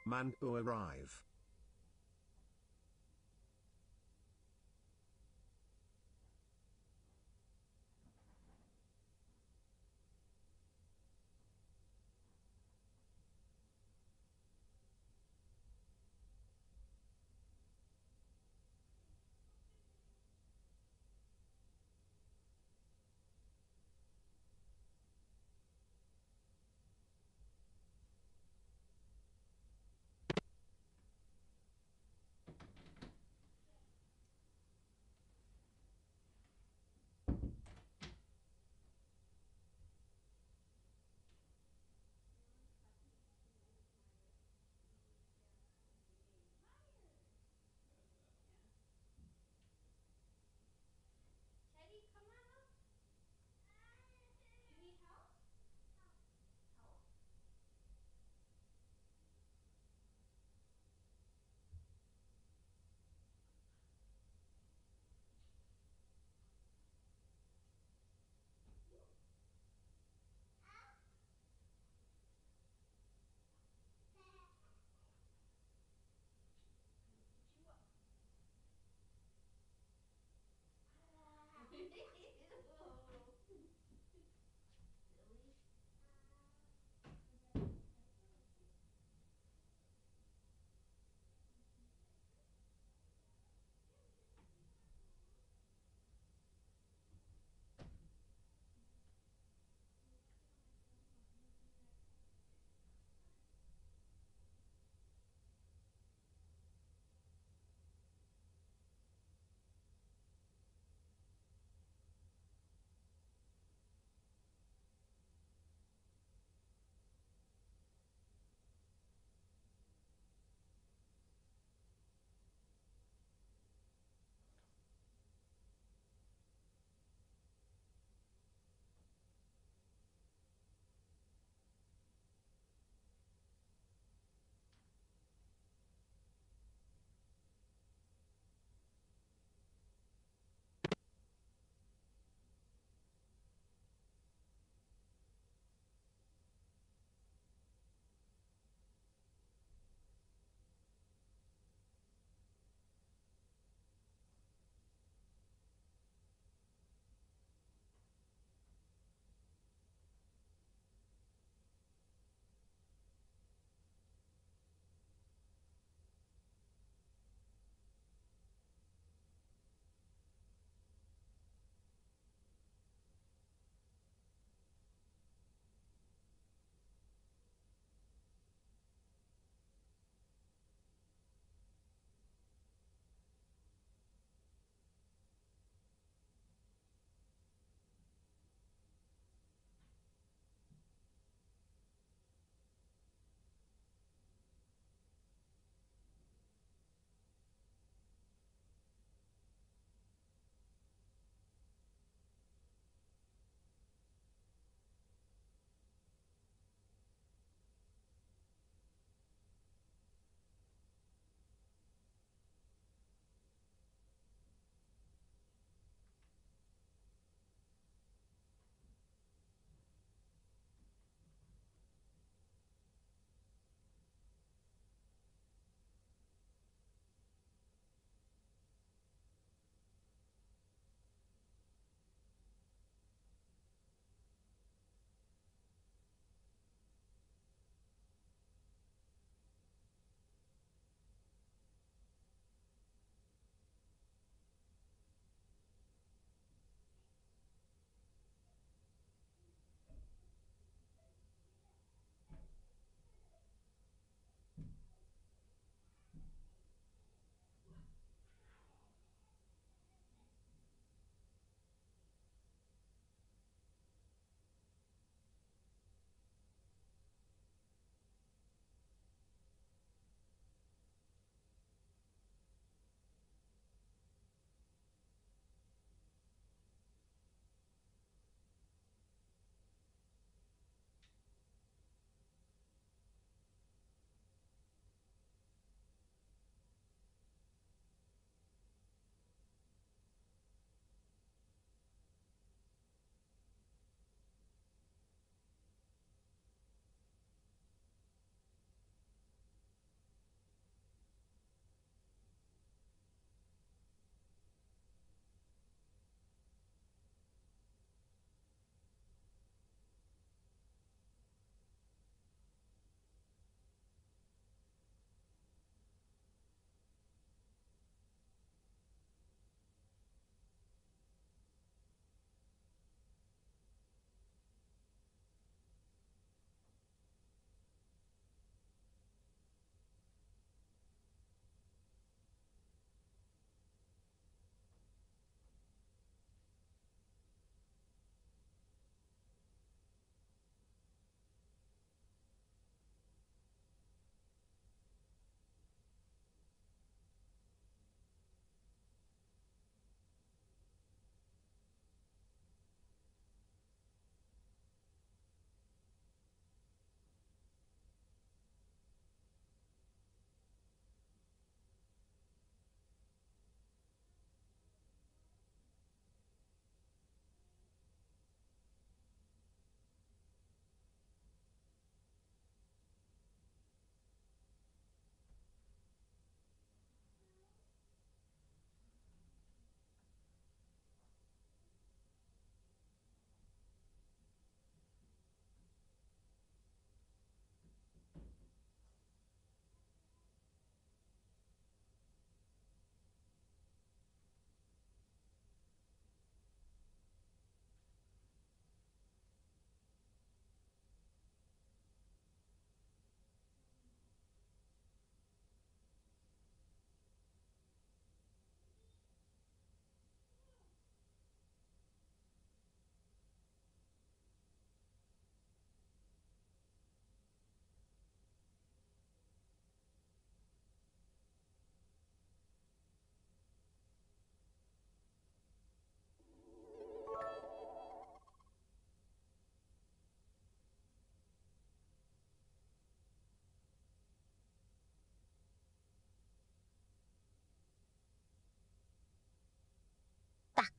Man to arrive.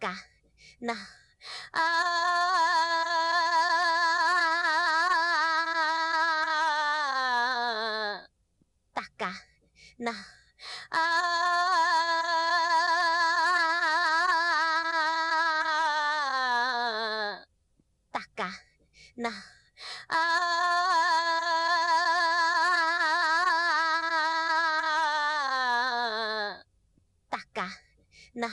Taka. Na. Taka. Na. Taka. Na. Taka. Na.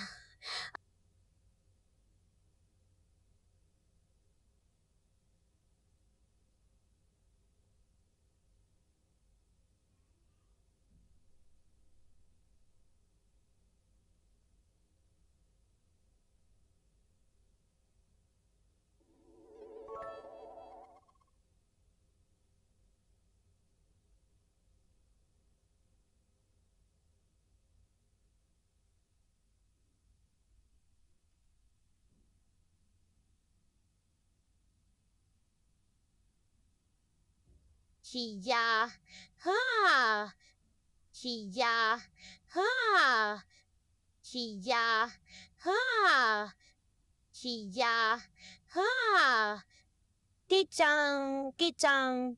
Chia. Ha. Chia. Ha. Chia. Ha. Chia. Ha. Gichang. Gichang.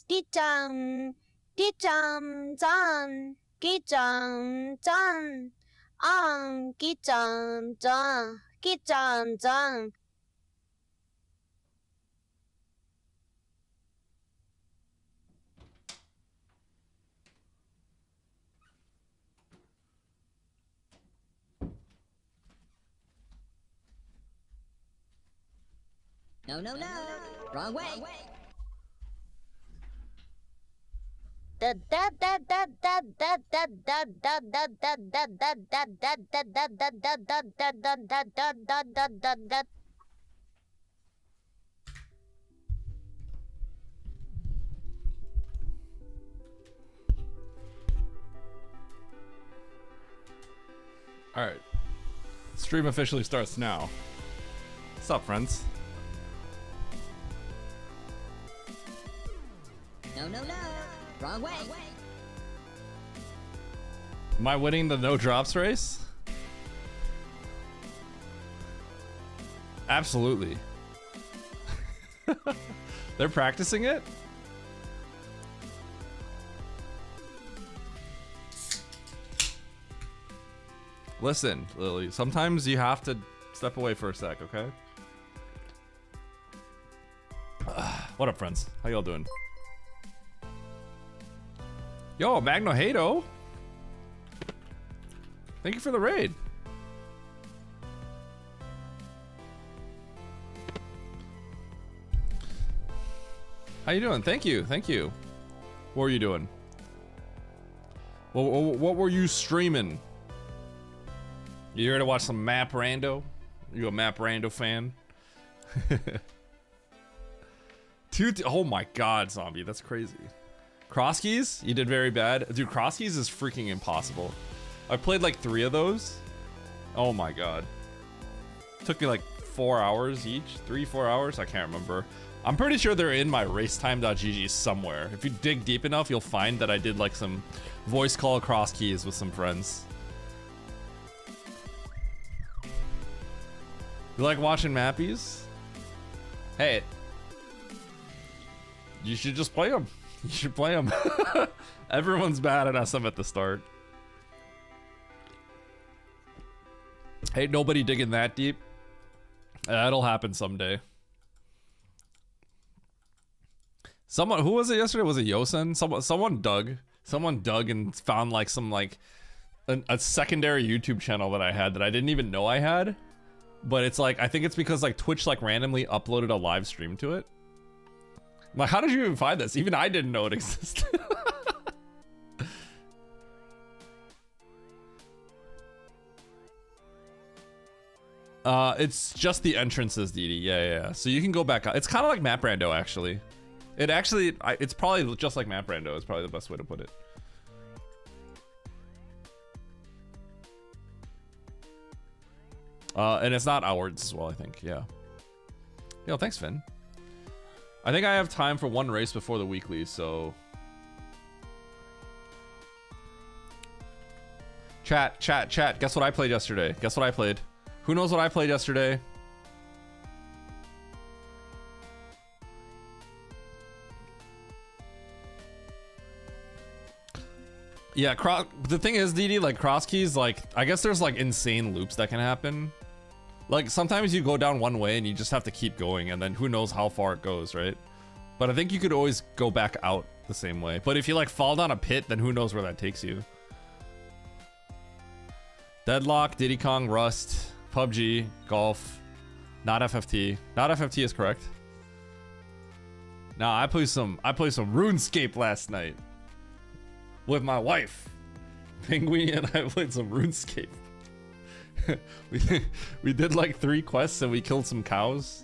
Gichang. Gichang. Zang. Gichang. Zang. Gichang. Zang. Gichang. Zang. No, no, no. Wrong way. All right. Stream officially starts now. What's up, friends? No, no, no. Wrong way. Am I winning the no drops race? Absolutely. They're practicing it? Listen, Lily, sometimes you have to step away for a sec, okay? What up, friends? How y'all doing? Yo, Magno Hado. Thank you for the raid. How you doing? Thank you. Thank you. What were you doing? What were you streaming? You here to watch some Map Rando? You a Map Rando fan? Oh my god, zombie. That's crazy. Cross keys? You did very bad. Dude, cross keys is freaking impossible. I played like 3 of those. Oh my god. Took me like 4 hours each. 3-4 hours? I can't remember. I'm pretty sure they're in my racetime.gg somewhere. If you dig deep enough, you'll find that I did like some voice call cross keys with some friends. You like watching mappies? Hey. You should just play them. You should play them. Everyone's bad at SM at the start. Ain't nobody digging that deep. That'll happen someday. Someone, who was it yesterday? Was it Yosen? Someone dug and found like some like a secondary YouTube channel that I had that I didn't even know I had. But it's like, I think it's because like Twitch like randomly uploaded a live stream to it. I'm like, how did you even find this? Even I didn't know it existed. It's just the entrances, Didi. Yeah. So you can go back out. It's kind of like Map Rando, actually. It's probably just like Map Rando. It's probably the best way to put it. And it's not hours as well, I think. Yeah. Yo, thanks, Finn. I think I have time for one race before the weekly, so... Chat. Guess what I played yesterday? Guess what I played? Who knows what I played yesterday? Yeah, the thing is, DD, like cross keys, like I guess there's like insane loops that can happen. Like sometimes you go down one way and you just have to keep going, and then who knows how far it goes, right? But I think you could always go back out the same way. But if you like fall down a pit, then who knows where that takes you. Deadlock, Diddy Kong, Rust, PUBG, Golf, not FFT. Not FFT is correct. Nah, I played some RuneScape last night with my wife. Penguin and I played some RuneScape. we did like 3 quests and we killed some cows.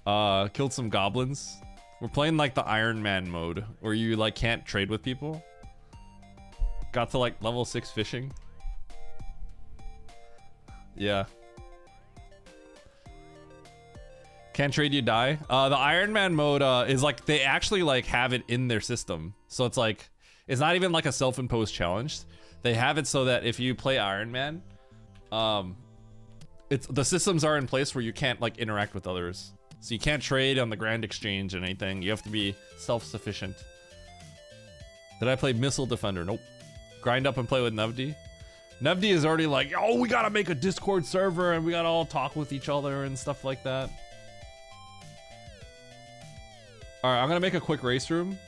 Killed some goblins. We're playing like the Iron Man mode where you like can't trade with people. Got to like level 6 fishing. Yeah. Can't trade, you die. The Iron Man mode is like they actually like have it in their system. So it's like it's not even like a self-imposed challenge. They have it so that if you play Iron Man, it's the systems are in place where you can't like interact with others. So you can't trade on the Grand Exchange and anything. You have to be self-sufficient. Did I play Missile Defender? Nope. Grind up and play with Nevdi. Nevdi is already like, oh, we gotta make a Discord server and we gotta all talk with each other and stuff like that. All right, I'm gonna make a quick race room.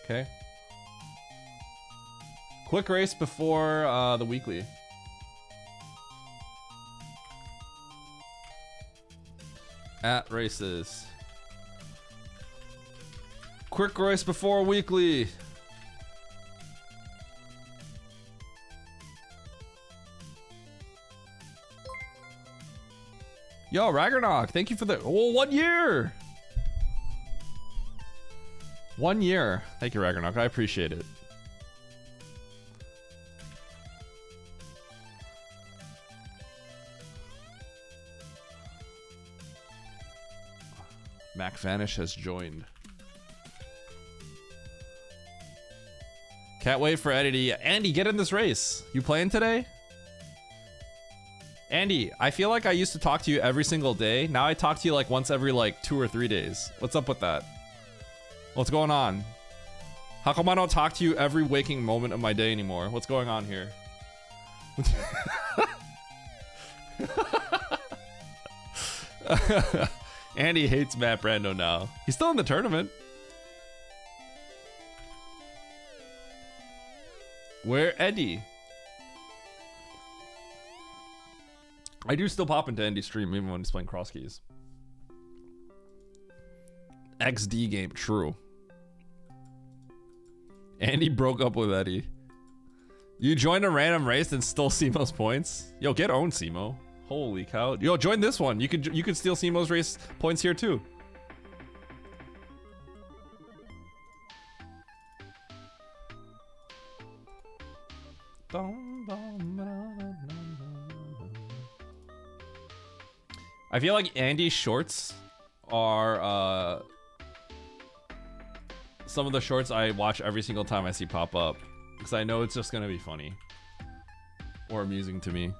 Okay. Quick race before the weekly. At races. Quick race before weekly. Yo, Ragnarok, thank you for the 1 year. 1 year. Thank you, Ragnarok. I appreciate it. Mac Vanish has joined. Can't wait for Eddie. Andy, get in this race. You playing today? Andy, I feel like I used to talk to you every single day. Now I talk to you like once every like 2 or 3 days. What's up with that? What's going on? How come I don't talk to you every waking moment of my day anymore? What's going on here? Andy hates Matt Rando now. He's still in the tournament. Where Eddie? I do still pop into Andy's stream even when he's playing cross keys. XD game, true. Andy broke up with Eddie. You joined a random race and stole Simo's points? Yo, get owned, Simo. Holy cow. Yo, join this one. You could steal Simo's race points here too. I feel like Andy's shorts are some of the shorts I watch every single time I see pop up, because I know it's just gonna be funny or amusing to me.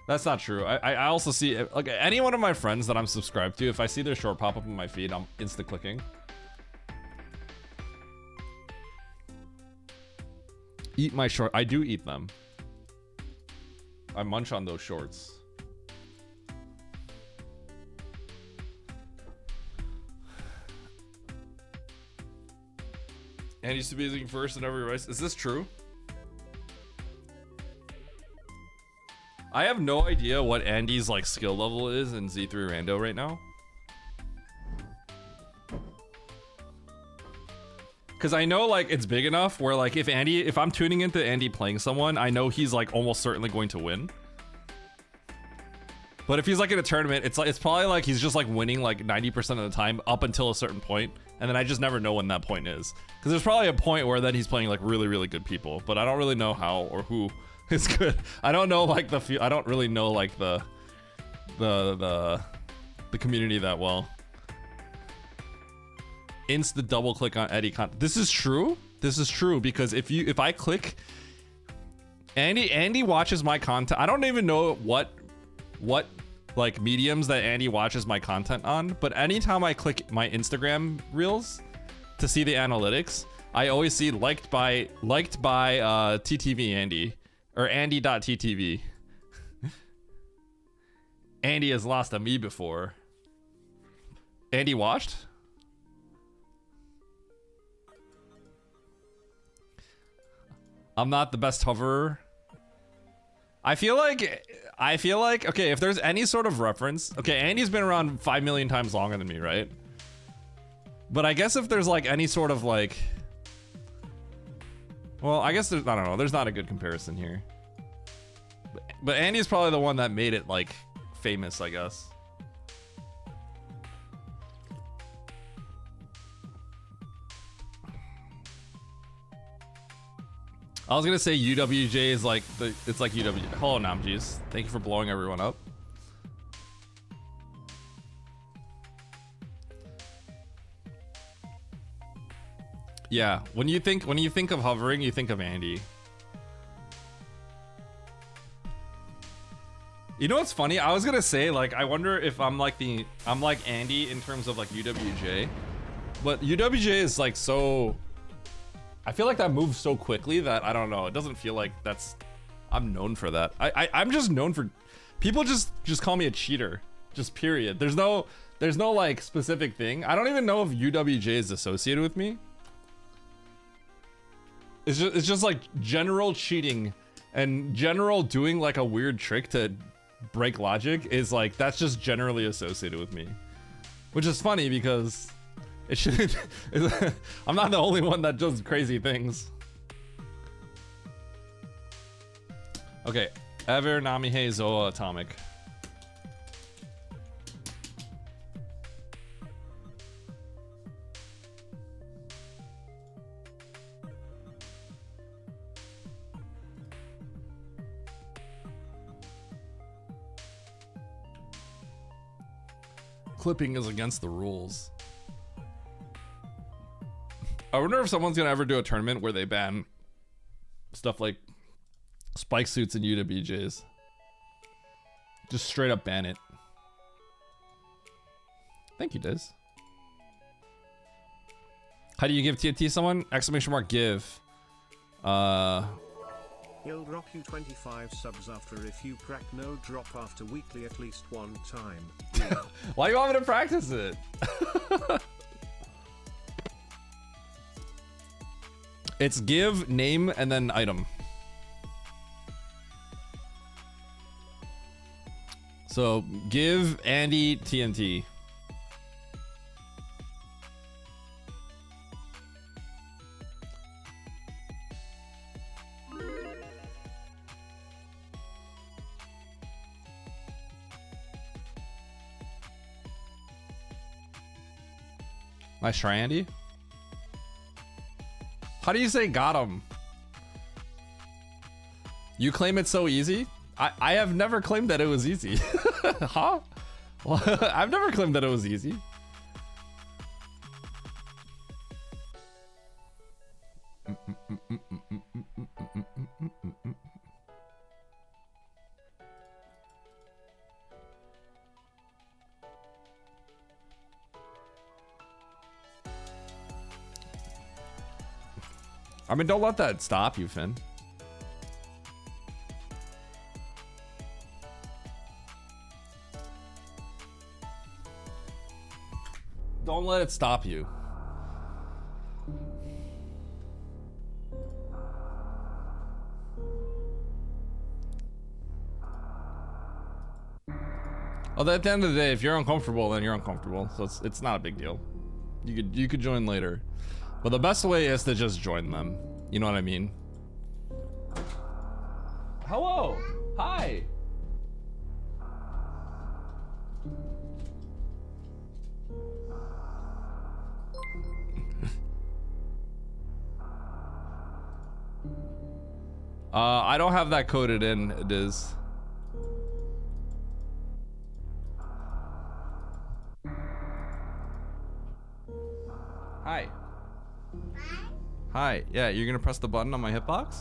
That's not true. I also see like any one of my friends that I'm subscribed to, if I see their short pop up in my feed, I'm insta clicking. Eat my short. I do eat them. I munch on those shorts. And used to be using first in every race. Is this true? I have no idea what Andy's like skill level is in Z3 Rando right now. Cause I know like it's big enough where like if I'm tuning into Andy playing someone, I know he's like almost certainly going to win. But if he's like in a tournament, it's probably like he's just like winning like 90% of the time up until a certain point, and then I just never know when that point is. Cause there's probably a point where then he's playing like really, really good people, but I don't really know how or who is good. I don't know like I don't really know like the community that well. insta double click on Eddie content. This is true. This is true because if I click, Andy watches my content. I don't even know what like mediums that Andy watches my content on, but anytime I click my Instagram reels to see the analytics, I always see liked by TTV Andy or Andy.ttv. Andy has lost to me before. Andy watched? I'm not the best hoverer. I feel like, okay, if there's any sort of reference, okay, Andy's been around 5 million times longer than me, right? But I guess if there's like any sort of like, well, I guess there's, I don't know, there's not a good comparison here. But Andy's probably the one that made it like famous, I guess. I was gonna say UWJ is like it's like UWJ. Hello, Namjees. Thank you for blowing everyone up. Yeah, when you think of hovering, you think of Andy. You know what's funny? I was gonna say, like, I wonder if I'm like Andy in terms of like UWJ, but UWJ is like so. I feel like that moves so quickly that I don't know. It doesn't feel like I'm known for that. I'm just known for, people just call me a cheater. Just period. There's no like specific thing. I don't even know if UWJ is associated with me. It's just like general cheating and general doing like a weird trick to break logic is like, that's just generally associated with me. Which is funny because it shouldn't. I'm not the only one that does crazy things. Okay, Ever Namihe Zoa Atomic. Clipping is against the rules. I wonder if someone's gonna ever do a tournament where they ban stuff like spike suits and UWJs. Just straight up ban it. Thank you, Diz. How do you give TNT someone? Exclamation mark give. He'll drop you 25 subs after if you crack no drop after weekly at least one time. Why you want me to practice it? It's give, name, and then item. So give Andy TNT. Nice try, Andy. How do you say got him? You claim it's so easy? I have never claimed that it was easy. Huh? Well, I've never claimed that it was easy. I mean, don't let that stop you, Finn. Don't let it stop you. Well, at the end of the day, if you're uncomfortable, then you're uncomfortable. So it's not a big deal. You could join later. But the best way is to just join them. You know what I mean? Hello. Hi. I don't have that coded in, it is. Hi. Hi. Yeah, you're gonna press the button on my hitbox?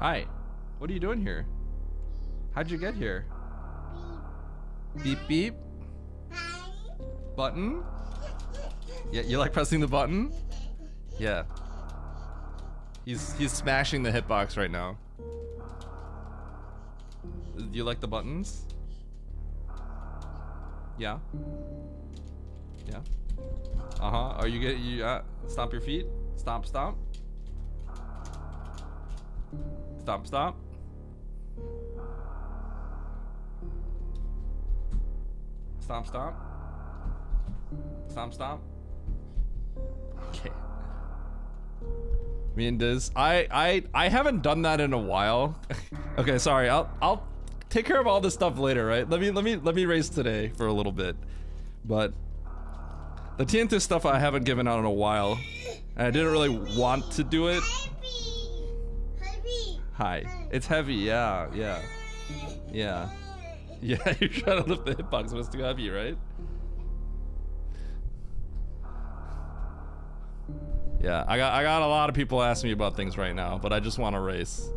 Hi. What are you doing here? How'd you get here? Beep beep. Button? Yeah, you like pressing the button? Yeah. He's smashing the hitbox right now. Do you like the buttons? Yeah. Yeah. Uh-huh. Are you good? You stomp your feet? Stomp, stomp. Stomp, stomp. Stomp, stomp. Stomp, stomp. Okay. Me and Diz. I haven't done that in a while. Okay, sorry. I'll take care of all this stuff later, right? Let me race today for a little bit. But the TNT stuff I haven't given out in a while. And I didn't really want to do it. Hi. It's heavy, yeah, yeah. Yeah. Yeah, you're trying to lift the hitbox, but it's too heavy, right? Yeah, I got a lot of people asking me about things right now, but I just want to race.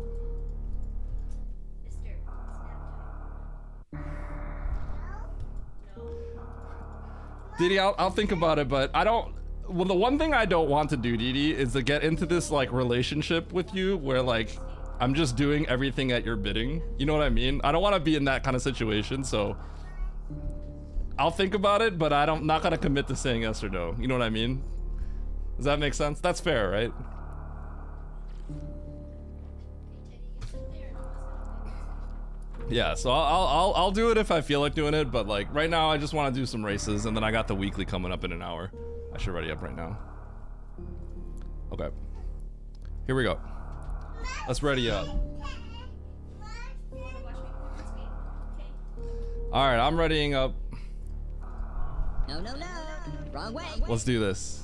Didi, I'll think about it, but I don't. Well, the one thing I don't want to do, Didi, is to get into this like relationship with you where like I'm just doing everything at your bidding. You know what I mean? I don't want to be in that kind of situation, so I'll think about it, but I'm not gonna commit to saying yes or no. You know what I mean? Does that make sense? That's fair, right? Yeah, so I'll do it if I feel like doing it, but like right now I just want to do some races, and then I got the weekly coming up in an hour. I should ready up right now. Okay. Here we go. Let's ready up. Alright, I'm readying up. No, no, no. Wrong way. Let's do this.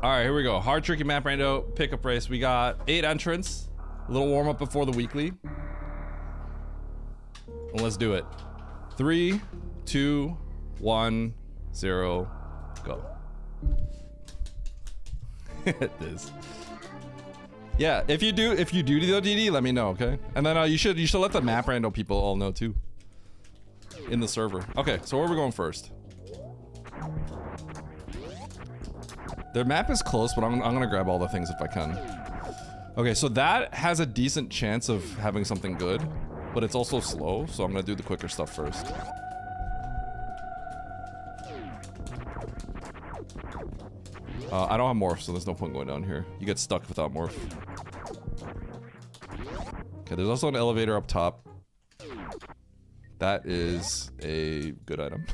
Alright, here we go. Hard tricky map rando, pickup race. We got 8 entrants. A little warm up before the weekly. And let's do it. 3, 2, 1, 0, go. It is. Yeah, if you do the DD, let me know, okay? And then you should let the map rando people all know too. In the server. Okay, so where are we going first? Their map is close, but I'm gonna grab all the things if I can. Okay, so that has a decent chance of having something good, but it's also slow, so I'm gonna do the quicker stuff first. I don't have morph, so there's no point going down here. You get stuck without morph. Okay, there's also an elevator up top. That is a good item.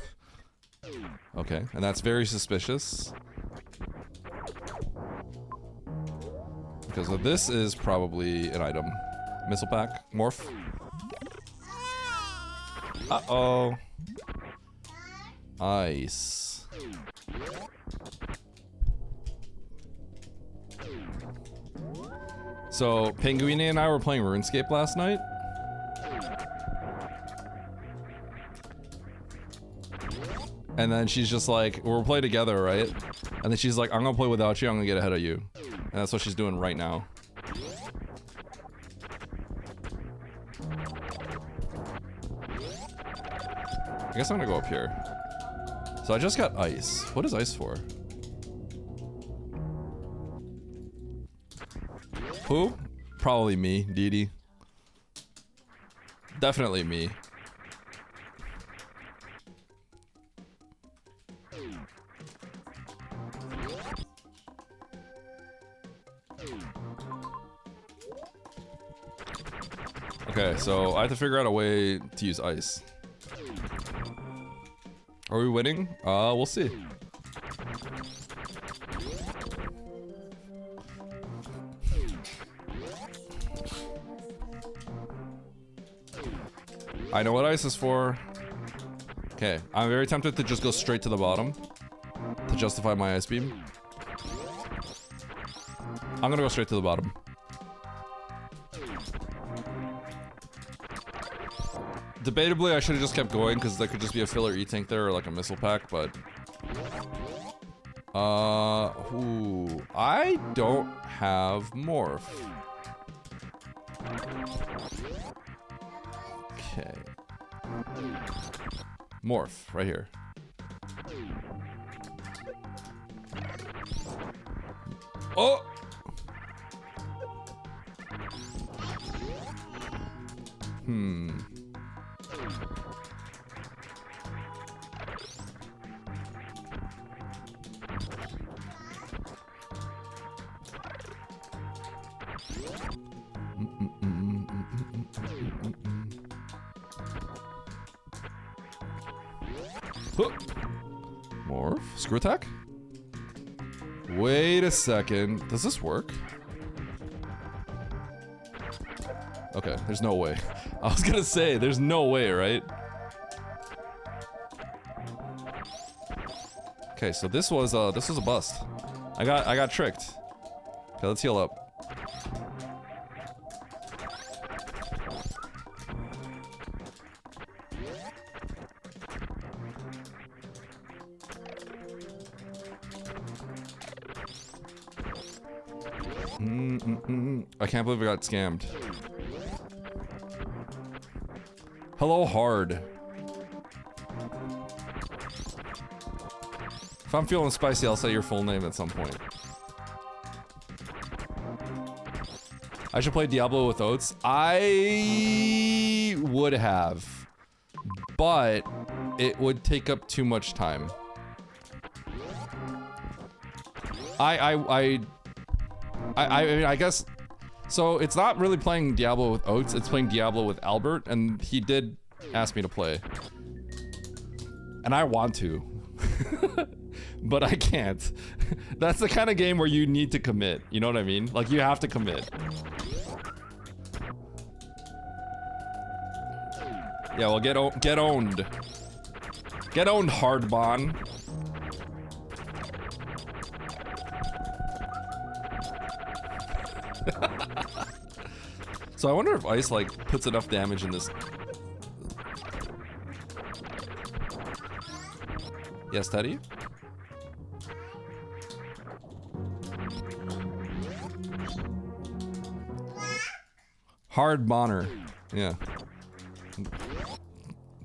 Okay, and that's very suspicious. Because this is probably an item. Missile pack, morph. Uh-oh. Ice. So, Penguini and I were playing RuneScape last night. And then she's just like, we'll play together, right? And then she's like, I'm gonna play without you, I'm gonna get ahead of you. And that's what she's doing right now. I guess I'm gonna go up here. So I just got ice. What is ice for? Who? Probably me, Didi. Definitely me. Okay, so I have to figure out a way to use ice. Are we winning? We'll see. I know what ice is for. Okay, I'm very tempted to just go straight to the bottom to justify my ice beam. I'm gonna go straight to the bottom. Debatably, I should have just kept going because there could just be a filler E-tank there or like a missile pack, but... Ooh, I don't have morph. Okay. Morph, right here. Oh! Huh. Morph? Screw attack? Wait a second. Does this work? Okay, there's no way. I was gonna say, there's no way, right? Okay, so this was a bust. I got tricked. Okay, let's heal up. I can't believe I got scammed. Hello, hard. If I'm feeling spicy, I'll say your full name at some point. I should play Diablo with oats. I would have, but it would take up too much time. I mean, I guess, so it's not really playing Diablo with Oats, it's playing Diablo with Albert, and he did ask me to play. And I want to. But I can't. That's the kind of game where you need to commit, you know what I mean? Like, you have to commit. Yeah, well, get owned. Get owned, Hardbon. So I wonder if ice like puts enough damage in this. Yes, Teddy? Hard Bonner. Yeah.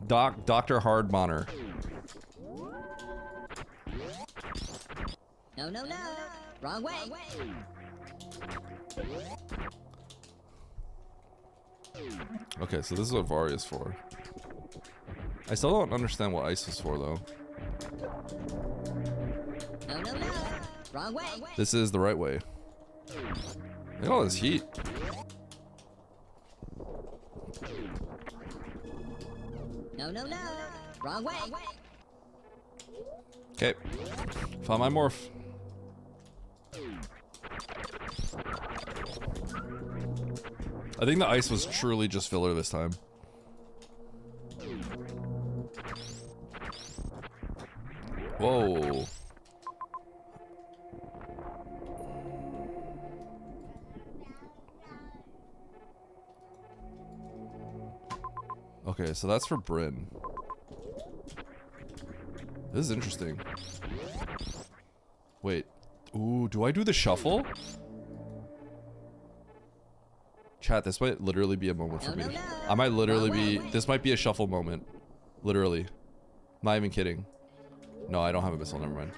Dr. Hard Bonner. No, no, no. Wrong way. Okay, so this is what Vari is for. I still don't understand what ice is for, though. No, no, no. Wrong way. This is the right way. Look at all this heat. No, no, no. Wrong way. Okay. Found my morph. I think the ice was truly just filler this time. Whoa. Okay, so that's for Bryn. This is interesting. Wait. Ooh, do I do the shuffle? Chat, this might literally be a moment for me. I might literally be... This might be a shuffle moment. Literally. Not even kidding. No, I don't have a missile. Never mind.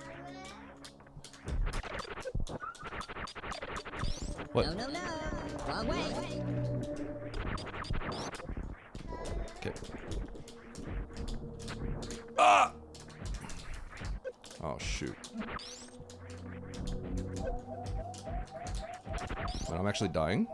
What? No, no, no. Wrong way. Okay. Ah! Oh, shoot. Wait, I'm actually dying?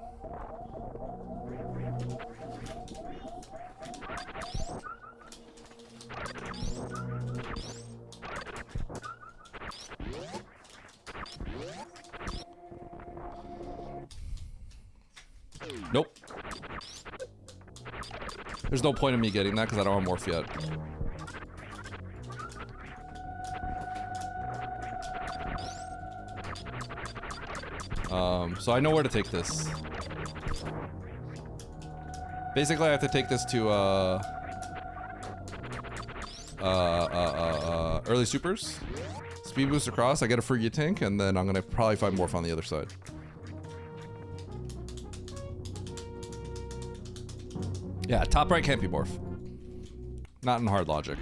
Nope. There's no point in me getting that because I don't have morph yet. So I know where to take this. Basically, I have to take this to early supers. Speed boost across. I get a free tank, and then I'm gonna probably find Morph on the other side. Yeah, top right can't be Morph. Not in hard logic.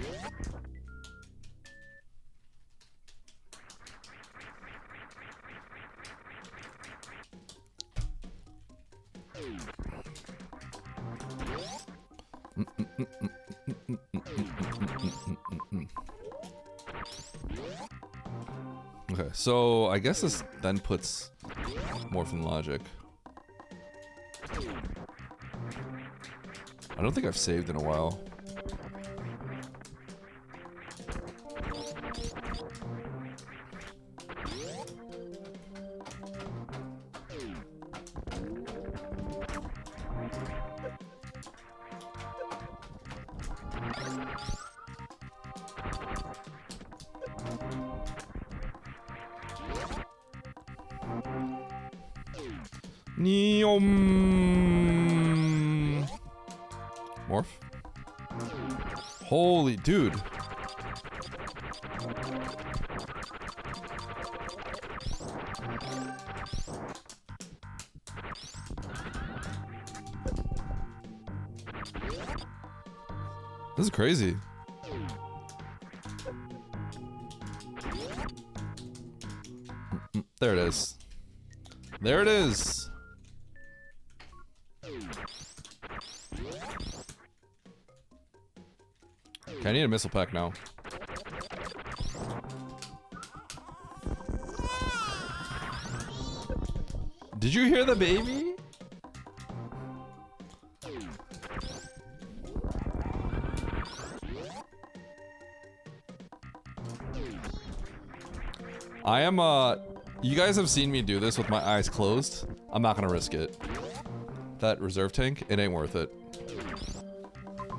Okay, so I guess this then puts Morph in logic. I don't think I've saved in a while. Morph. Holy dude. This is crazy. There it is. There it is. Okay, I need a missile pack now. Did you hear the baby? I am, you guys have seen me do this with my eyes closed. I'm not gonna risk it. That reserve tank, it ain't worth it.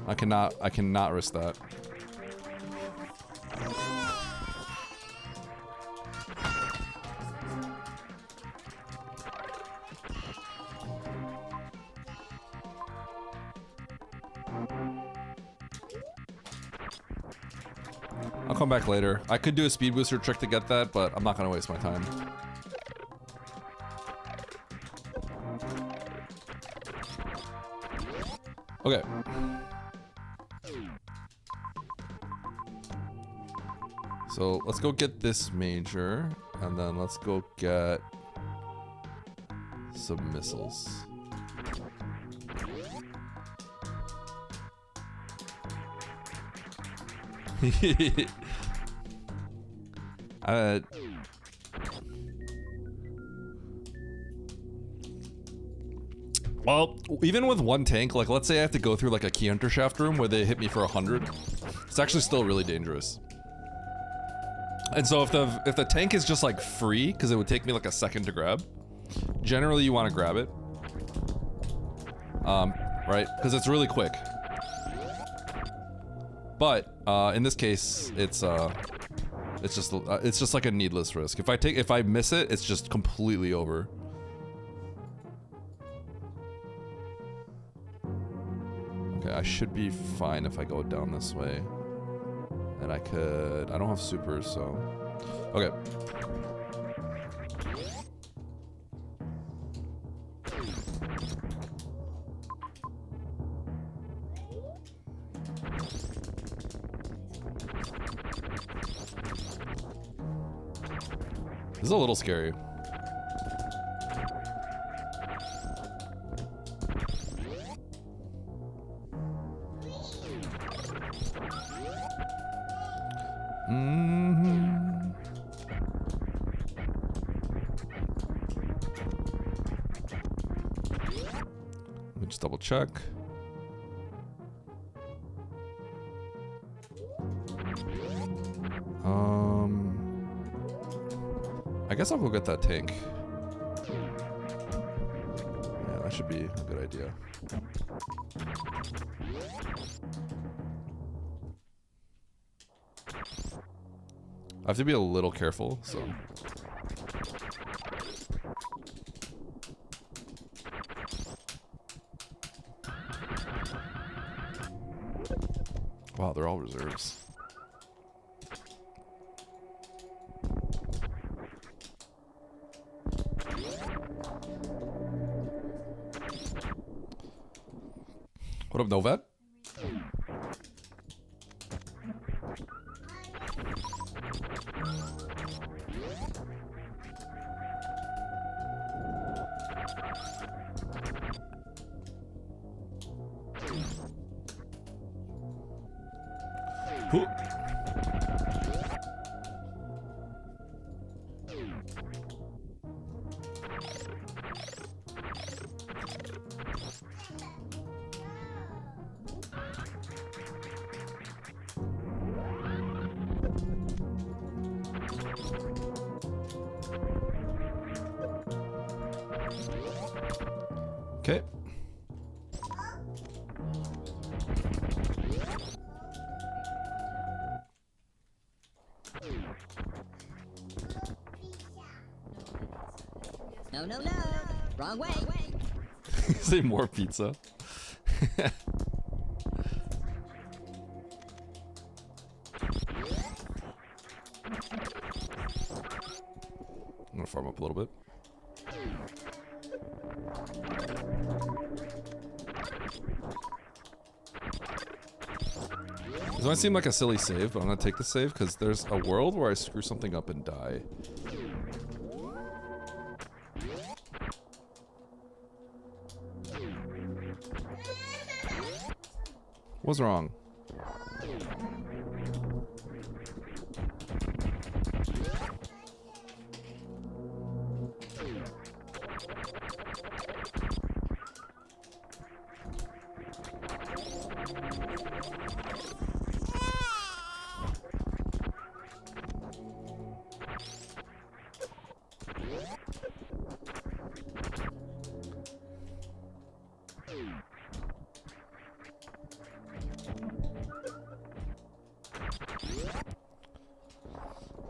I cannot risk that. I'll come back later. I could do a speed booster trick to get that, but I'm not gonna waste my time. Okay. So let's go get this major, and then let's go get some missiles. Well, even with one tank, like let's say I have to go through like a key hunter shaft room where they hit me for 100, it's actually still really dangerous. And so if the tank is just like free, because it would take me like a second to grab, generally you want to grab it, right? Because it's really quick. But in this case, it's just like a needless risk. If I miss it, it's just completely over. Okay, I should be fine if I go down this way. And I don't have supers, so. Okay. This is a little scary. Let me just double check. I guess I'll go get that tank. Yeah, that should be a good idea. I have to be a little careful, so. Wow, they're all reserves. What up, Novet? Who? Okay. No, no, no. Wrong way. Say more pizza. I'm gonna farm up a little bit. This might seem like a silly save, but I'm gonna take the save because there's a world where I screw something up and die. What's wrong?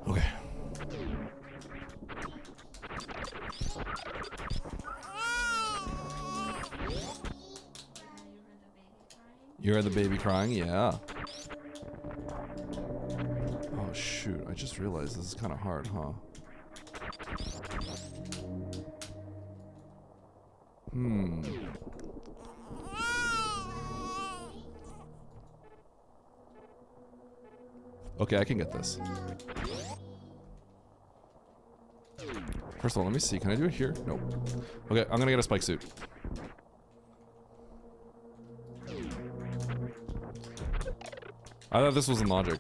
Okay. You heard the baby crying? Yeah. Oh shoot, I just realized this is kind of hard, huh? Okay, I can get this. First of all, let me see. Can I do it here? Nope. Okay, I'm gonna get a spike suit. I thought this was in logic.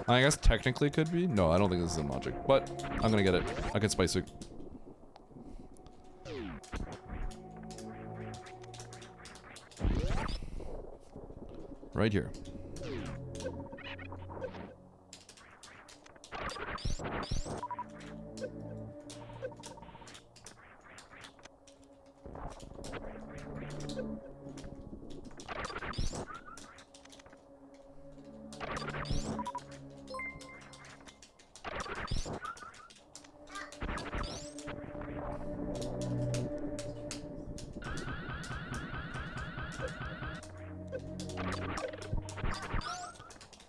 I guess technically it could be. No, I don't think this is in logic. But I'm gonna get it. I can spike suit. Right here.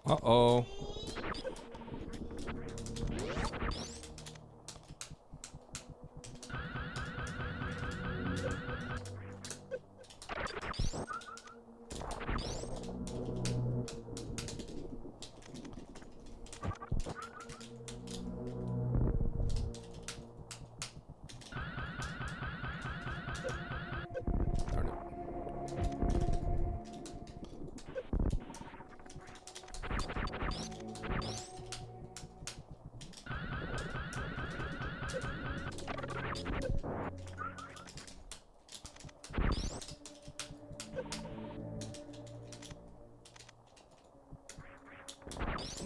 Uh-oh. Darn it.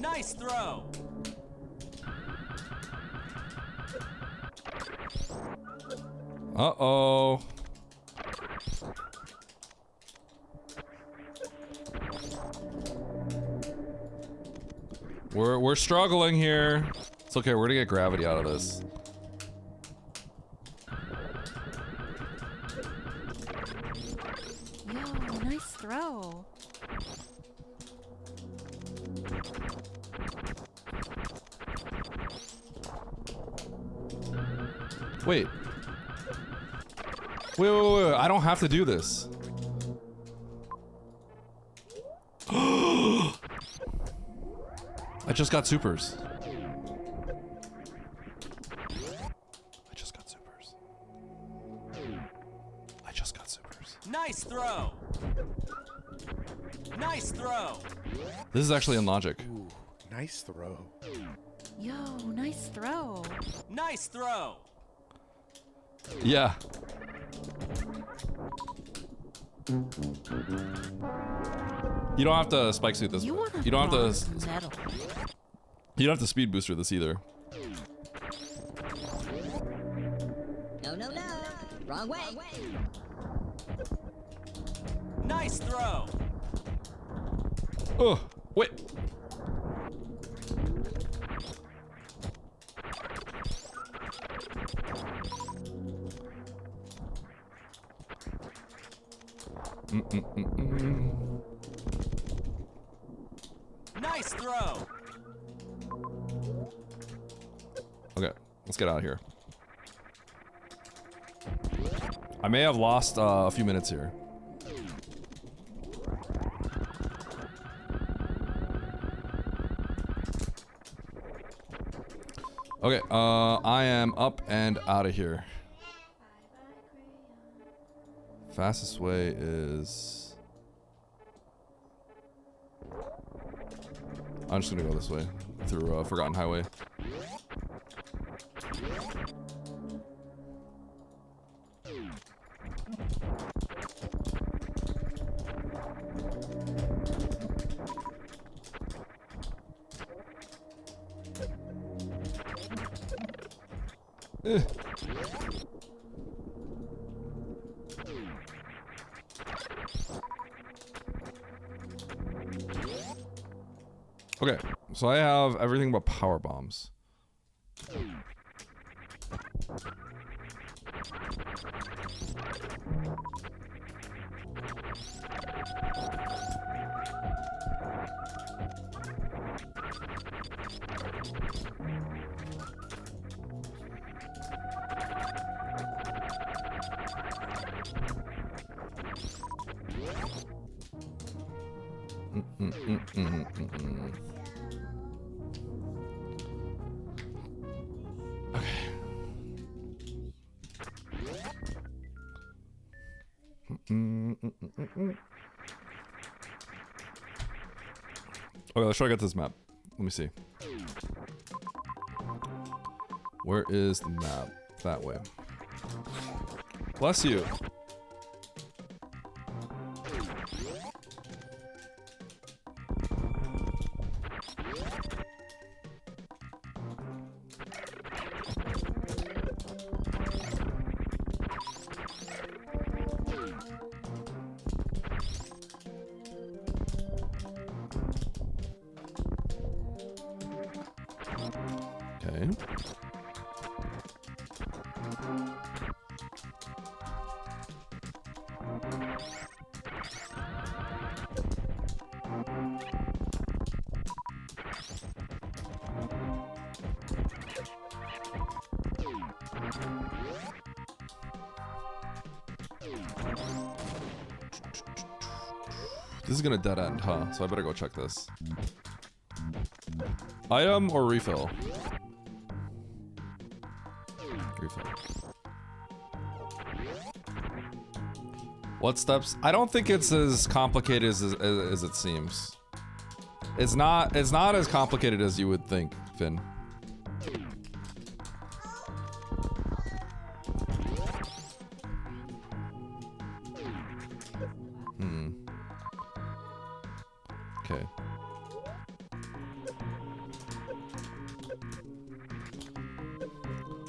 Nice throw. Uh-oh. We're struggling here. It's okay, we're gonna get gravity out of this. Yo, nice throw. Wait. Wait. I don't have to do this. I just got supers. Nice throw. Nice throw. This is actually in logic. Ooh, nice throw. Yo, nice throw. Nice throw. Yeah. You don't have to spike suit this. You want You don't have bronze to. medal. You don't have to speed booster this either. No. Wrong way. Nice throw. Oh, wait. Nice throw. Okay, let's get out of here. I may have lost a few minutes here. Okay, I am up and out of here. Fastest way is... I'm just gonna go this way, through Forgotten Highway. Okay, so I have everything but power bombs. Okay, let's try to get this map. Let me see. Where is the map? That way. Bless you. Okay. This is gonna dead end, huh? So I better go check this. Item or refill? Refill. What steps? I don't think it's as complicated as it seems. It's not as complicated as you would think, Finn. Okay.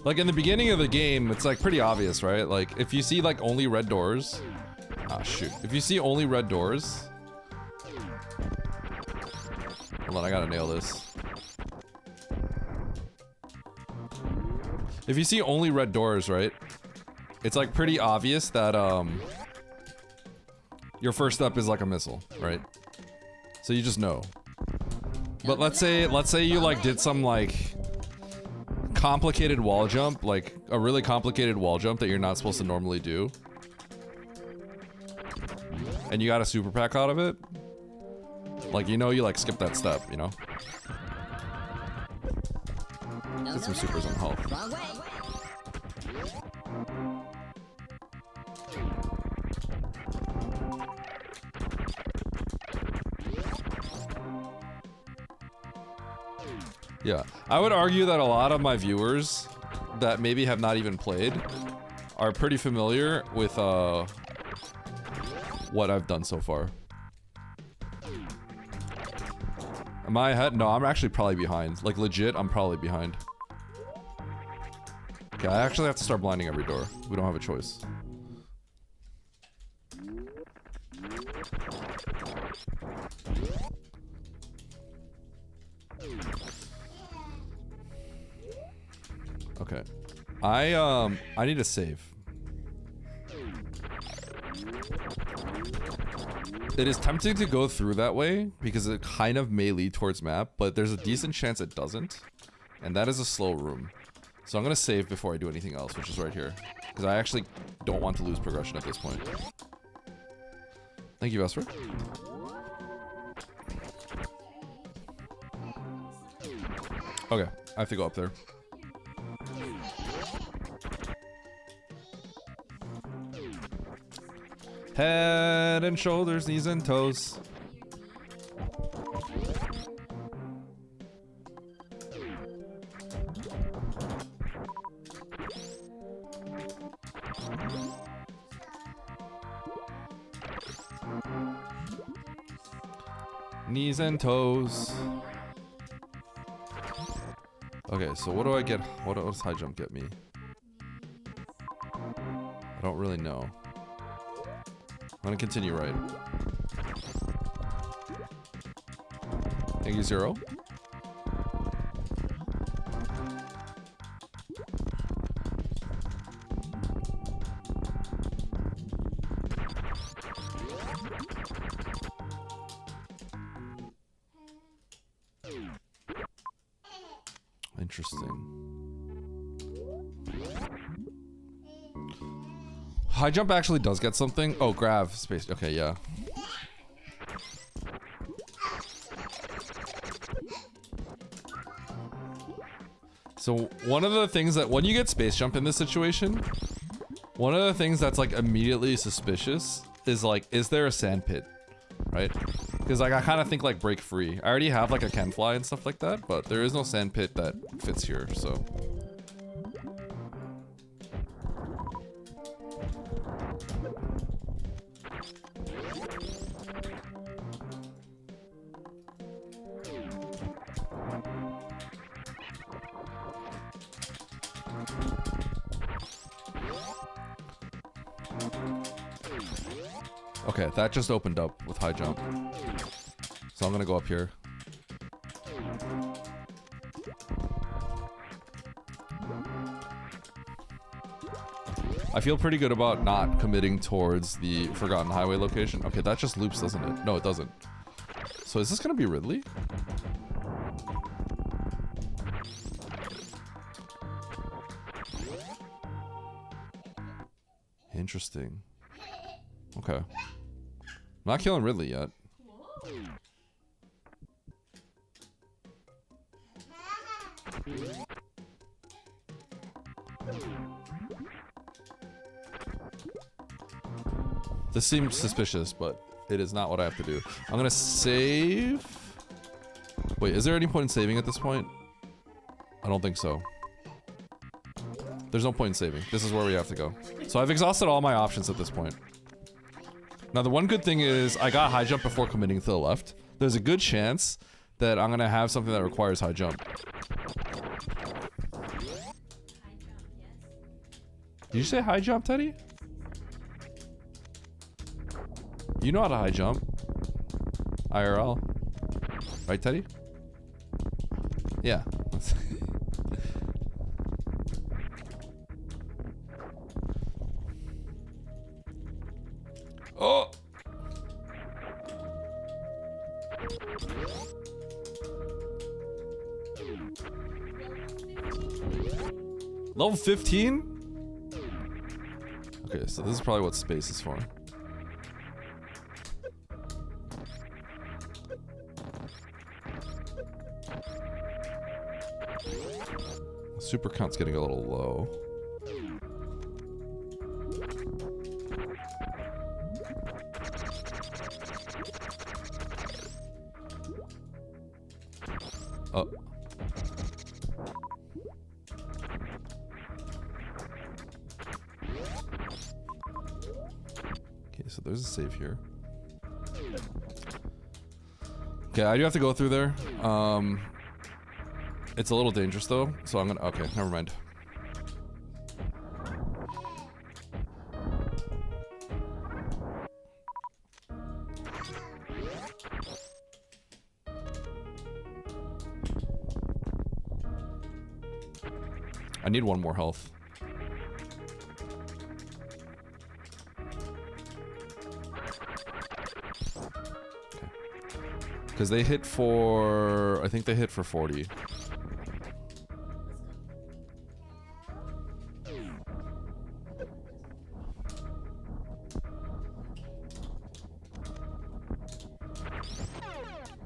Like in the beginning of the game, it's like pretty obvious, right? Like if you see like only red doors. Ah, shoot. If you see only red doors. Hold on, I gotta nail this. If you see only red doors, right? It's like pretty obvious that your first step is like a missile, right? So you just know. But let's say you like did some like complicated wall jump, like a really complicated wall jump that you're not supposed to normally do. And you got a super pack out of it. Like, you know, you like skip that step, you know? Get some supers on health. Wrong way. Yeah, I would argue that a lot of my viewers that maybe have not even played are pretty familiar with what I've done so far. Am I ahead? No, I'm actually probably behind. Like legit, I'm probably behind. Okay, I actually have to start blinding every door. We don't have a choice. Okay. I need to save. It is tempting to go through that way because it kind of may lead towards map, but there's a decent chance it doesn't. And that is a slow room. So I'm gonna save before I do anything else, which is right here. Because I actually don't want to lose progression at this point. Thank you, Vesper. Okay, I have to go up there. Head and shoulders, knees and toes. Knees and toes. Okay, so what do I get? What does high jump get me? I don't really know. I'm gonna continue right. Thank you, Zero. Interesting. High jump actually does get something. Oh, grav space. Okay, yeah. So one of the things that when you get space jump in this situation, one of the things that's like immediately suspicious is like, is there a sand pit, right? Because like I kind of think like break free. I already have like a can fly and stuff like that, but there is no sand pit that fits here, so. Okay, that just opened up with high jump. So I'm gonna go up here. I feel pretty good about not committing towards the Forgotten Highway location. Okay, that just loops, doesn't it? No, it doesn't. So is this gonna be Ridley? Interesting. Okay. Not killing Ridley yet. This seems suspicious, but it is not what I have to do. I'm gonna save. Wait, is there any point in saving at this point? I don't think so. There's no point in saving. This is where we have to go. So I've exhausted all my options at this point. Now the one good thing is I got high jump before committing to the left. There's a good chance that I'm gonna have something that requires high jump. Did you say high jump, Teddy? You know how to high jump. IRL. Right, Teddy? Yeah. Oh! Level 15? Okay, so this is probably what space is for. Super count's getting a little low. Oh. Okay, so there's a save here. Okay, I do have to go through there. It's a little dangerous though, so I'm gonna. Okay, never mind. I need one more health. Okay. Because they hit for. I think they hit for 40.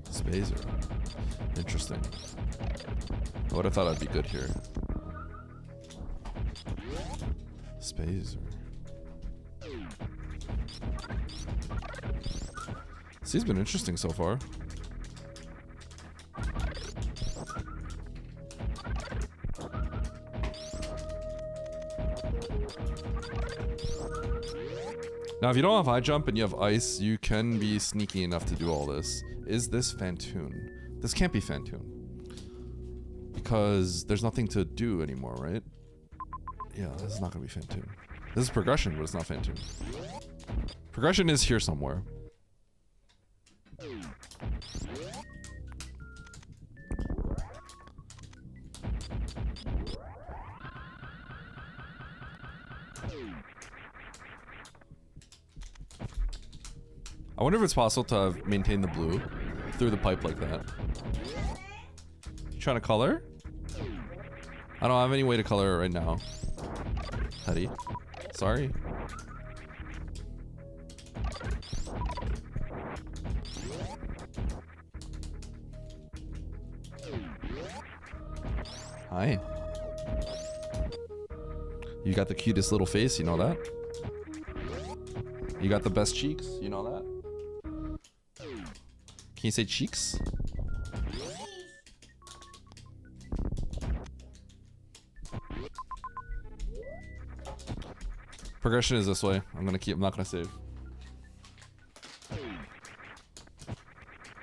Spazer. Interesting. I would have thought I'd be good here. Spazer. This has been interesting so far. Now, if you don't have high jump and you have ice, you can be sneaky enough to do all this. Is this Fantoon? This can't be Fantoon. Because there's nothing to do anymore, right? Yeah, this is not gonna be Fantoon. This is progression, but it's not Fantoon. Progression is here somewhere. I wonder if it's possible to maintain the blue through the pipe like that. You trying to color? I don't have any way to color it right now. Teddy. Sorry. Hi. You got the cutest little face, you know that? You got the best cheeks, you know that? Can you say cheeks? Progression is this way. I'm not gonna save.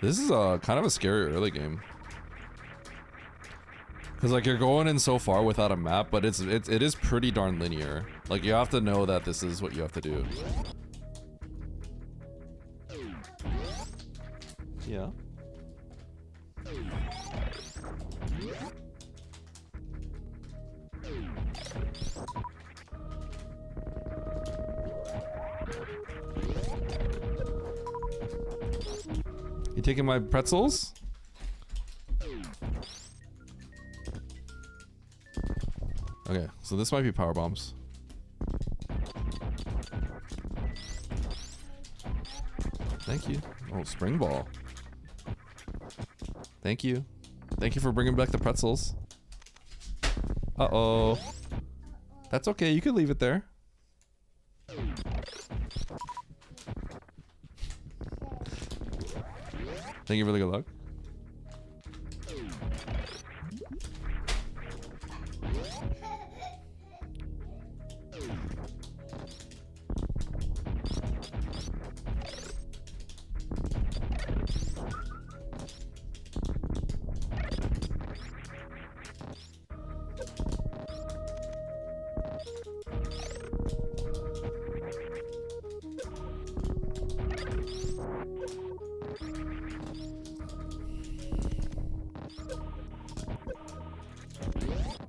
This is a kind of a scary early game. Cause like you're going in so far without a map, but it is pretty darn linear. Like you have to know that this is what you have to do. Yeah. You taking my pretzels? Okay, so this might be power bombs. Thank you. Oh, spring ball. Thank you. Thank you for bringing back the pretzels. Uh-oh. That's okay, you can leave it there. Thank you for the good luck.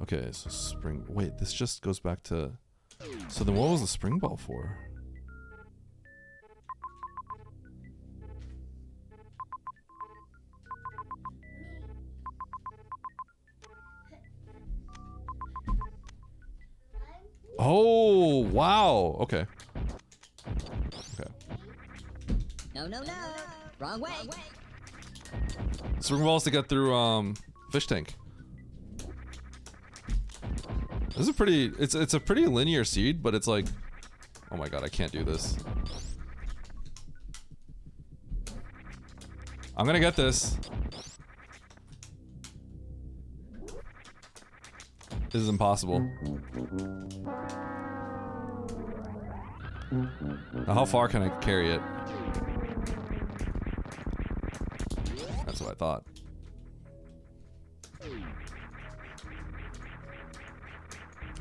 Okay, so spring. Wait, this just goes back to. So then, what was the spring ball for? Oh, wow. Okay. Okay. No, no, no. Wrong way. Swing balls to get through fish tank. This is a pretty, it's a pretty linear seed, but it's like, oh my god, I can't do this. I'm gonna get this. This is impossible. Now, how far can I carry it? That's what I thought.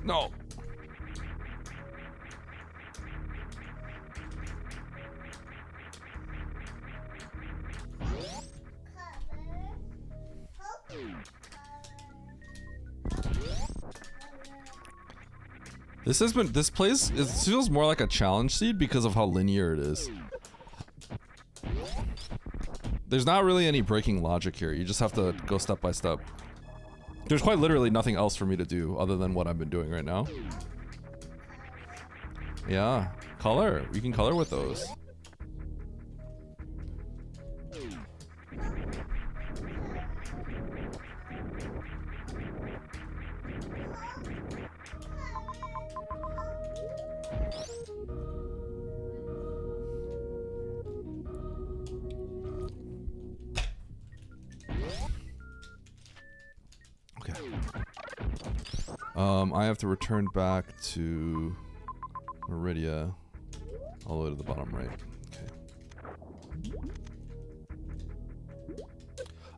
No. This plays, it feels more like a challenge seed because of how linear it is. There's not really any breaking logic here. You just have to go step by step. There's quite literally nothing else for me to do other than what I've been doing right now. Yeah, color. We can color with those. I have to return back to Meridia, all the way to the bottom right. Okay.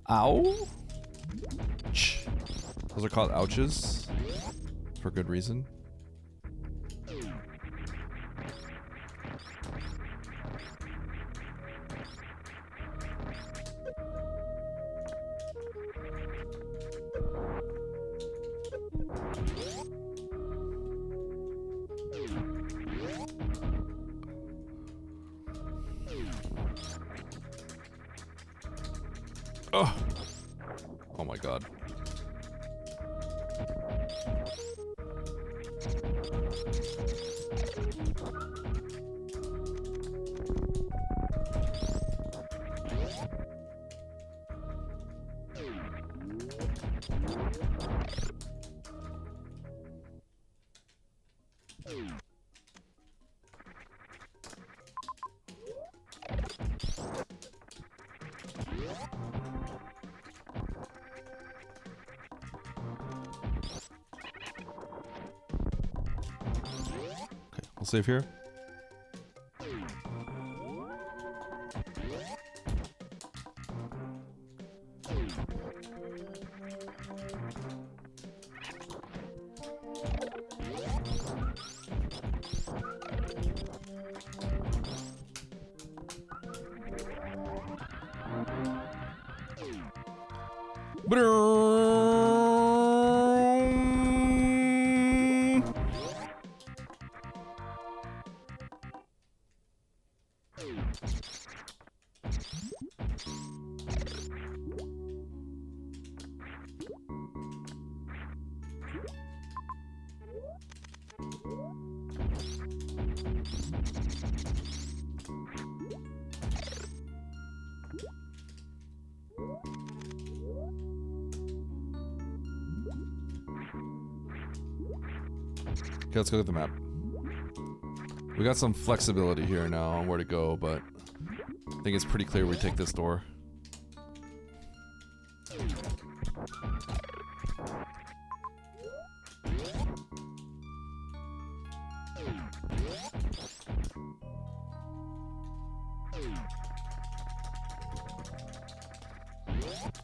Ow! Those are called ouches, for good reason. Oh. Oh my god. We'll save here. Okay, let's go to the map. We got some flexibility here now on where to go, but I think it's pretty clear we take this door.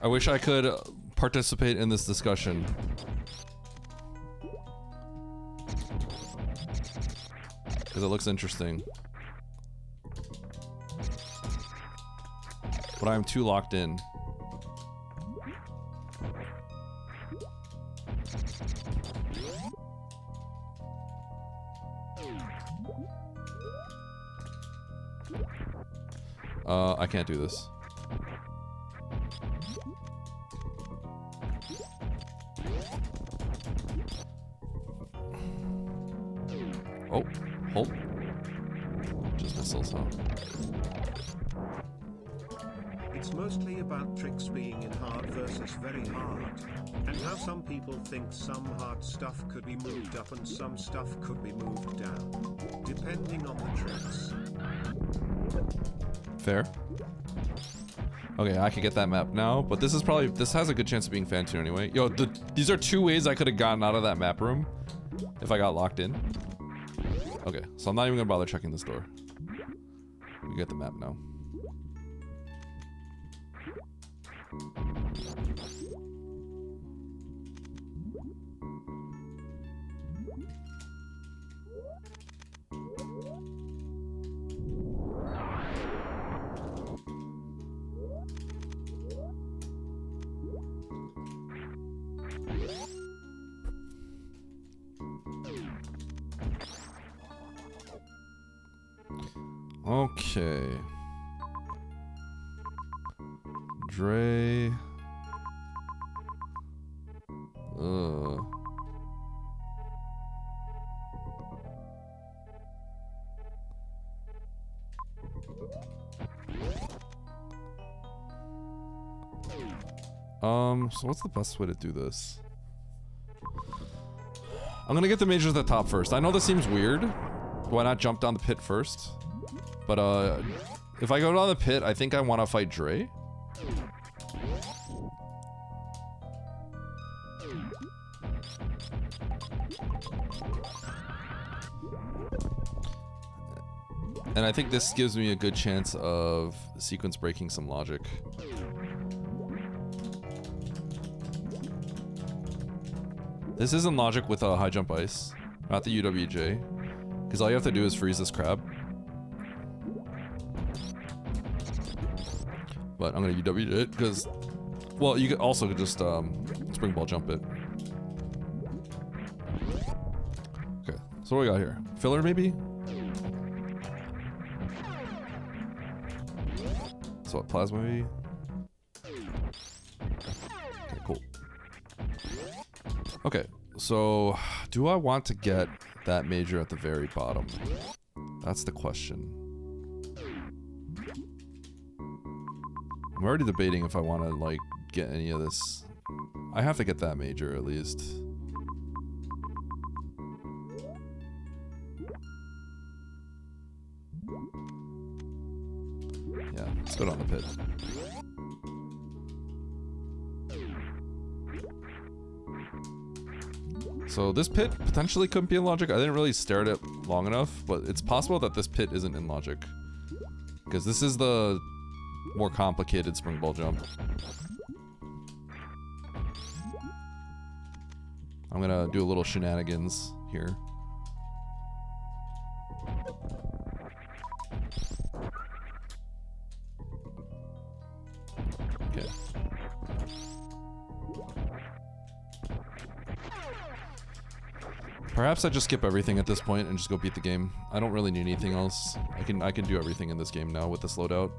I wish I could participate in this discussion. Because it looks interesting. But I'm too locked in. I can't do this. Oh, hold. Just missiles, huh? It's mostly about tricks being in hard versus very hard, and how some people think some hard stuff could be moved up and some stuff could be moved down, depending on the tricks. Fair. Okay, I can get that map now, but this has a good chance of being fan tune anyway. Yo, these are 2 ways I could have gotten out of that map room if I got locked in. Okay, so I'm not even gonna bother checking this door. We get the map now. Okay. Dre. So what's the best way to do this? I'm gonna get the majors at the top first. I know this seems weird. Why not jump down the pit first? But if I go down the pit, I think I want to fight Dre. And I think this gives me a good chance of sequence breaking some logic. This isn't logic with a high jump ice, not the UWJ, because all you have to do is freeze this crab. But I'm gonna UWJ it because, well, you could also just spring ball jump it. Okay, so what do we got here? Filler maybe? So what, plasma maybe? Okay, cool. Okay, so do I want to get that major at the very bottom? That's the question. I'm already debating if I want to like get any of this. I have to get that major at least. Yeah, let's go down the pit. So this pit potentially couldn't be in logic. I didn't really stare at it long enough, but it's possible that this pit isn't in logic. Because this is the more complicated spring ball jump. I'm gonna do a little shenanigans here. Okay. Perhaps I just skip everything at this point and just go beat the game. I don't really need anything else. I can do everything in this game now with this loadout.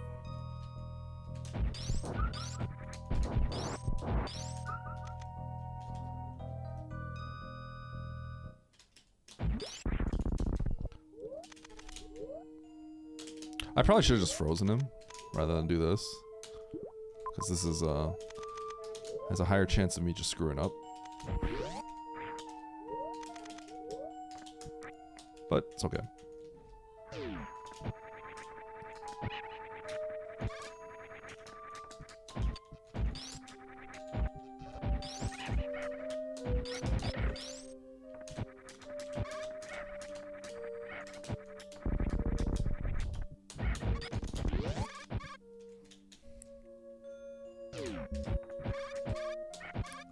I probably should have just frozen him rather than do this, because this is has a higher chance of me just screwing up. But it's okay.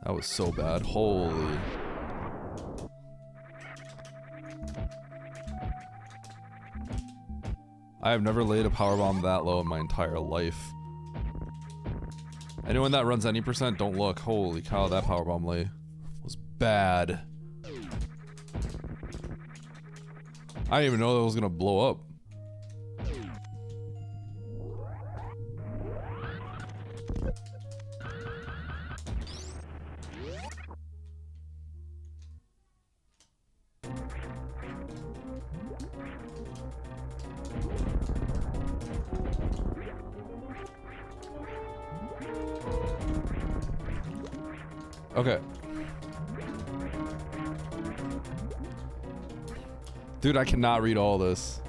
That was so bad. Holy. I have never laid a powerbomb that low in my entire life. Anyone that runs any percent, don't look. Holy cow, that powerbomb lay was bad. I didn't even know that was gonna blow up. Okay. Dude, I cannot read all this.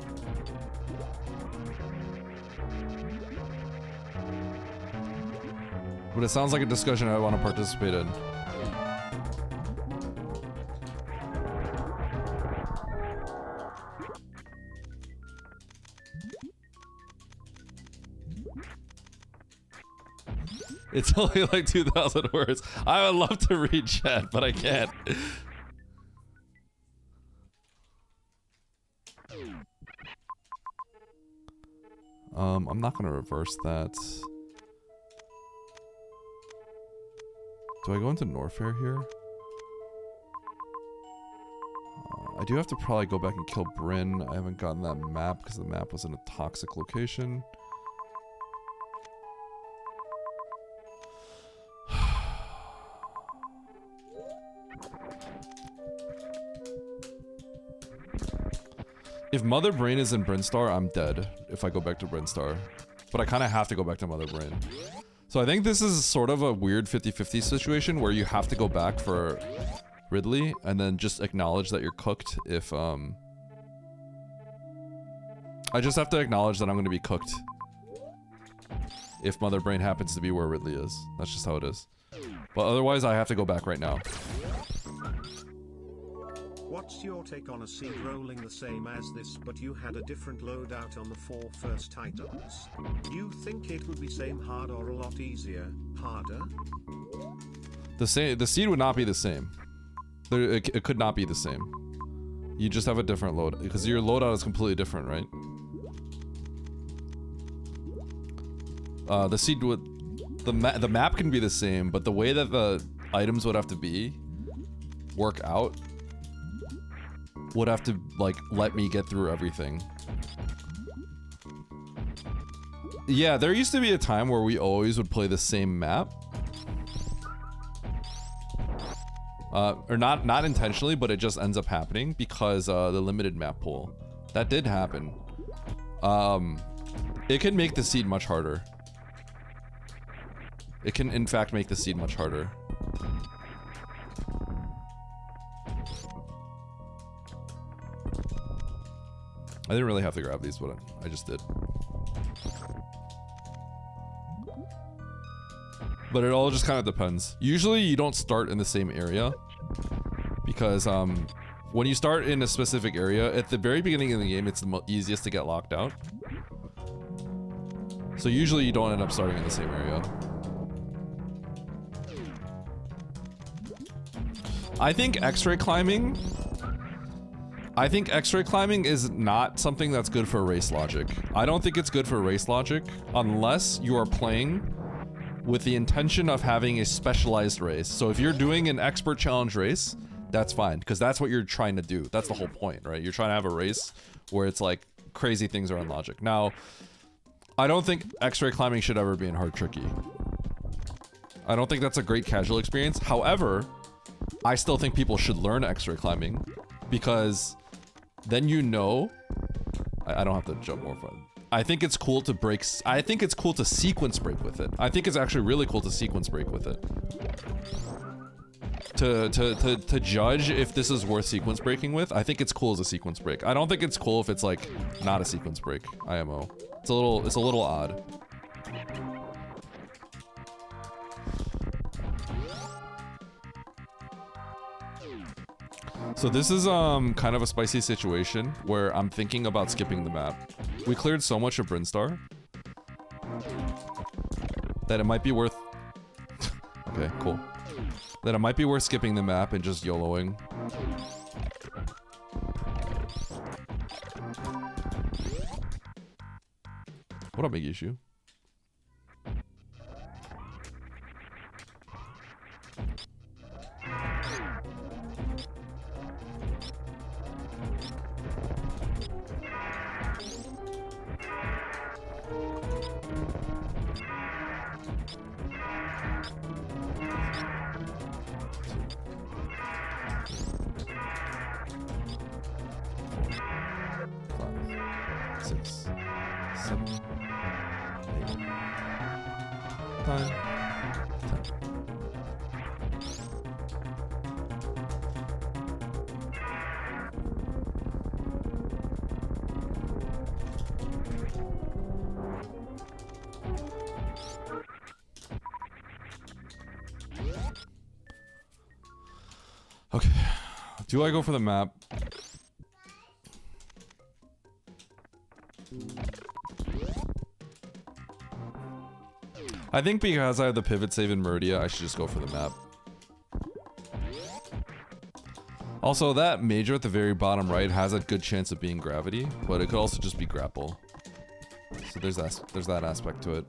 But it sounds like a discussion I want to participate in. It's only like 2,000 words. I would love to read chat, but I can't. I'm not gonna reverse that. Do I go into Norfair here? I do have to probably go back and kill Bryn. I haven't gotten that map because the map was in a toxic location. If Mother Brain is in Brinstar, I'm dead if I go back to Brinstar. But I kind of have to go back to Mother Brain. So I think this is sort of a weird 50-50 situation where you have to go back for Ridley and then just acknowledge that you're cooked if, I just have to acknowledge that I'm going to be cooked if Mother Brain happens to be where Ridley is. That's just how it is. But otherwise, I have to go back right now. What's your take on a seed rolling the same as this, but you had a different loadout on the 4 first items? Do you think it would be same hard or a lot easier, harder? The seed would not be the same. It could not be the same. You just have a different load because your loadout is completely different, right? The seed would, the map can be the same, but the way that the items would have to work out would have to like let me get through everything. Yeah, there used to be a time where we always would play the same map. Or not intentionally, but it just ends up happening because the limited map pool. That did happen. It can make the seed much harder. It can in fact make the seed much harder. I didn't really have to grab these, but I just did. But it all just kind of depends. Usually you don't start in the same area because when you start in a specific area, at the very beginning of the game, it's the easiest to get locked out. So usually you don't end up starting in the same area. I think X-ray climbing is not something that's good for race logic. I don't think it's good for race logic unless you are playing with the intention of having a specialized race. So if you're doing an expert challenge race, that's fine, because that's what you're trying to do. That's the whole point, right? You're trying to have a race where it's like crazy things are on logic. Now, I don't think X-ray climbing should ever be in hard tricky. I don't think that's a great casual experience. However, I still think people should learn X-ray climbing because then you know, I don't have to jump more fun. I think it's cool to break. I think it's cool to sequence break with it. I think it's actually really cool to sequence break with it. To judge if this is worth sequence breaking with, I think it's cool as a sequence break. I don't think it's cool if it's like not a sequence break. IMO. It's a little odd. So this is kind of a spicy situation where I'm thinking about skipping the map. We cleared so much of Brinstar that it might be worth okay, cool. That it might be worth skipping the map and just YOLOing. What up, Big Issue? Six, 7, 8, fine. 10. Okay. Do I go for the map? I think because I have the pivot save in Meridia, I should just go for the map. Also, that major at the very bottom right has a good chance of being gravity, but it could also just be grapple. So there's that aspect to it.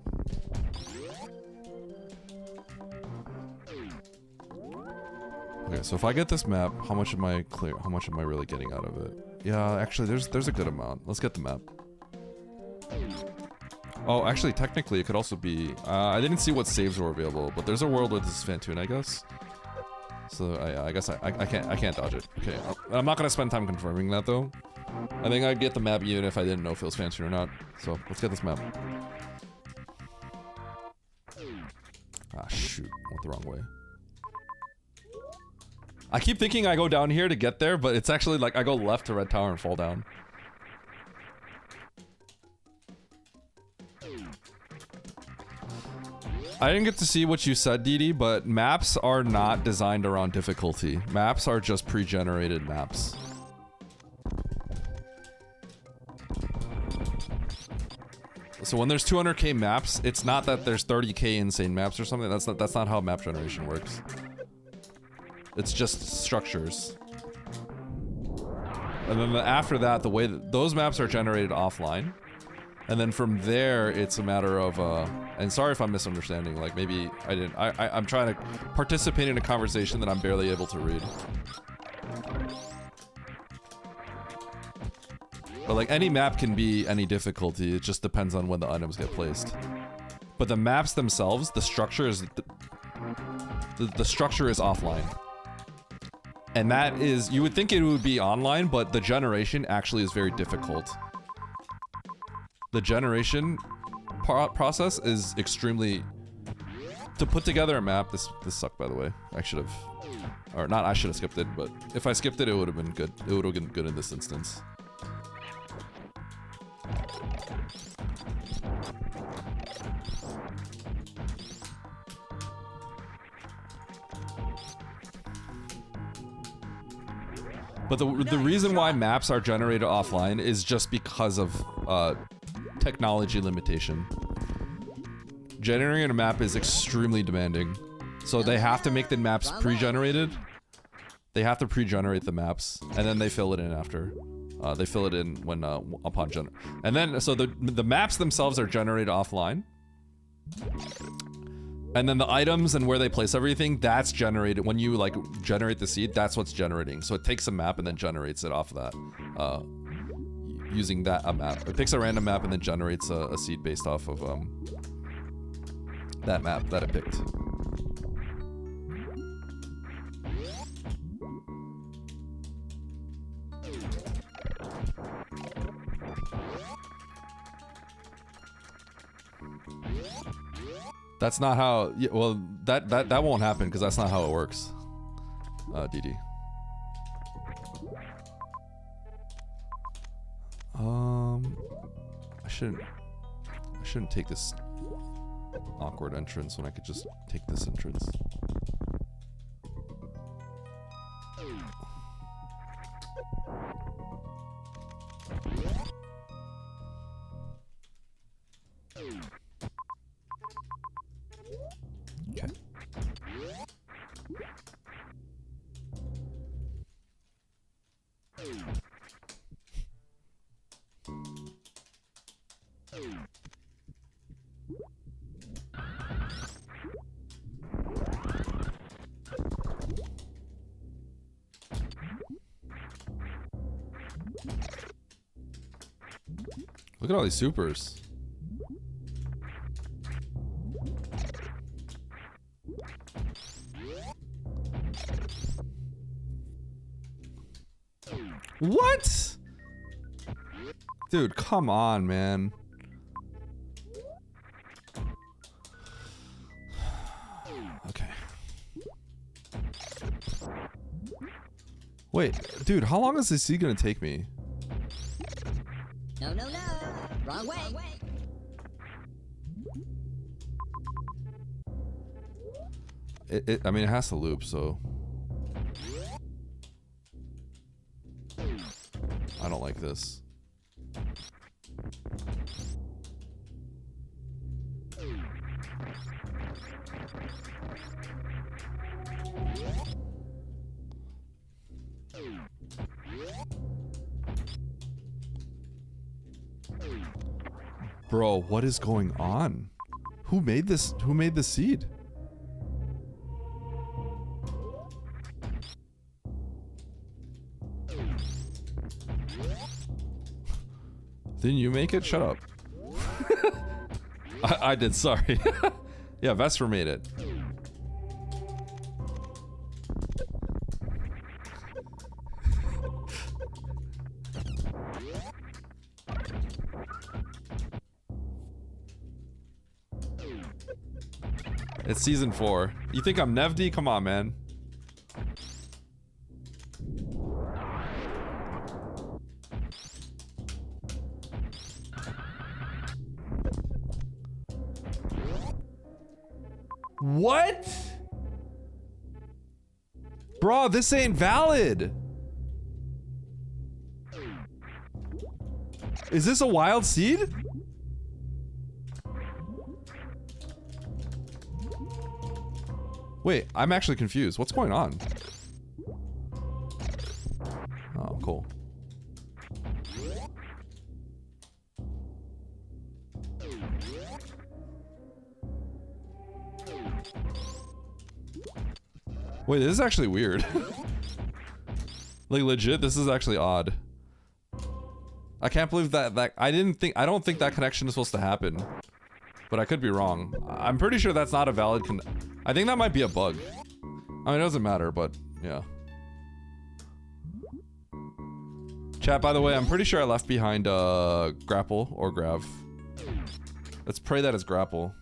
Okay, so if I get this map, how much am I really getting out of it? Yeah, actually there's a good amount. Let's get the map. Oh, actually technically it could also be I didn't see what saves were available, but there's a world where this is Fantoon, I guess. So I guess I can't dodge it. Okay. I'm not gonna spend time confirming that though. I think I'd get the map even if I didn't know if it was Fantoon or not. So let's get this map. Ah shoot, went the wrong way. I keep thinking I go down here to get there, but it's actually like I go left to Red Tower and fall down. I didn't get to see what you said, Didi, but maps are not designed around difficulty. Maps are just pre-generated maps. So when there's 200k maps, it's not that there's 30k insane maps or something. That's not how map generation works. It's just structures. And then after that, the way that those maps are generated offline. And then from there, it's a matter of, and sorry if I'm misunderstanding, like maybe I'm trying to participate in a conversation that I'm barely able to read. But like any map can be any difficulty, it just depends on when the items get placed. But the maps themselves, the structure is, the structure is offline. And that is, you would think it would be online, but the generation actually is very difficult. The generation process is extremely... To put together a map, this sucked by the way. I should have... Or not I should have skipped it, but if I skipped it, it would have been good. It would have been good in this instance. But the reason why maps are generated offline is just because of technology limitation. Generating a map is extremely demanding. So they have to make the maps pre-generated. They have to pre-generate the maps, and then they fill it in after. They fill it in when upon and then so the maps themselves are generated offline. And then the items and where they place everything, that's generated when you like generate the seed. That's what's generating. So it takes a map and then generates it off of that. Using that map, it picks a random map and then generates a seed based off of that map that it picked. That's not how. Yeah, well, that won't happen because that's not how it works. DD. I shouldn't take this awkward entrance when I could just take this entrance. Okay. Look at all these supers. What? Dude, come on, man. Okay. Wait, dude, how long is this seed gonna take me? No, no, no. Wrong way. I mean, it has to loop, so. I don't like this. Bro, what is going on? Who made this? Who made the seed? Didn't you make it? Shut up. I did, sorry. Yeah, Vesper made it. It's season 4. You think I'm Nevdi? Come on, man. What? Bro, this ain't valid. Is this a wild seed? Wait, I'm actually confused. What's going on? Oh, cool. Wait, this is actually weird. Like legit, this is actually odd. I can't believe that I don't think that connection is supposed to happen. But I could be wrong. I'm pretty sure that's not a valid I think that might be a bug. I mean, it doesn't matter, but yeah. Chat, by the way, I'm pretty sure I left behind grapple or grav. Let's pray that it's grapple.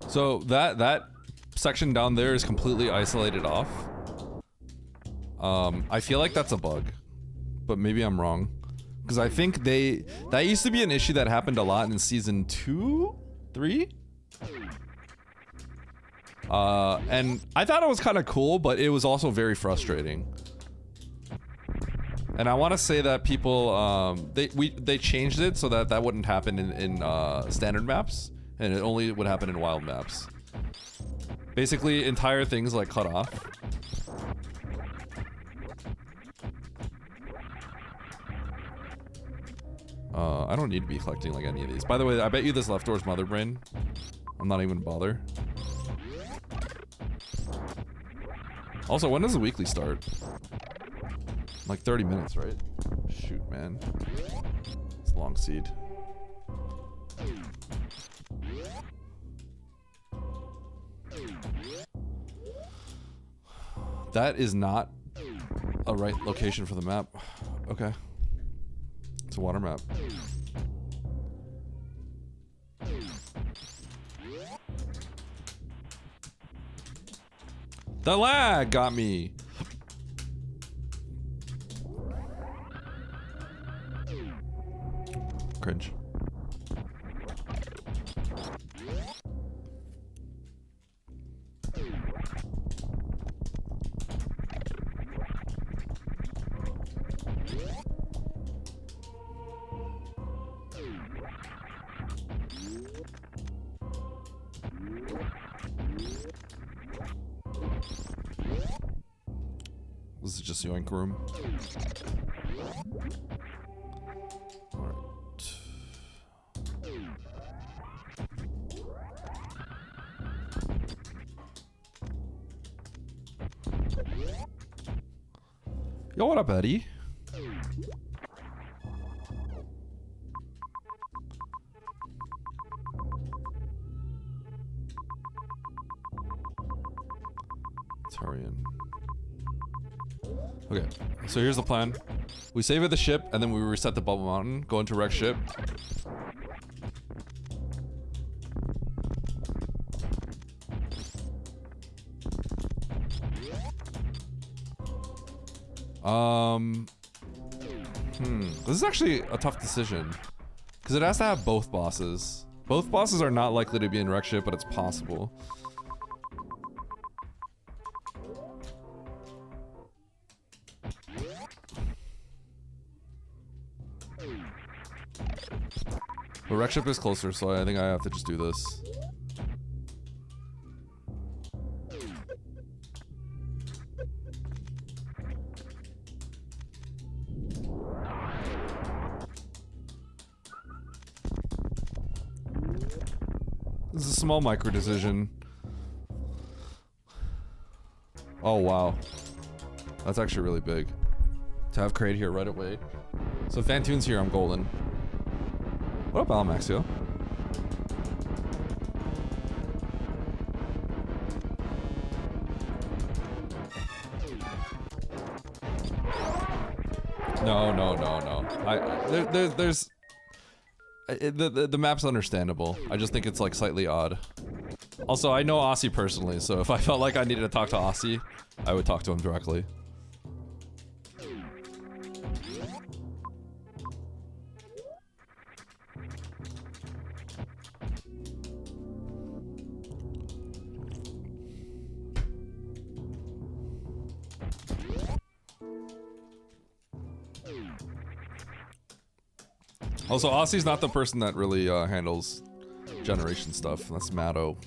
So that section down there is completely isolated off. I feel like that's a bug, but maybe I'm wrong. Because I think that used to be an issue that happened a lot in season 2, 3? And I thought it was kind of cool, but it was also very frustrating. And I want to say that people, they changed it so that that wouldn't happen in standard maps, and it only would happen in wild maps. Basically, entire things like cut off. I don't need to be collecting like any of these. By the way, I bet you this left door's mother brain. I'm not even gonna bother. Also, when does the weekly start? Like 30 minutes, right? Shoot, man. It's a long seed. That is not a right location for the map. Okay. It's a water map. The lag got me. Cringe. This is just yoink room. Alright. Yo, what up, Eddie? Let's hurry in. Okay, so here's the plan. We save at the ship, and then we reset the bubble mountain, go into wreck ship. This is actually a tough decision. Because it has to have both bosses. Both bosses are not likely to be in wreck ship, but it's possible. But wreck ship is closer, so I think I have to just do this. This is a small micro decision. Oh wow, that's actually really big. To have Kraid here right away. So if Fantoon's here, I'm golden. What up, Almaxio? No. There's the map's understandable. I just think it's like slightly odd. Also, I know Aussie personally, so if I felt like I needed to talk to Aussie, I would talk to him directly. Also, Aussie's not the person that really handles generation stuff. That's Matto.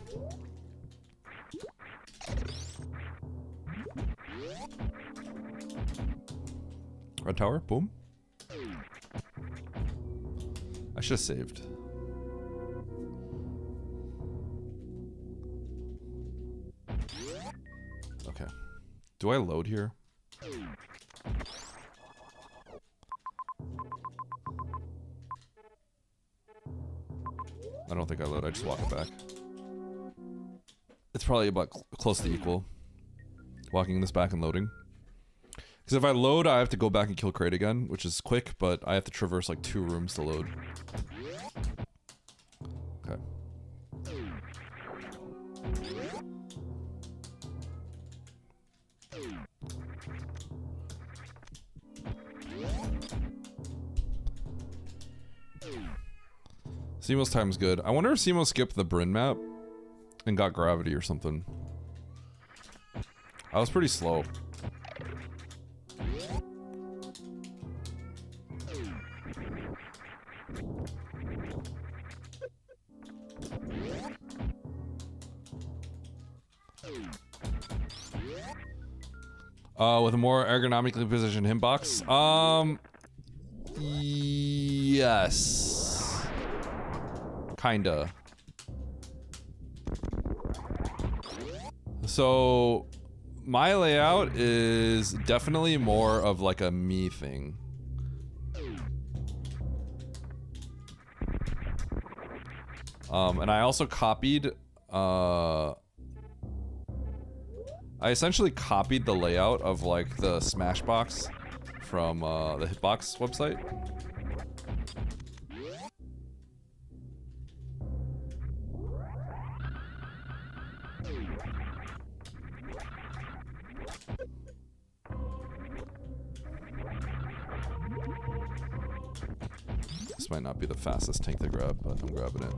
Red tower, boom. I should have saved. Okay. Do I load here? I don't think I load, I just walk it back. It's probably about close to equal. Walking this back and loading. Because if I load, I have to go back and kill Kraid again, which is quick, but I have to traverse like 2 rooms to load. Okay. Seamo's time's good. I wonder if Seamo skipped the Bryn map and got gravity or something. I was pretty slow. With a more ergonomically positioned hitbox? Yes. Kinda. So, my layout is definitely more of like a me thing. And I also copied, I essentially copied the layout of like the Smashbox from the Hitbox website. This might not be the fastest tank to grab, but I'm grabbing it.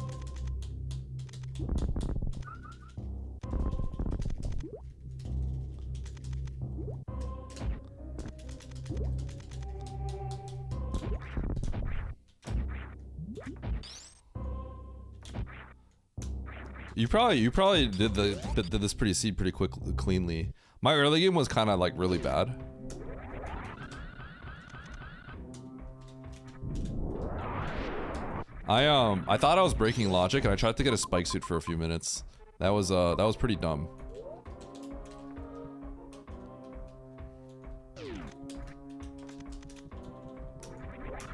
You probably did this pretty cleanly. My early game was kind of like really bad. I thought I was breaking logic and I tried to get a spike suit for a few minutes. That was pretty dumb.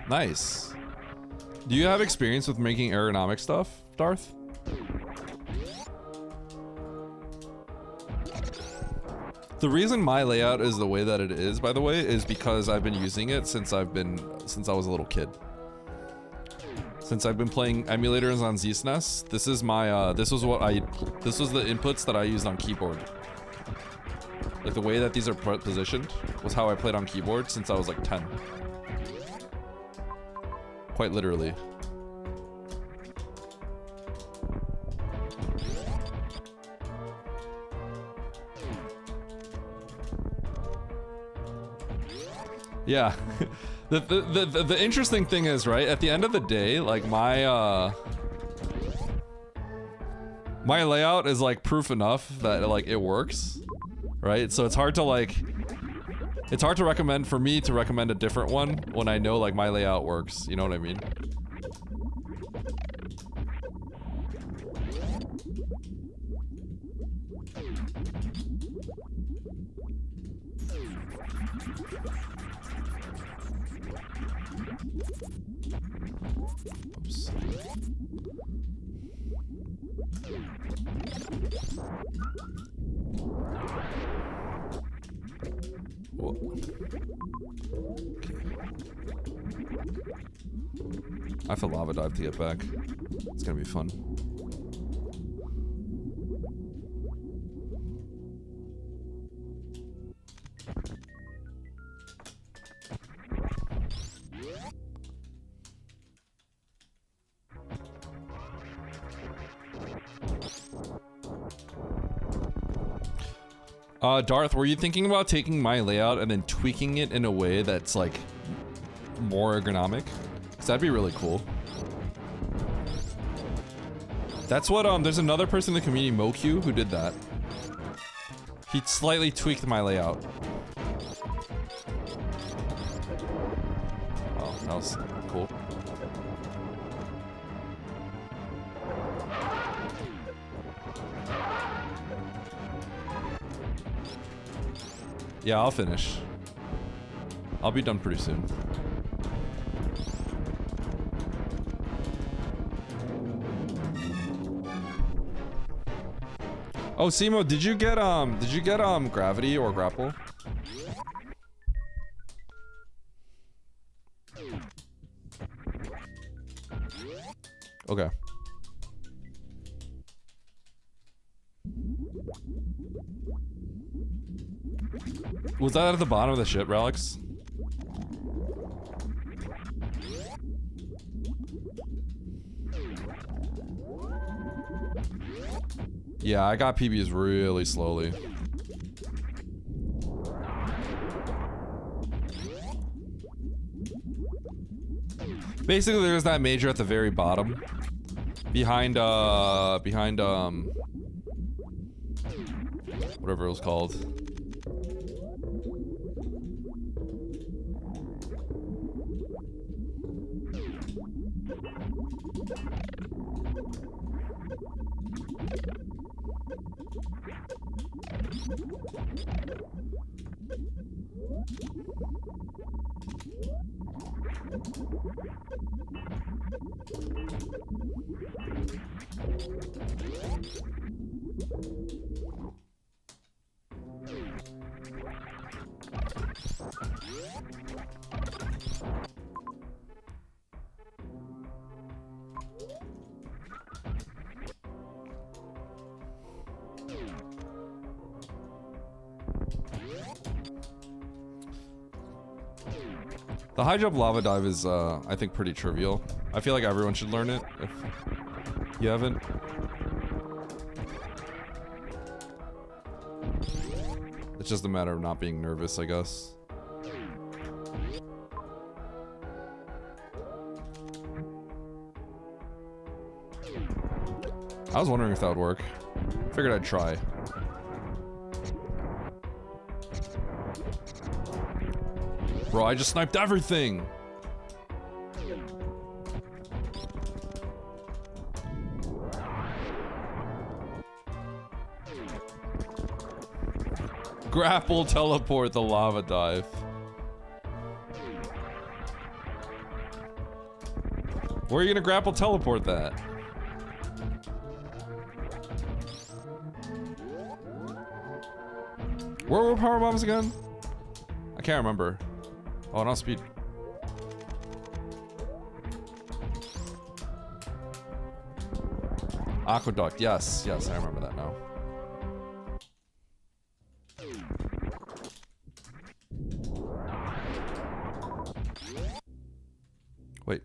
Nice. Do you have experience with making ergonomic stuff, Darth? The reason my layout is the way that it is, by the way, is because I've been using it since I was a little kid. Since I've been playing emulators on Z-SNES, this is my this was the inputs that I used on keyboard. Like the way that these are positioned was how I played on keyboard since I was like 10. Quite literally. Yeah. The interesting thing is, right, at the end of the day, like my layout is like proof enough that like it works, right? So it's hard to recommend for me to recommend a different one when I know like my layout works, you know what I mean? Oops. Whoa. Okay. I have to lava dive to get back. It's gonna be fun. Darth, were you thinking about taking my layout and then tweaking it in a way that's like more ergonomic? 'Cause that'd be really cool. That's what, there's another person in the community, MoQ, who did that. He slightly tweaked my layout. Oh, that was cool. Yeah, I'll finish. I'll be done pretty soon. Oh, Simo, did you get gravity or grapple? Okay. Was that at the bottom of the ship, Relics? Yeah, I got PBs really slowly. Basically, there's that major at the very bottom. Behind whatever it was called. The high jump lava dive is, I think, pretty trivial. I feel like everyone should learn it if you haven't. It's just a matter of not being nervous, I guess. I was wondering if that would work. Figured I'd try. Bro, I just sniped everything! Grapple, teleport, the lava dive. Where are you gonna grapple teleport that? Where were power bombs again? I can't remember. Oh, not speed. Aqueduct, yes, yes, I remember that now. Wait.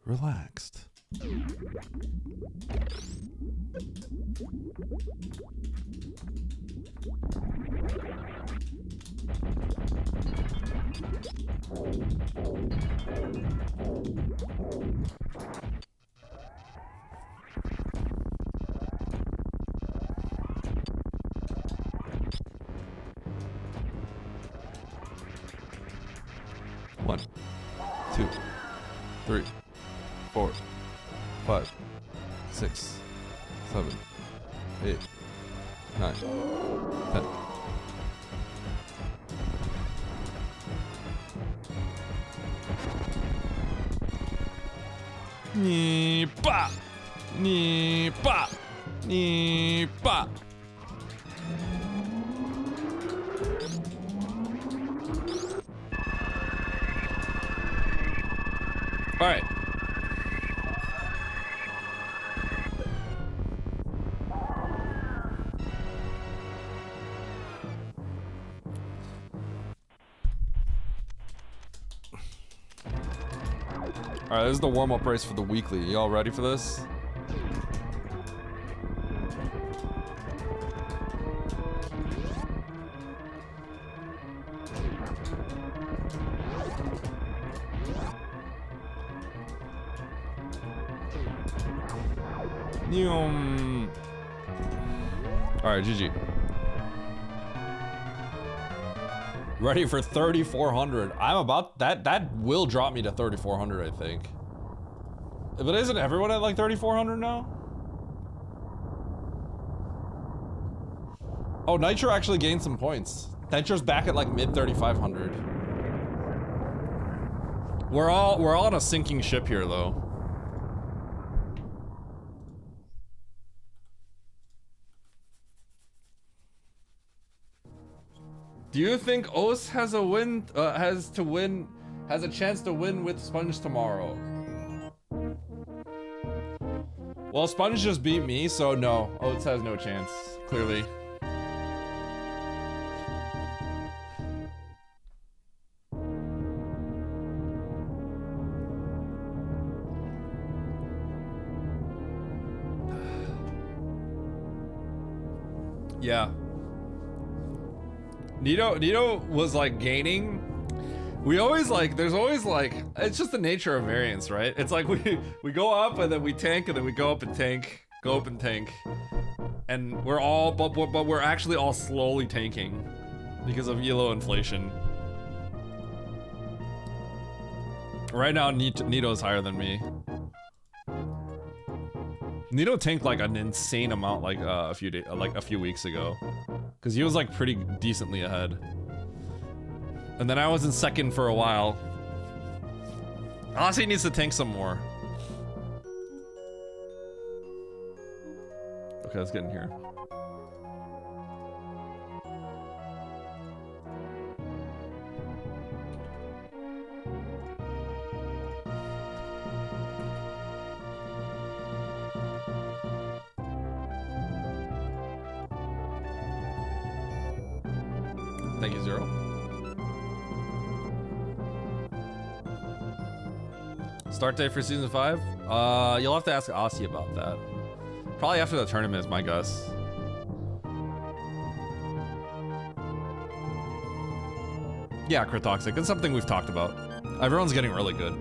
Relaxed. One, two, three, 4, 5, 6, 7, 8, 9, 10. Ni-pa! Ni-pa! Ni-pa! All right. Alright, this is the warm-up race for the weekly. Y'all ready for this? Alright, GG. Ready for 3,400. I'm about that will drop me to 3,400, I think. But isn't everyone at like 3,400 now? Oh, Nitro actually gained some points. Nitro's back at like mid 3,500. We're all on a sinking ship here though. Do you think Os has a chance to win with Sponge tomorrow? Well, Sponge just beat me, so no, Oats has no chance, clearly. Yeah. Nito was like gaining. We always like, there's always like, it's just the nature of variance, right? It's like we go up and then we tank and then we go up and tank, go up and tank. And we're all, but we're actually all slowly tanking because of ELO inflation. Right now, Nito's higher than me. Nito tanked like an insane amount like a few weeks ago. Cause he was like pretty decently ahead. And then I was in second for a while. Aussie needs to tank some more. Okay, let's get in here. Thank you, Zero. Start date for season 5? You'll have to ask Aussie about that. Probably after the tournament is my guess. Yeah, Critoxic. It's something we've talked about. Everyone's getting really good.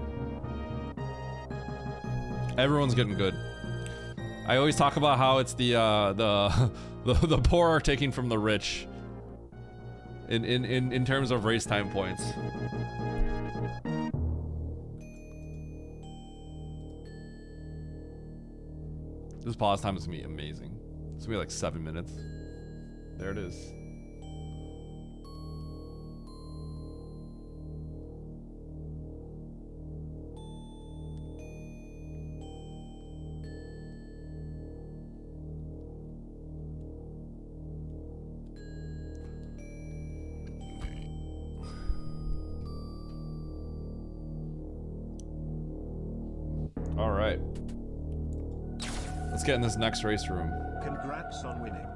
Everyone's getting good. I always talk about how it's the poor are taking from the rich in terms of race time points. This pause time is gonna be amazing. It's gonna be like 7 minutes. There it is. All right. Let's get in this next race room. Congrats on winning.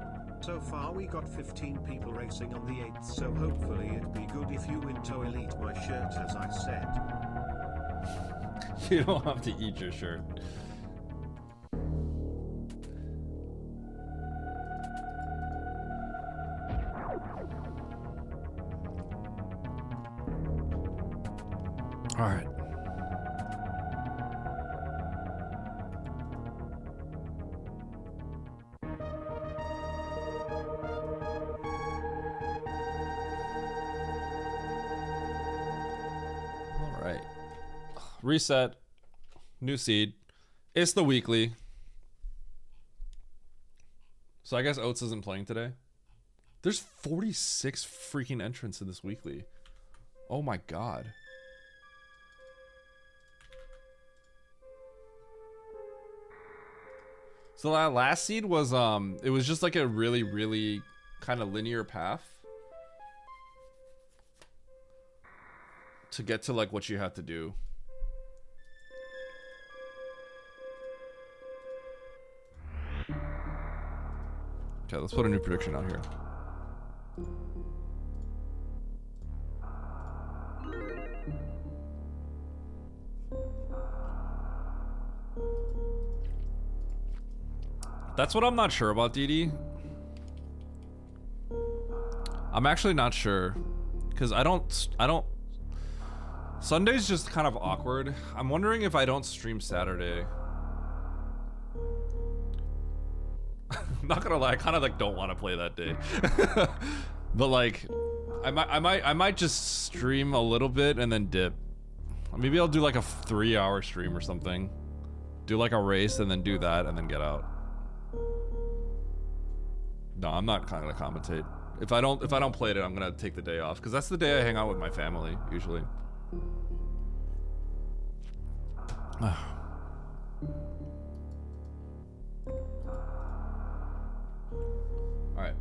So far we got 15 people racing on the 8th, so hopefully it'd be good if you win to elite my shirt as I said. You don't have to eat your shirt. All right. Reset. New seed. It's the weekly. So I guess Oats isn't playing today. There's 46 freaking entrants in this weekly. Oh my god. So that last seed was it was just like a really kind of linear path to get to like what you have to do. Okay, let's put a new prediction out here. That's what I'm not sure about, DD. I'm actually not sure, because I don't Sunday's just kind of awkward. I'm wondering if I don't stream Saturday. I'm not gonna lie, I kind of like don't want to play that day. But like I might just stream a little bit and then dip. Maybe I'll do like a 3-hour stream or something. Do like a race and then do that and then get out. No, I'm not gonna commentate. If I don't play it, I'm gonna take the day off because that's the day I hang out with my family usually. Alright.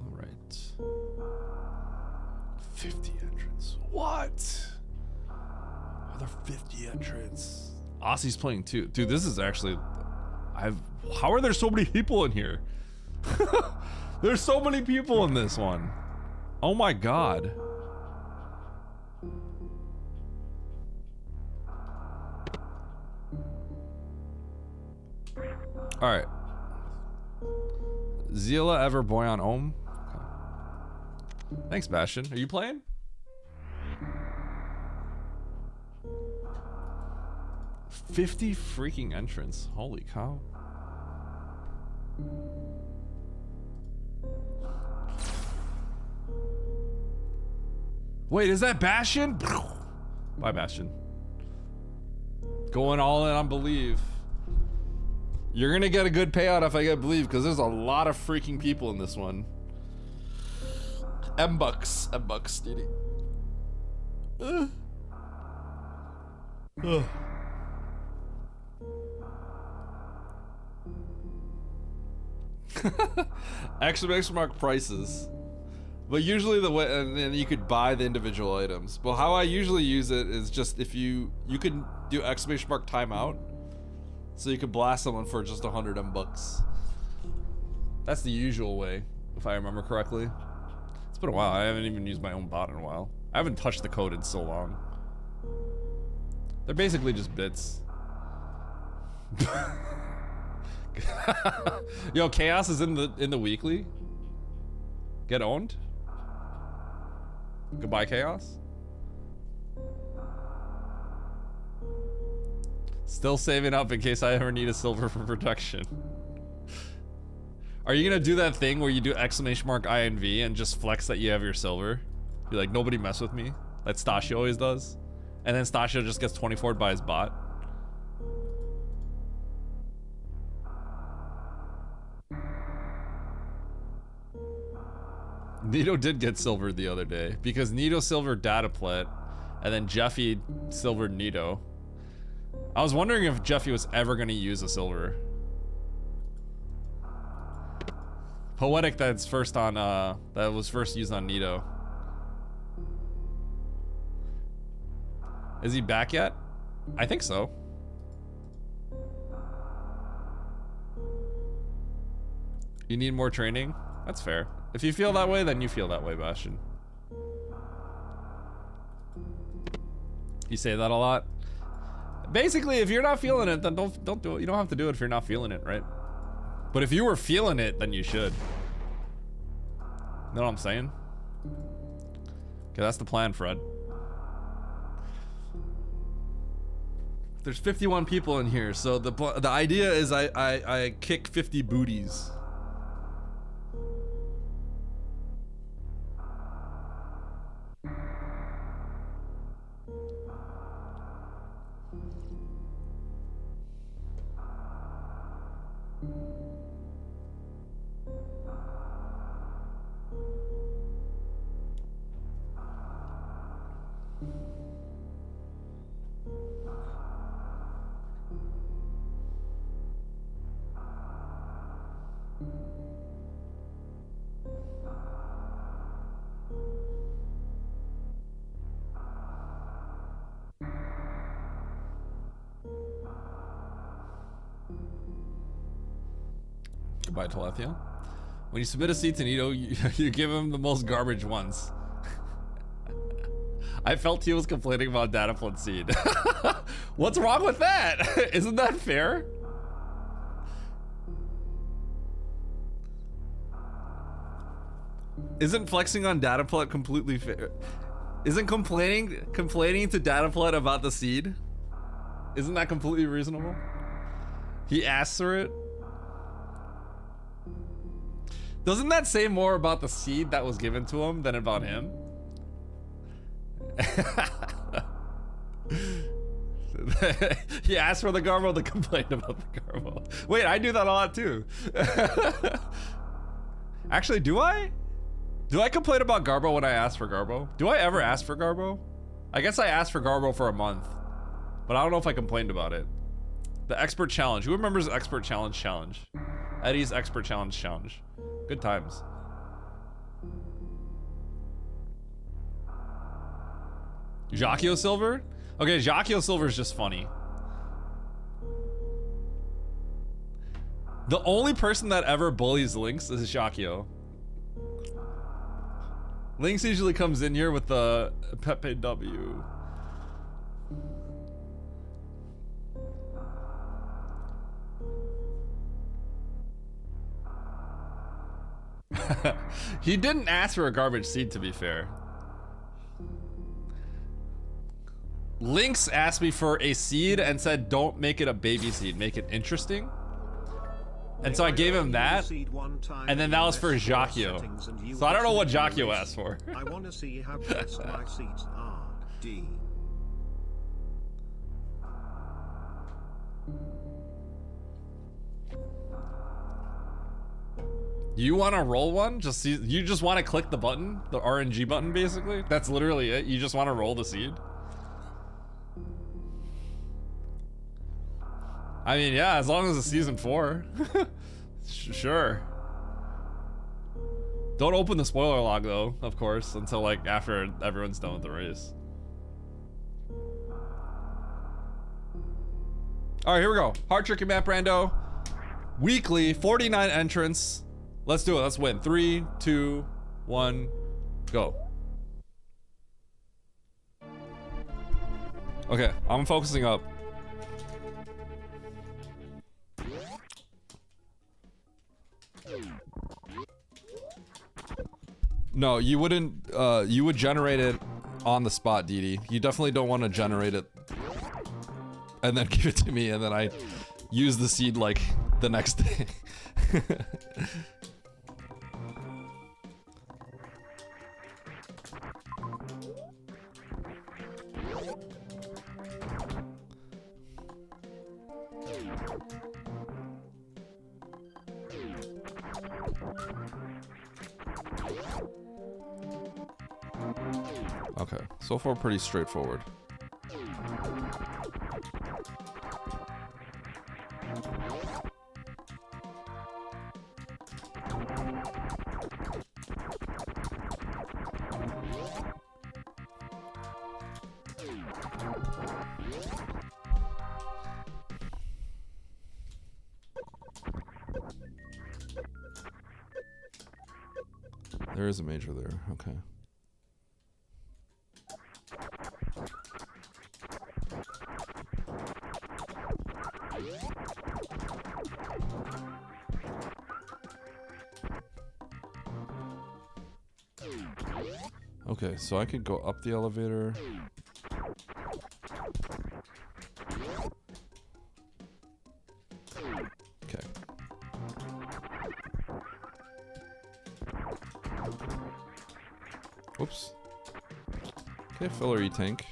Alright. 50 entrants. What? Are there 50 entrants? Aussie's playing too. Dude, this is actually... How are there so many people in here? There's so many people in this one. Oh my god. Alright. Zila Everboyan Ohm. Okay. Thanks, Bastion. Are you playing? $50 freaking entrants. Holy cow. Wait, is that Bastion? Bye, Bastion. Going all in on Believe. You're gonna get a good payout if I get Believe, because there's a lot of freaking people in this one. M-Bucks, Diddy. Exclamation mark prices. But usually the way, and then you could buy the individual items. But how I usually use it is just if you can do exclamation mark timeout. So you could blast someone for just 100 M-Bucks. That's the usual way, if I remember correctly. been a while. I haven't even used my own bot in a while. I haven't touched the code in so long. They're basically just bits. Yo, Chaos is in the weekly. Get owned. Goodbye, Chaos. Still saving up in case I ever need a silver for production. Are you gonna do that thing where you do !INV and just flex that you have your silver? Be like, nobody mess with me, like Stasio always does, and then Stasio just gets 24'd by his bot. Nito did get silvered the other day because Nito silvered Dataplet and then Jeffy silvered Nito. I was wondering if Jeffy was ever going to use a silver. Poetic that's first on that was first used on Nito. Is he back yet? I think so. You need more training? That's fair. If you feel that way, then you feel that way, Bastion. You say that a lot. Basically, if you're not feeling it, then don't do it. You don't have to do it if you're not feeling it, right? But if you were feeling it, then you should. Know what I'm saying? Okay, that's the plan, Fred. There's 51 people in here, so the idea is I kick 50 booties. Goodbye, Telethia. When you submit a seat to Nito, you give him the most garbage ones. I felt he was complaining about Dataplet seed. What's wrong with that? Isn't that fair? Isn't flexing on Dataplet completely fair? Isn't complaining to Dataplet about the seed? Isn't that completely reasonable? He asks for it. Doesn't that say more about the seed that was given to him than about him? He asked for the Garbo to complain about the Garbo. Wait, I do that a lot too. Actually, do I? Do I complain about Garbo when I ask for Garbo? Do I ever ask for Garbo? I guess I asked for Garbo for a month, but I don't know if I complained about it. The expert challenge. Who remembers the expert challenge? Eddie's expert challenge. Good times. Jacquio Silver? Okay, Jacquio Silver is just funny. The only person that ever bullies Lynx is Jacquio. Lynx usually comes in here with the Pepe W. He didn't ask for a garbage seed, to be fair. Lynx asked me for a seed and said, don't make it a baby seed, make it interesting. And so I gave him that, and then that was for Jacquio. So I don't know what Jacquio asked for. I want to see how blessed my seeds are. D. You want to roll one? You just want to click the button, the RNG button, basically. That's literally it. You just want to roll the seed. I mean, yeah, as long as it's season 4. Sure. Don't open the spoiler log though, of course, until like after everyone's done with the race. All right, here we go. Hard tricky map, Rando. Weekly, 49 entrants. Let's do it. Let's win. 3, 2, 1, Go. Okay, I'm focusing up. No, you wouldn't, you would generate it on the spot, Didi. You definitely don't want to generate it and then give it to me and then I use the seed like the next day. Okay, so far pretty straightforward. There is a major there, okay. Okay, so I could go up the elevator. Okay. Oops. Okay, filler E-tank.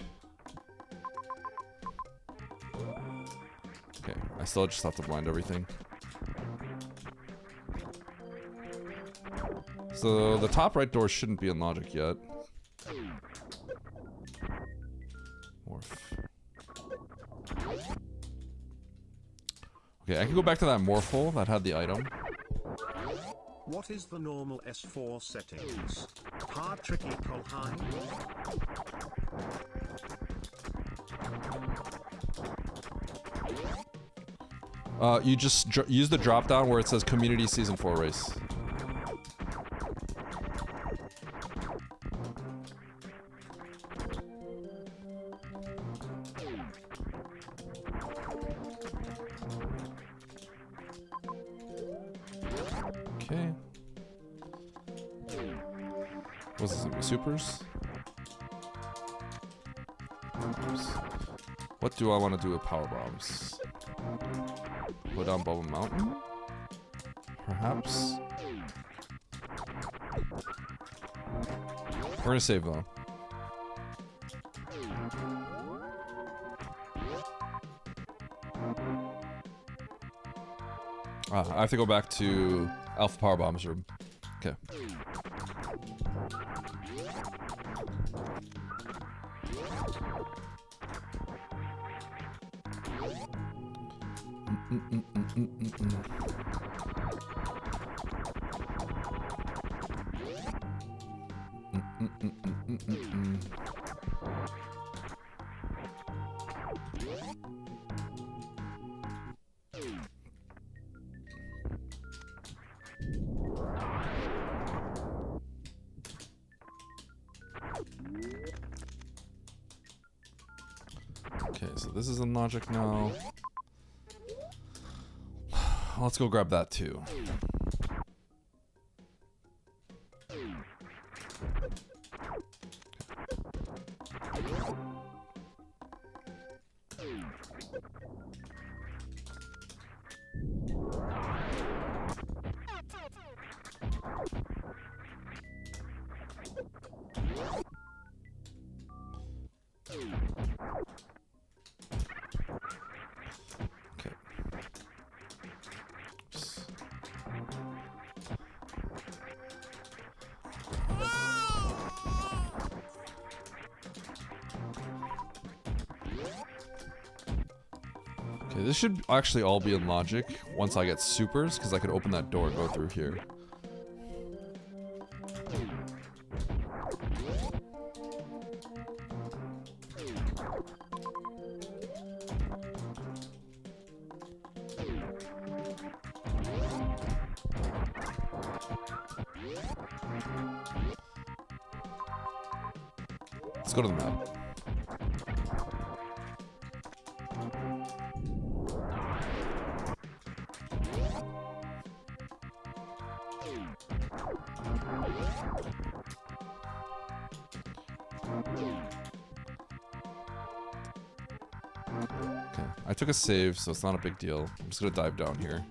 Okay, I still just have to blind everything. So the top right door shouldn't be in logic yet. Morph. Okay, I can go back to that morph hole that had the item. What is the normal S4 settings? Hard, tricky, call high? You just use the drop down where it says Community Season 4 race. Okay. What's this gonna be? Supers? Oops. What do I want to do with power bombs? Go down Bubble Mountain? Perhaps? We're gonna save though. I have to go back to Alpha Power Bombs room. Okay. Okay, so this is in logic now. Let's go grab that too. Okay. Oops. Okay, this should actually all be in logic once I get supers, because I could open that door and go through here. Let's go to the map. Okay, I took a save, so it's not a big deal. I'm just gonna dive down here.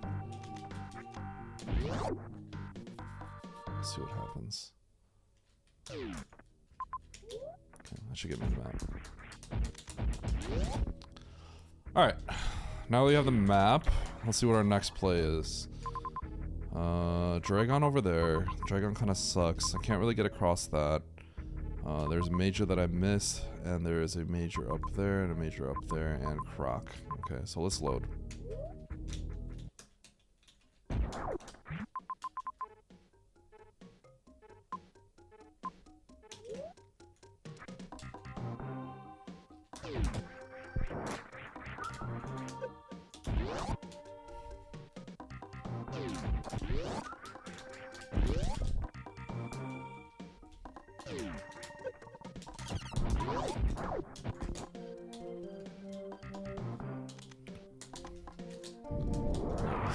Let's see what happens. Okay, that should get me the map. Alright, now we have the map. Let's see what our next play is. Dragon over there. Dragon kind of sucks. I can't really get across that. There's a major that I missed, and there is a major up there, and a major up there, and Croc. Okay, so let's load.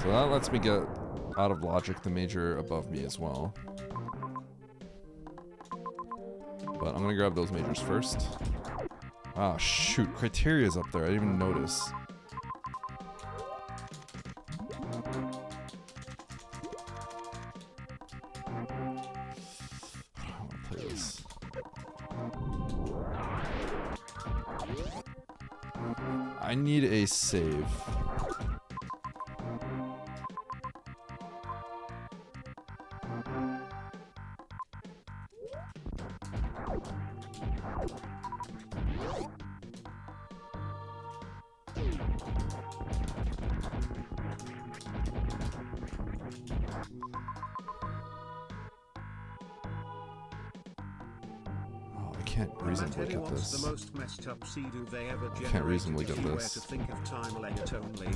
So that lets me get out of logic the major above me as well. But I'm gonna grab those majors first. Ah, shoot, Criteria's up there. I didn't even notice. I don't want to play this. I need a save. The most messed up do they ever I can't reasonably get this. To think of time late only.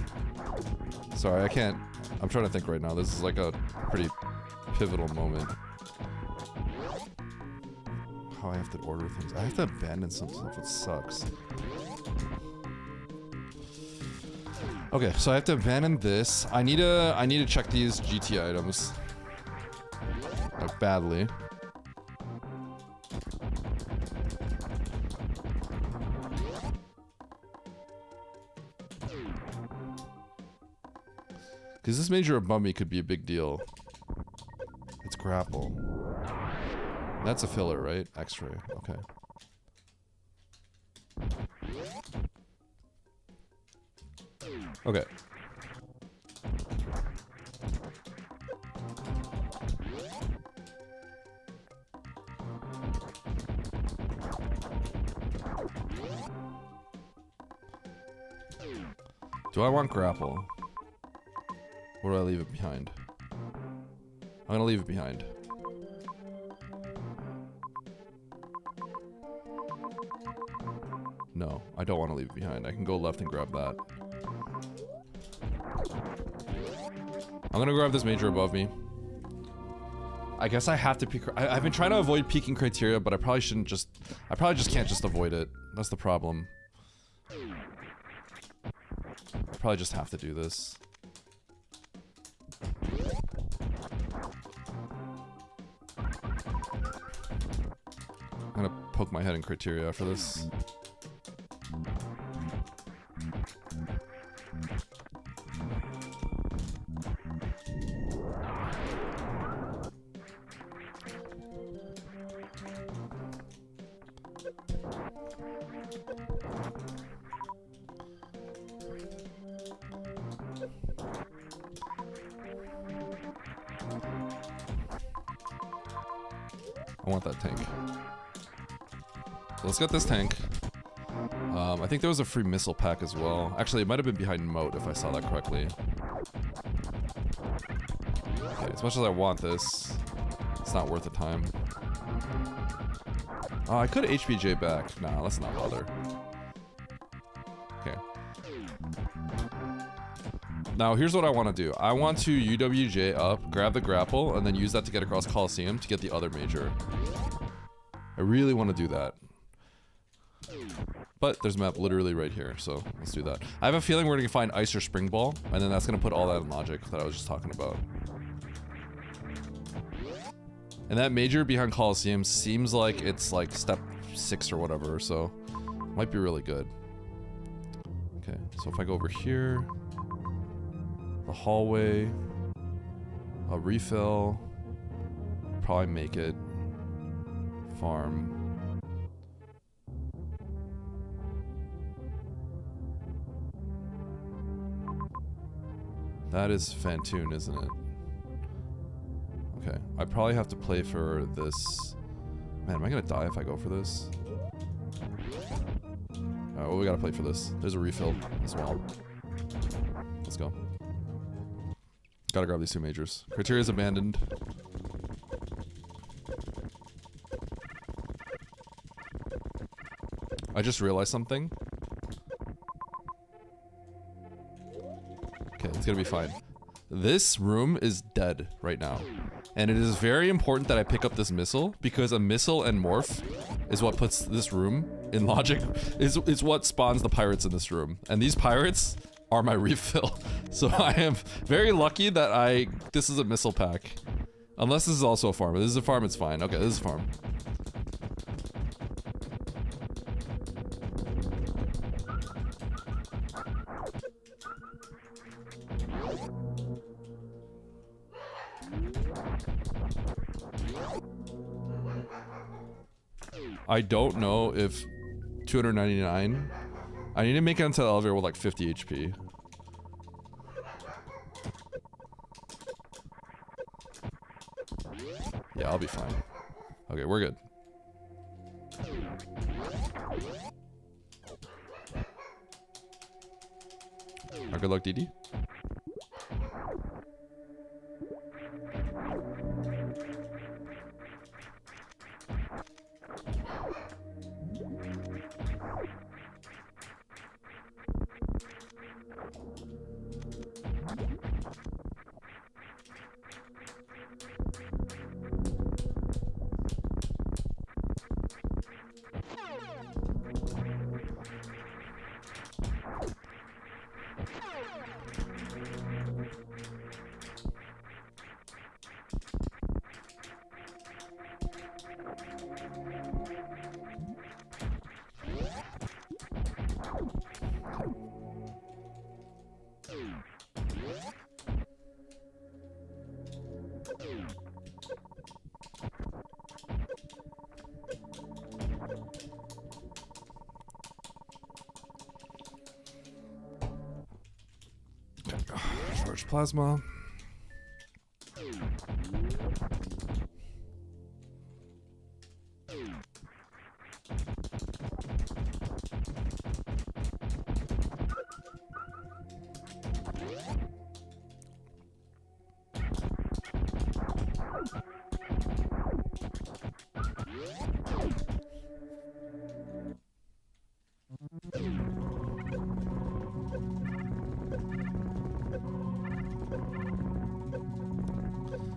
Sorry, I can't. I'm trying to think right now. This is like a pretty pivotal moment. How I have to order things. I have to abandon some stuff. It sucks. Okay, so I have to abandon this. I need to check these GT items. Like badly. Because this major above me could be a big deal. It's grapple. That's a filler, right? X-ray. Okay. Okay. Do I want grapple? Or do I leave it behind? I'm gonna leave it behind. No, I don't want to leave it behind. I can go left and grab that. I'm gonna grab this major above me. I guess I have to peek. I've been trying to avoid peeking criteria, but I probably shouldn't just... I probably just can't just avoid it. That's the problem. I probably just have to do this. I'm gonna poke my head in criteria after this. I want that tank. So let's get this tank. I think there was a free missile pack as well. Actually, it might have been behind moat if I saw that correctly. Okay, as much as I want this, it's not worth the time. Oh, I could HBJ back. Nah, let's not bother. Okay. Now, here's what I want to do. I want to UWJ up, grab the grapple, and then use that to get across Coliseum to get the other major. I really want to do that. But there's a map literally right here, so let's do that. I have a feeling we're gonna find Ice or Spring Ball, and then that's gonna put all that in logic that I was just talking about. And that major behind Coliseum seems like it's like step 6 or whatever, so might be really good. Okay, so if I go over here, the hallway, a refill, probably make it, farm. That is Fantoon, isn't it? Okay, I probably have to play for this. Man, am I gonna die if I go for this? Alright, well, we gotta play for this. There's a refill as well. Let's go. Gotta grab these 2 majors. Criteria's abandoned. I just realized something. Okay, it's gonna be fine. This room is dead right now. And it is very important that I pick up this missile, because a missile and morph is what puts this room in logic, is what spawns the pirates in this room. And these pirates are my refill. So I am very lucky that this is a missile pack. Unless this is also a farm. If this is a farm, it's fine. Okay, this is a farm. I don't know if 299. I need to make it onto the elevator with like 50 HP. Yeah, I'll be fine. Okay, we're good. Good luck, DD. Charge plasma.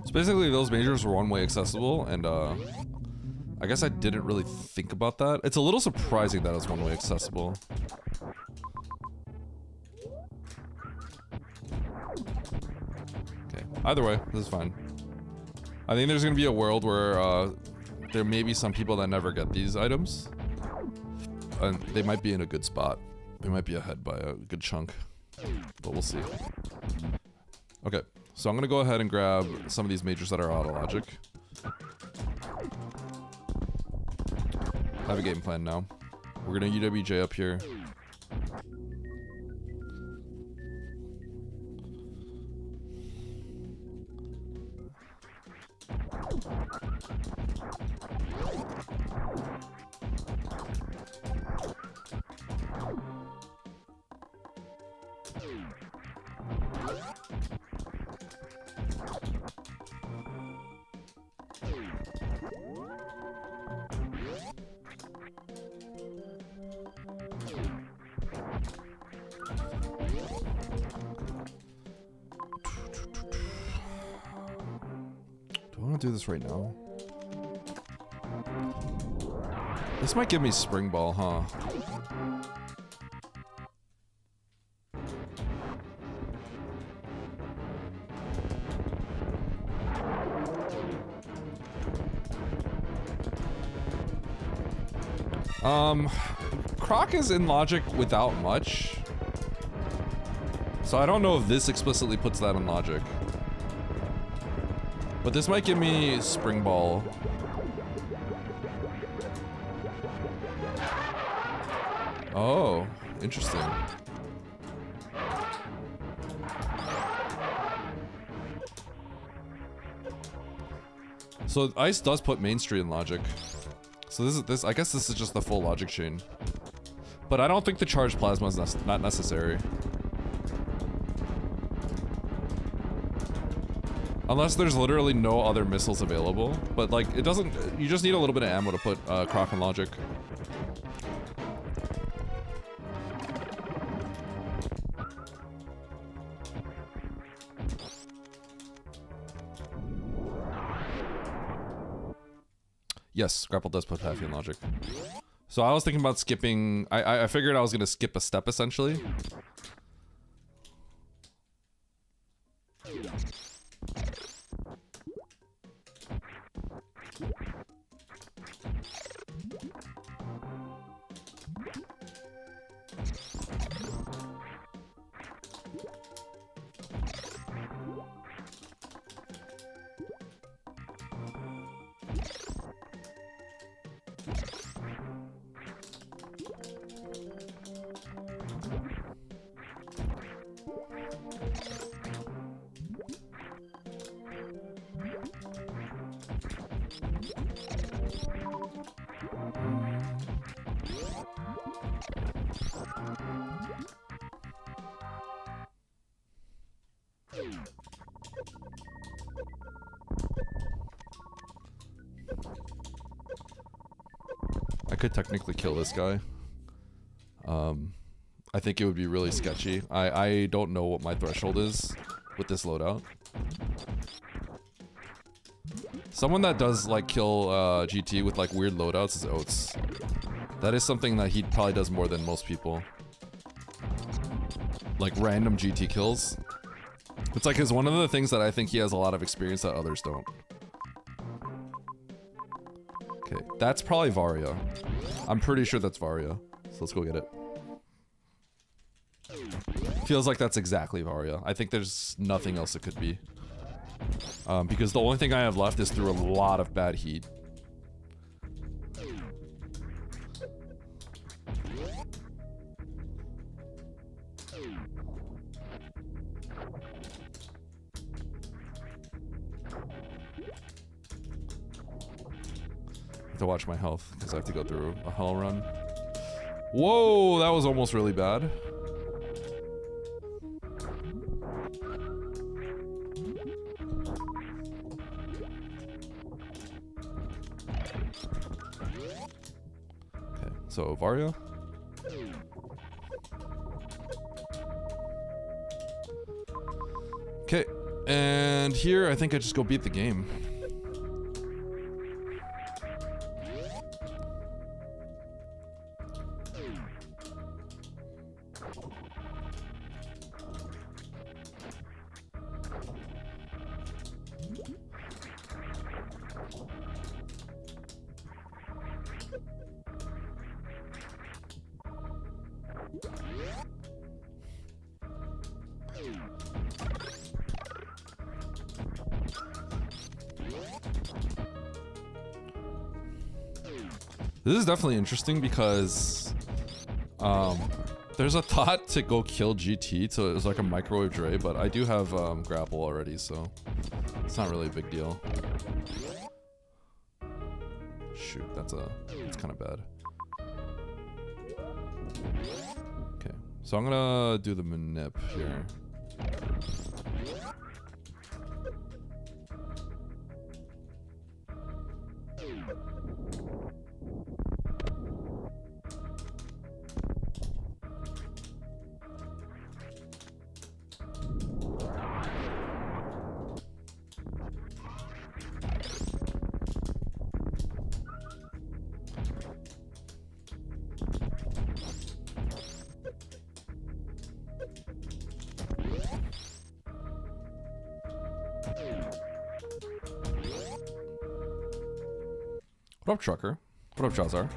So basically those majors were one-way accessible, and I guess I didn't really think about that. It's a little surprising that it's one-way accessible. Okay, either way, this is fine. I think there's gonna be a world where there may be some people that never get these items. And they might be in a good spot. They might be ahead by a good chunk. But we'll see. Okay. So I'm gonna go ahead and grab some of these majors that are out of logic. I have a game plan now. We're gonna UWJ up here. Do I want to do this right now? This might give me spring ball, huh? Croc is in logic without much. So I don't know if this explicitly puts that in logic. But this might give me spring ball. Oh, interesting. So ice does put main street in logic. So this I guess this is just the full logic chain. But I don't think the charged plasma is not necessary. Unless there's literally no other missiles available. But like, it doesn't, you just need a little bit of ammo to put Croc in logic. Yes, grapple does put Taffy in logic. So I was thinking about skipping, I figured I was gonna skip a step essentially. I could technically kill this guy. I think it would be really sketchy. I don't know what my threshold is with this loadout. Someone that does like kill GT with like weird loadouts is Oats. That is something that he probably does more than most people. Like random GT kills. It's like one of the things that I think he has a lot of experience that others don't. Okay, that's probably Varia. I'm pretty sure that's Varia. So let's go get it. Feels like that's exactly Varia. I think there's nothing else it could be. Because the only thing I have left is through a lot of bad heat. To watch my health because I have to go through a hell run. Whoa, that was almost really bad. Okay, so Varia. Okay, and here I think I just go beat the game. This is definitely interesting because there's a thought to go kill GT, so it was like a microwave Dre, but I do have grapple already, so it's not really a big deal. Shoot, that's kind of bad. Okay, so I'm gonna do the manip here. What up, Trucker? What up, Chazar?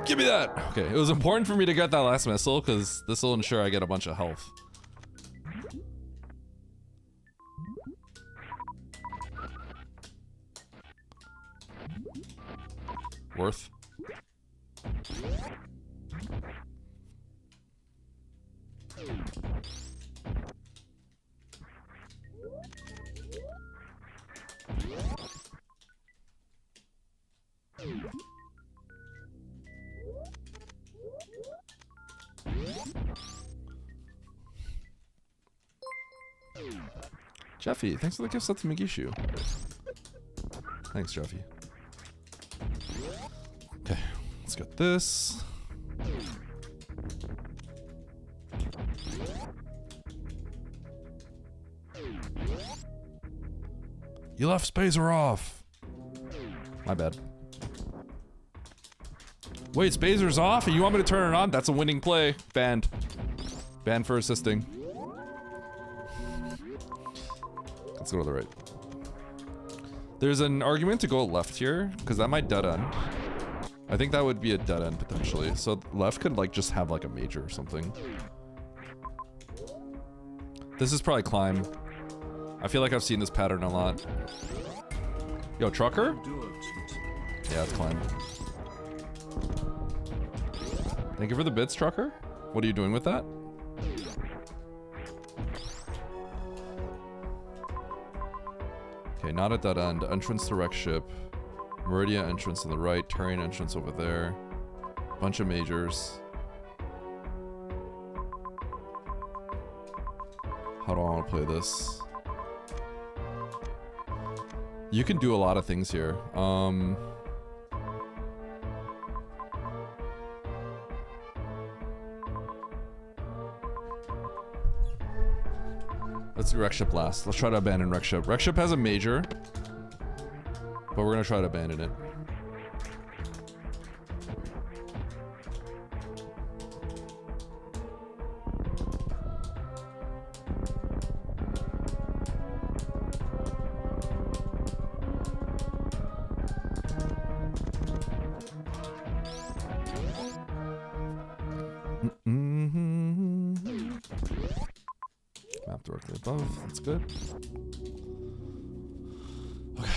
Give me that! Okay, it was important for me to get that last missile because this will ensure I get a bunch of health. Worth. Jeffy, thanks for the gift set to Migishu. Thanks, Jeffy. Okay, let's get this. You left Spazer off. My bad. Wait, Spazer's off and you want me to turn it on? That's a winning play. Banned. Banned for assisting. Let's go to the right. There's an argument to go left here, because that might dead end. I think that would be a dead end potentially. So left could like just have like a major or something. This is probably climb. I feel like I've seen this pattern a lot. Yo, trucker? Yeah, it's climb. Thank you for the bits, trucker. What are you doing with that? Okay, not at that end. Entrance to wreck ship. Meridia entrance on the right. Terrain entrance over there. Bunch of majors. How do I want to play this? You can do a lot of things here. Let's do wreck ship last. Let's try to abandon wreck ship. Wreck ship has a major, but we're gonna try to abandon it. Map directly above. That's good. Okay.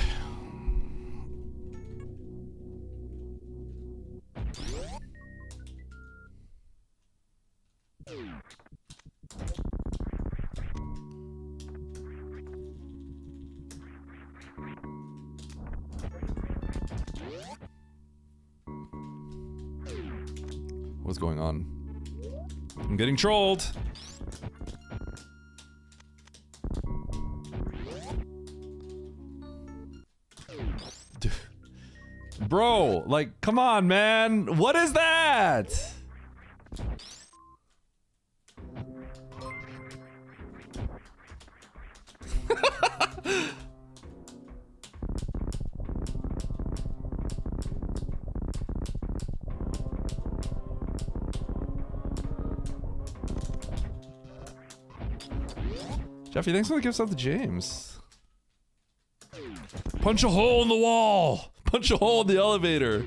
What's going on? I'm getting trolled. Dude. Bro, like, come on, man. What is that? Jeffy, thanks for the gifts out to James. Punch a hole in the wall! Punch a hole in the elevator!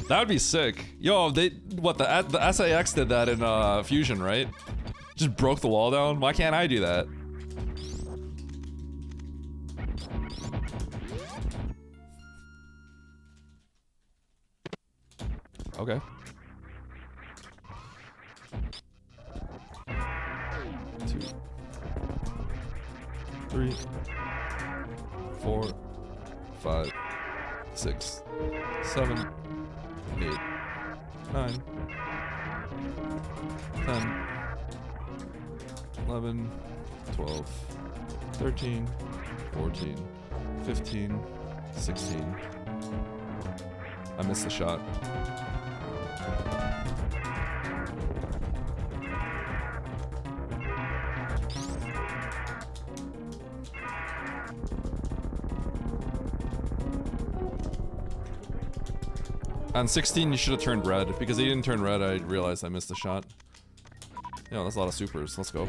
That would be sick. Yo, the SAX did that in Fusion, right? Just broke the wall down? Why can't I do that? Okay. 3, 4, 5, 6, 7, 8, 9, 10, 11, 12, 13, 14, 15, 16. I missed the shot. On 16, you should have turned red. Because he didn't turn red, I realized I missed the shot. Yeah, that's a lot of supers. Let's go.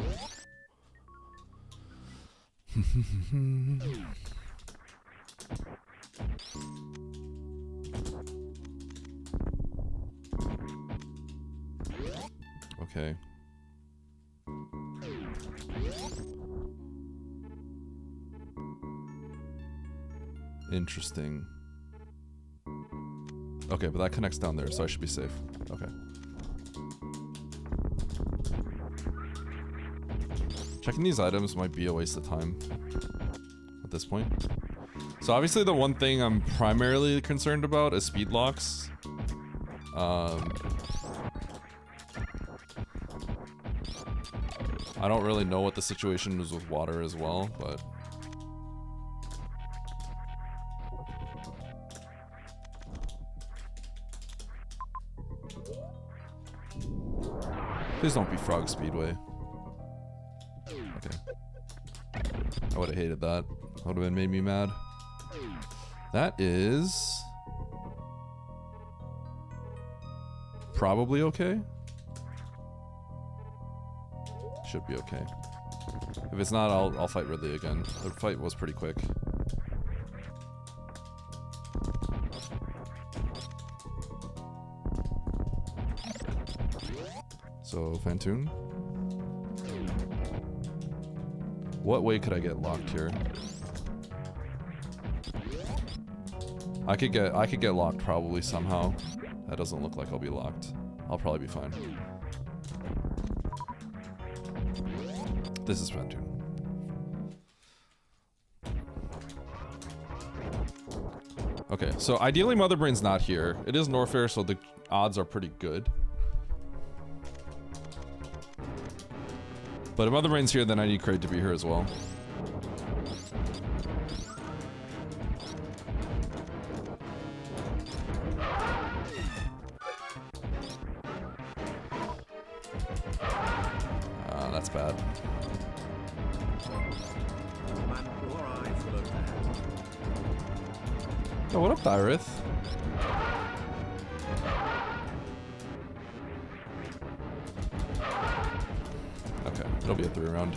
Okay. Interesting. Okay, but that connects down there, so I should be safe. Okay. Checking these items might be a waste of time at this point. So obviously the one thing I'm primarily concerned about is speed locks. I don't really know what the situation is with water as well, but... Please don't be Frog Speedway. Okay. I would have hated that. That would have made me mad. That is... probably okay? Should be okay. If it's not, I'll fight Ridley again. The fight was pretty quick. So, Fantoon. What way could I get locked here? I could get locked probably somehow. That doesn't look like I'll be locked. I'll probably be fine. This is Fantoon. Okay, so ideally Motherbrain's not here. It is Norfair, so the odds are pretty good. But if Motherbrain's here, then I need Kraid to be here as well. That's bad. Oh, what up, Thyrith? Okay, it'll be a 3 round.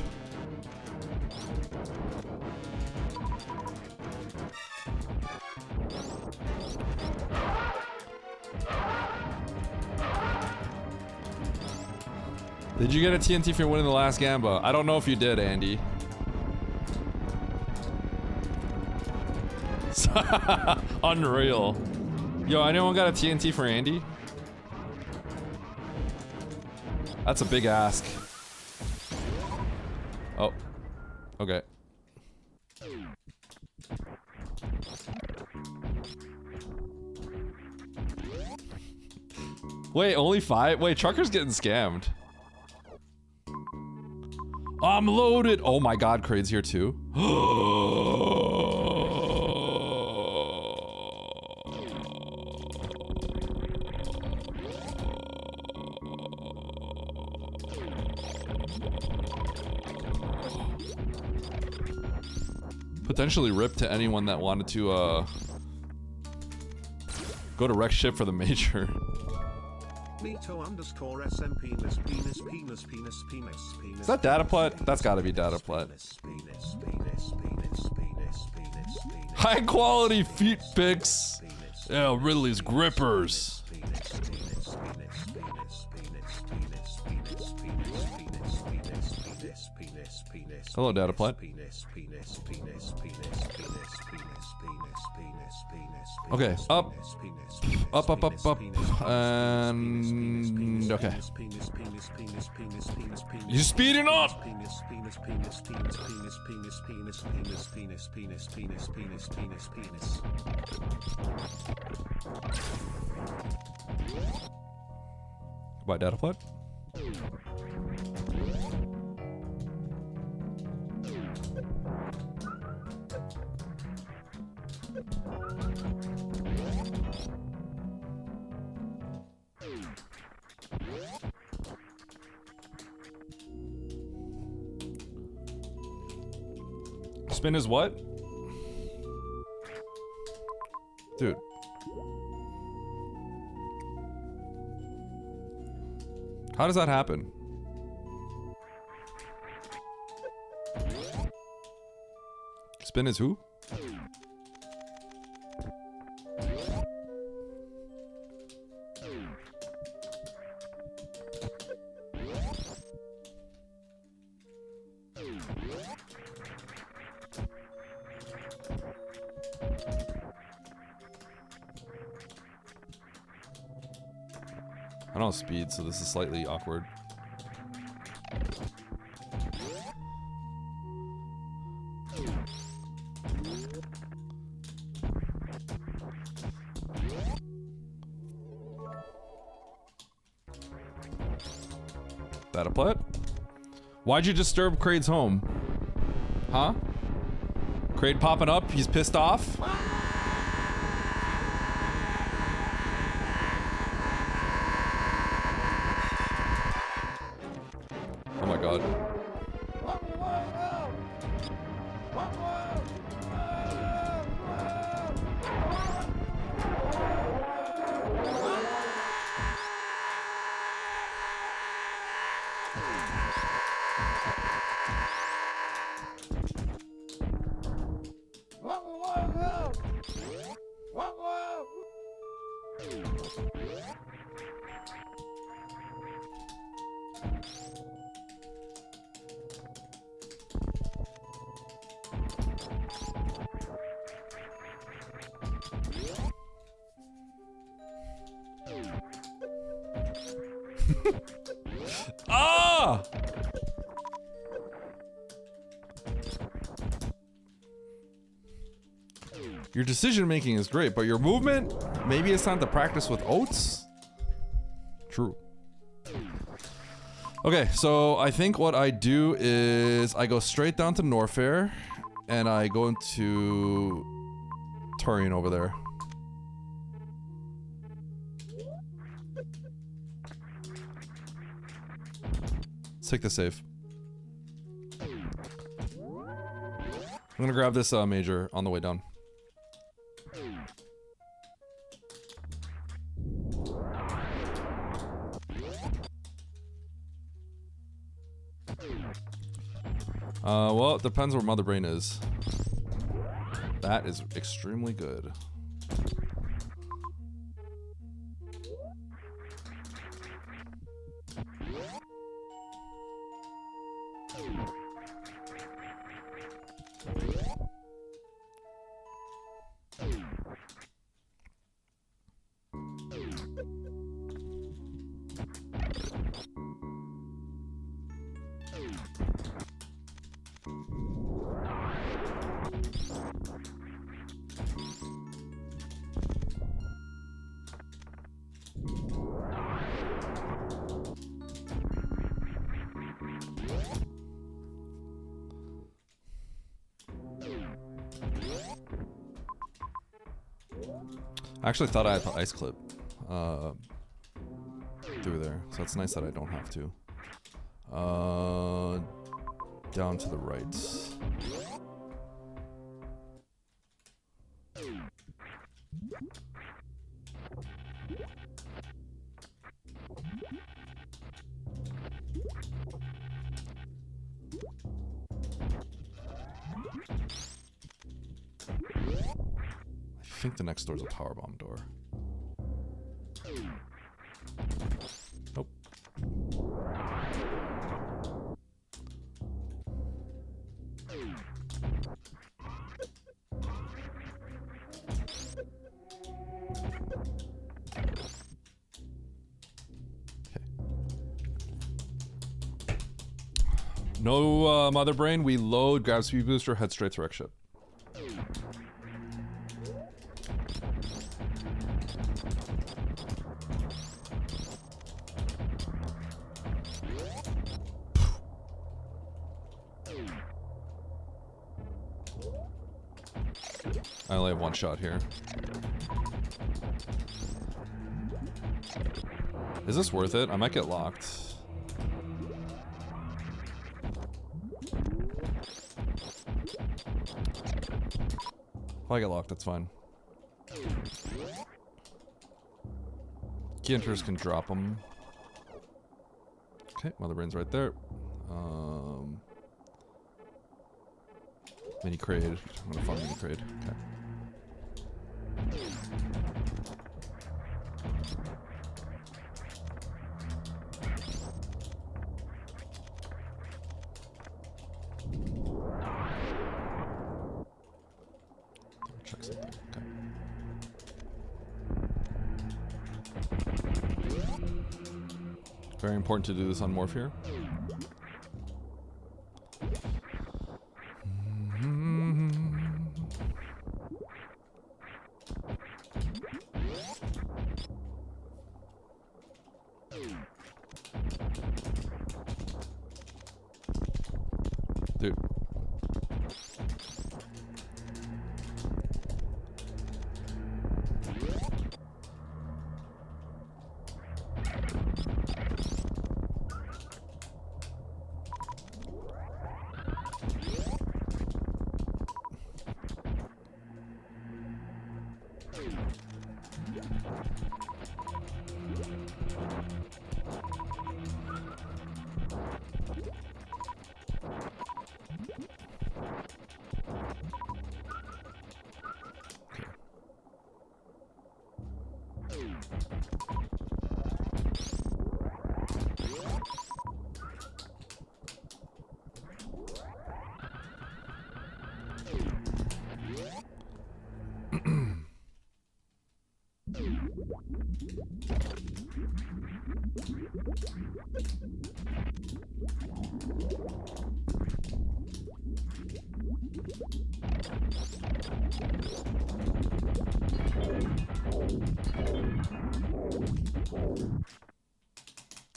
Did you get a TNT for winning the last Gamba? I don't know if you did, Andy. Unreal. Yo, anyone got a TNT for Andy? That's a big ask. Oh. Okay. Wait, only 5? Wait, Trucker's getting scammed. I'm loaded! Oh my god, Kraid's here too. Potentially rip to anyone that wanted to go to wreck ship for the major. Is that Dataplet? That's gotta be Dataplet. High quality feet pics. Yeah, Ridley's grippers. Hello, Dataplet. Okay, up. Up, up, up, up. And Okay. Penis, penis, penis, penis, penis, penis. You're speeding up! Penis, penis, penis, penis, penis, penis, penis, penis, penis, penis, penis, penis, penis, penis. Goodbye, data flood. Spin is what? Dude. How does that happen? Spin is who? I don't have speed, so this is slightly awkward. That a plat? Why'd you disturb Kraid's home? Huh? Kraid popping up, he's pissed off? Oh my god. Ah! Your decision making is great, but your movement? Maybe it's time to practice with oats? True. Okay, so I think what I do is I go straight down to Norfair and I go into Turian over there. Let's take the save. I'm gonna grab this major on the way down. Well, it depends where Mother Brain is. That is extremely good. I actually thought I had the ice clip through there, so it's nice that I don't have to. Down to the right. I think the next door is a powerbomb door. Nope. Okay. No mother brain. We load, grab speed booster, head straight to wreck ship. I only have one shot here. Is this worth it? I might get locked. If I get locked, that's fine. Key enters can drop them. Okay, mother brain's right there. Mini crate. I'm gonna farm mini crate. Okay. Check something. Okay. Very important to do this on Morph here. Dude.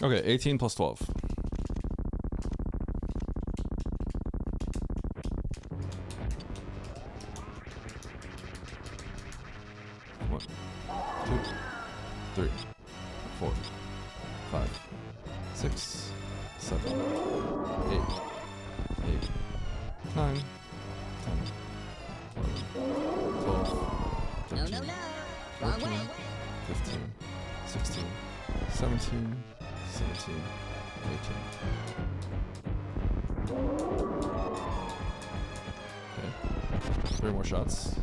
Okay, 18 plus 12. One, 2, 3, 4, 5, 6, 7, 8, 9, 10, 11, 12, 13, No, no, no. Wrong 14, way. 15, 16, 17, 17, 18. Okay. 3 more shots.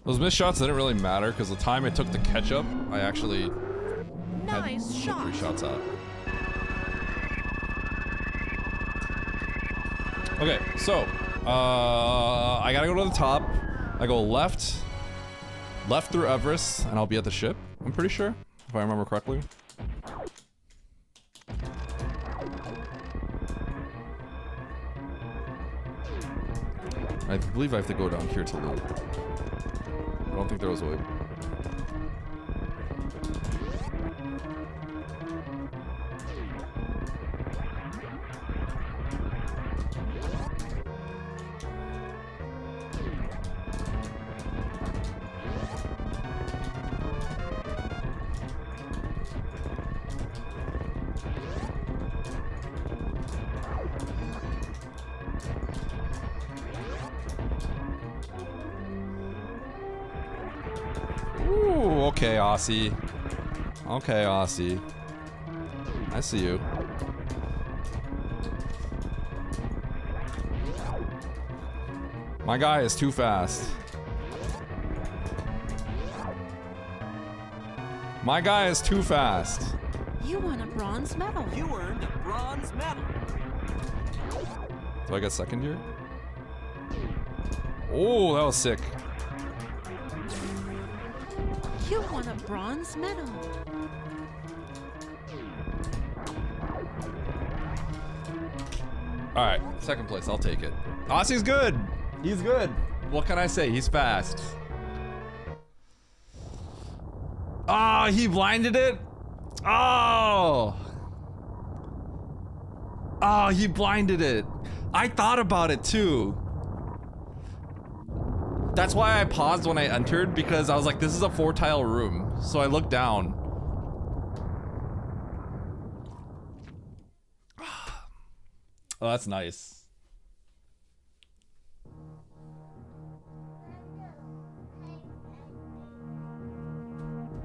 Those missed shots didn't really matter because the time it took to catch up, I actually Nice had shot. 3 shots out. Okay, so I gotta go to the top. I go left through Everest, and I'll be at the ship. I'm pretty sure, if I remember correctly. I believe I have to go down here to loot. I don't think there was a way. Ooh, okay, Aussie. Okay, Aussie. I see you. My guy is too fast. My guy is too fast. You won a bronze medal. You earned a bronze medal. Do I get second here? Oh, that was sick. You won a bronze medal. All right, second place, I'll take it. Aussie's good. He's good. What can I say? He's fast. Oh, he blinded it? Oh. Oh, he blinded it. I thought about it too. That's why I paused when I entered, because I was like, this is a 4-tile room. So I looked down. Oh, that's nice.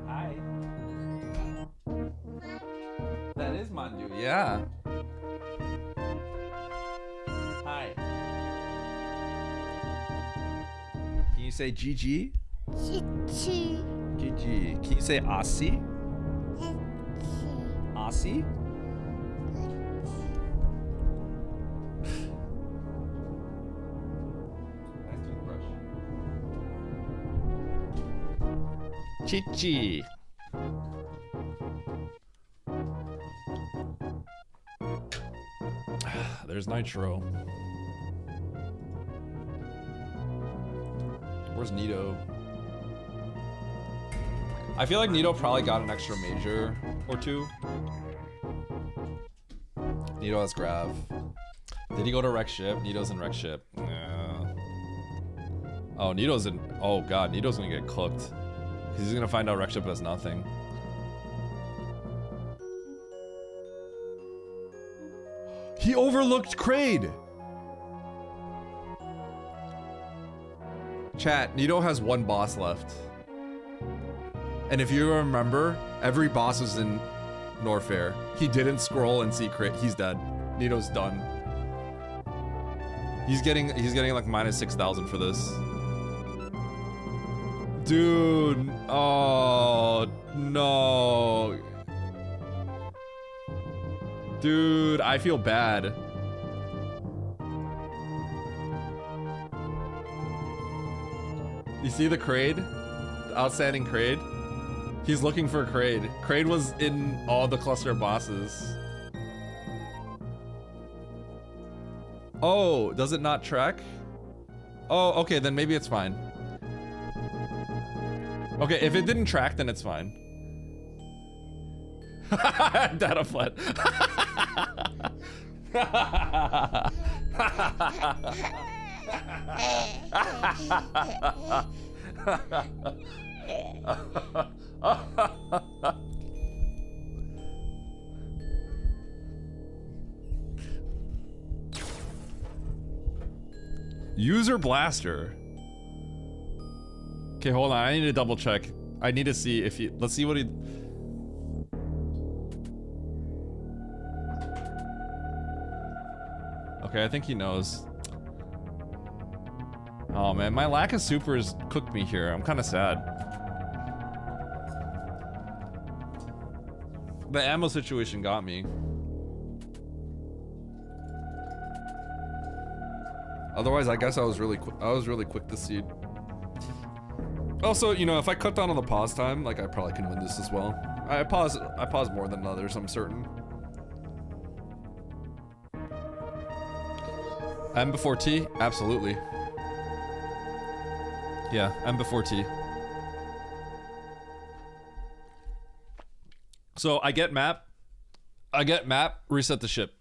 Hi. That is Mandu, yeah. Hi. Can you say GG? GG. Can you say Aussie? Aussie? Nice toothbrush. Chichi. There's Nitro. Where's Nito? I feel like Nito probably got an extra major or two. Nito has Grav. Did he go to Rec Ship? Nito's in Rec Ship. Yeah. Oh, Nito's in. Oh god, Nito's gonna get cooked. Cause he's gonna find out Rec Ship has nothing. He overlooked Kraid. Chat, Nito has one boss left. And if you remember, every boss was in Norfair. He didn't scroll and see crit. He's dead. Nito's done. He's getting like minus 6,000 for this. Dude. Oh no. Dude, I feel bad. You see the Kraid? The outstanding Kraid? He's looking for Kraid. Kraid was in all the cluster bosses. Oh, does it not track? Oh, okay, then maybe it's fine. Okay, if it didn't track, then it's fine. Data fled. User blaster. Okay, hold on. I need to double check. I need to see if he. Let's see what he. Okay, I think he knows. Oh man, my lack of supers cooked me here. I'm kind of sad. The ammo situation got me. Otherwise, I guess I was really quick to seed. Also, you know, if I cut down on the pause time, like I probably can win this as well. I pause more than others, I'm certain. M before T? Absolutely. Yeah, M before T. So I get map, reset the ship.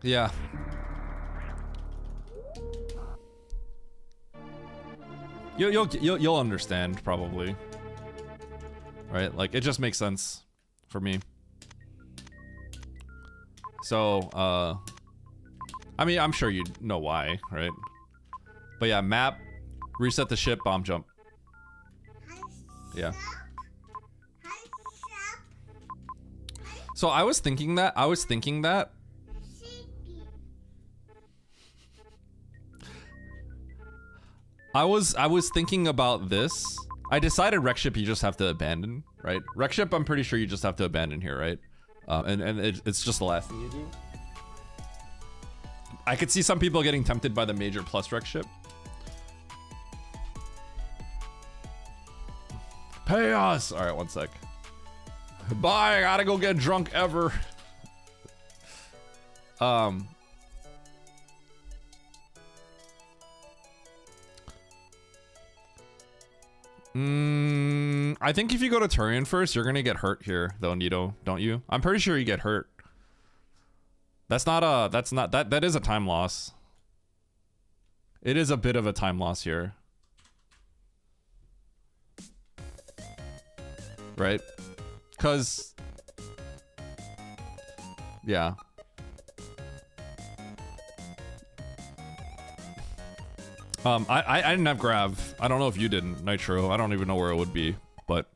Yeah. You'll understand probably. Right? Like it just makes sense for me. So, I mean, I'm sure you know why, right? But yeah, map, reset the ship, bomb jump. Yeah. So I was thinking that. I was thinking about this. I decided Rec Ship you just have to abandon, right? Rec Ship I'm pretty sure you just have to abandon here, right? And it's just the last thing you do. I could see some people getting tempted by the major plus Rec Ship. Pay us! Alright, one sec. Bye, I gotta go get drunk ever. I think if you go to Turian first, you're gonna get hurt here, though, Nito, don't you? I'm pretty sure you get hurt. That is a time loss. It is a bit of a time loss here. Right? Cause yeah. I didn't have Grav. I don't know if you didn't, Nitro. I don't even know where it would be, but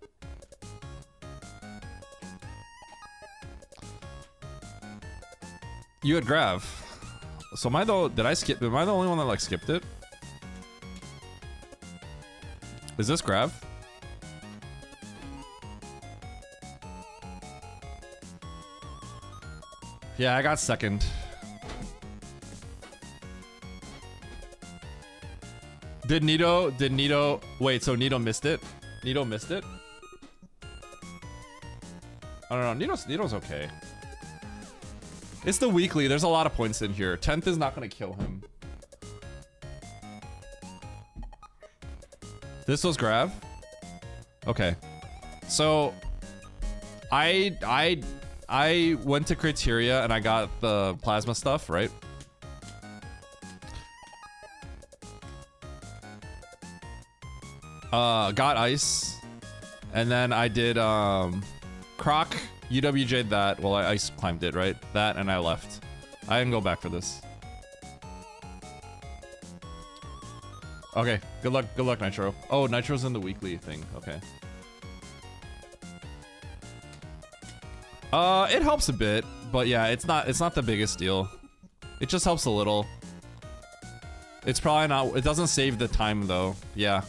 you had Grav. So am I the only one that like skipped it? Is this Grav? Yeah, I got second. Did Nito, wait, so Nito missed it? Nito missed it? I don't know, Nito's okay. It's the weekly, there's a lot of points in here. 10th is not gonna kill him. This was Grav? Okay. So, I went to Criteria and I got the plasma stuff, right? Got ice, and then I did Croc, UWJ'd that. Well, I ice climbed it, right? That, and I left. I didn't go back for this. Okay, good luck, Nitro. Oh, Nitro's in the weekly thing. Okay. It helps a bit, but yeah, it's not the biggest deal. It just helps a little. It's probably not. It doesn't save the time though. Yeah.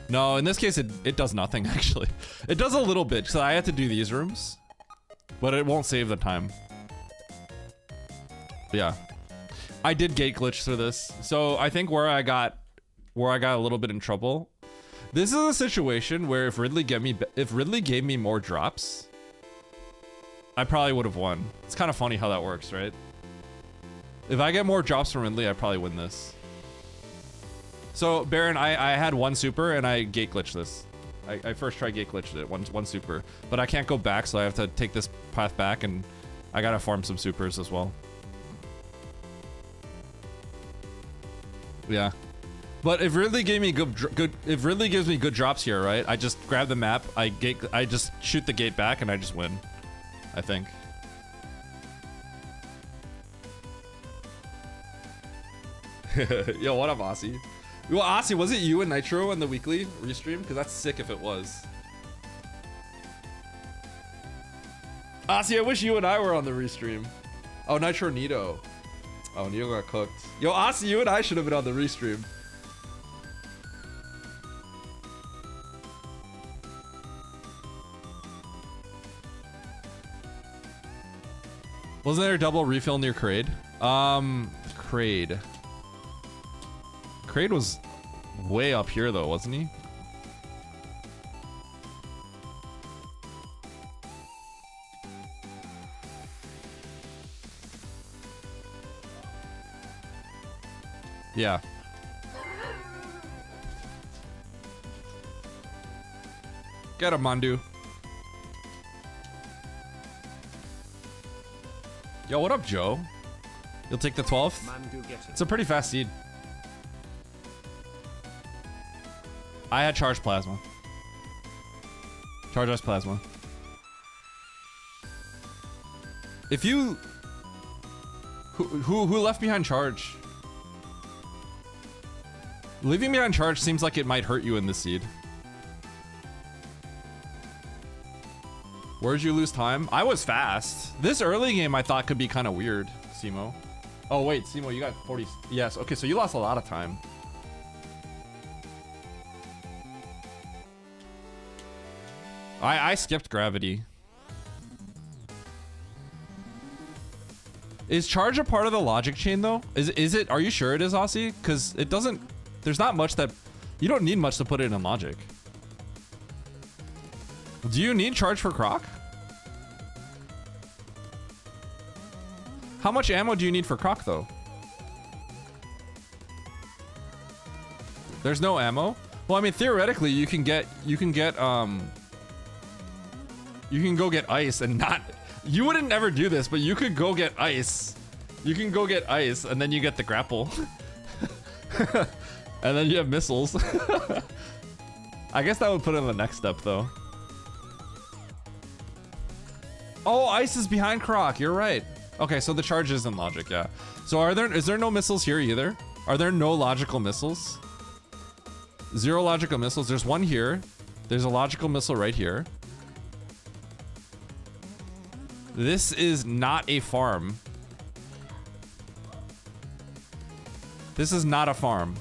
No, in this case, it does nothing, actually. It does a little bit, so I had to do these rooms. But it won't save the time. Yeah. I did gate glitch through this. So I think where I got a little bit in trouble. This is a situation where if Ridley gave me more drops, I probably would have won. It's kind of funny how that works, right? If I get more drops from Ridley, I probably win this. So, Baron, I had one super and I gate glitched this. I first tried gate glitched it, one super. But I can't go back, so I have to take this path back and I gotta farm some supers as well. Yeah. But if Ridley gave me if Ridley gives me good drops here, right? I just grab the map, I just shoot the gate back and I just win. I think. Yo, what up, Aussie? Well, Aussie, was it you and Nitro in the weekly restream? Because that's sick if it was. Aussie, I wish you and I were on the restream. Oh, Nitro Nito. Oh, Nito got cooked. Yo, Aussie, you and I should have been on the restream. Wasn't there a double refill near Kraid? Kraid. Kraid was way up here though, wasn't he? Yeah. Get him, Mandu. Yo, what up, Joe? You'll take the 12th? It's a pretty fast seed. I had charged plasma. Charge us plasma. If you... Who left behind charge? Leaving behind charge seems like it might hurt you in this seed. Where'd you lose time? I was fast. This early game I thought could be kind of weird, Simo. Oh wait, Simo, you got 40. Yes, okay, so you lost a lot of time. I skipped gravity. Is charge a part of the logic chain though? Is it? Are you sure it is, Aussie? Because it doesn't. There's not much that. You don't need much to put it in logic. Do you need charge for Croc? How much ammo do you need for Croc though? There's no ammo? Well, I mean, theoretically, you can go get ice and not, you wouldn't never do this, but you could go get ice. You can go get ice and then you get the grapple. And then you have missiles. I guess that would put in the next step though. Oh, ice is behind Croc, you're right. Okay, so the charge is in logic, yeah. So is there no missiles here either? Are there no logical missiles? 0 logical missiles. There's one here. There's a logical missile right here. This is not a farm. This is not a farm.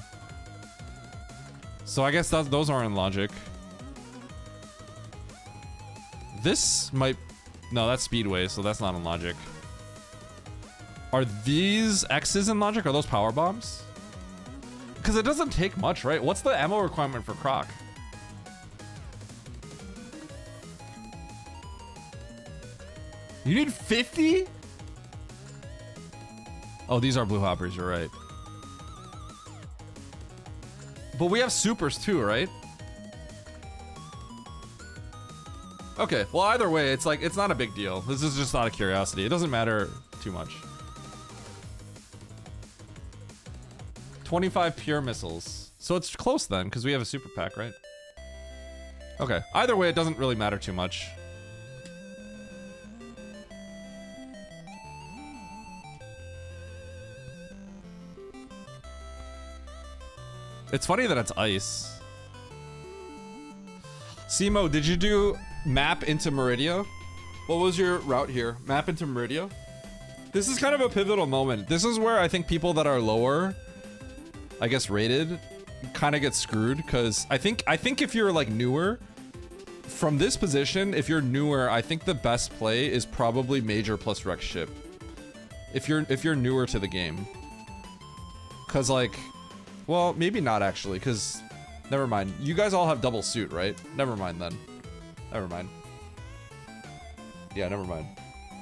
So I guess those aren't in logic. This might... No, that's Speedway, so that's not in logic. Are these X's in logic? Are those power bombs? Because it doesn't take much, right? What's the ammo requirement for Croc? You need 50? Oh, these are blue hoppers, you're right. But we have supers too, right? Okay, well either way, it's like, it's not a big deal. This is just out of curiosity. It doesn't matter too much. 25 pure missiles. So it's close then, because we have a super pack, right? Okay, either way, it doesn't really matter too much. It's funny that it's ice. Simo, did you do map into Meridia? What was your route here? Map into Meridia? This is kind of a pivotal moment. This is where I think people that are lower, I guess rated, kind of get screwed, because I think if you're like newer, from this position, if you're newer, I think the best play is probably Major plus Rex Ship. If you're newer to the game. Cause like, well, maybe not actually, cause never mind. You guys all have double suit, right? Never mind then. Never mind. Yeah, never mind.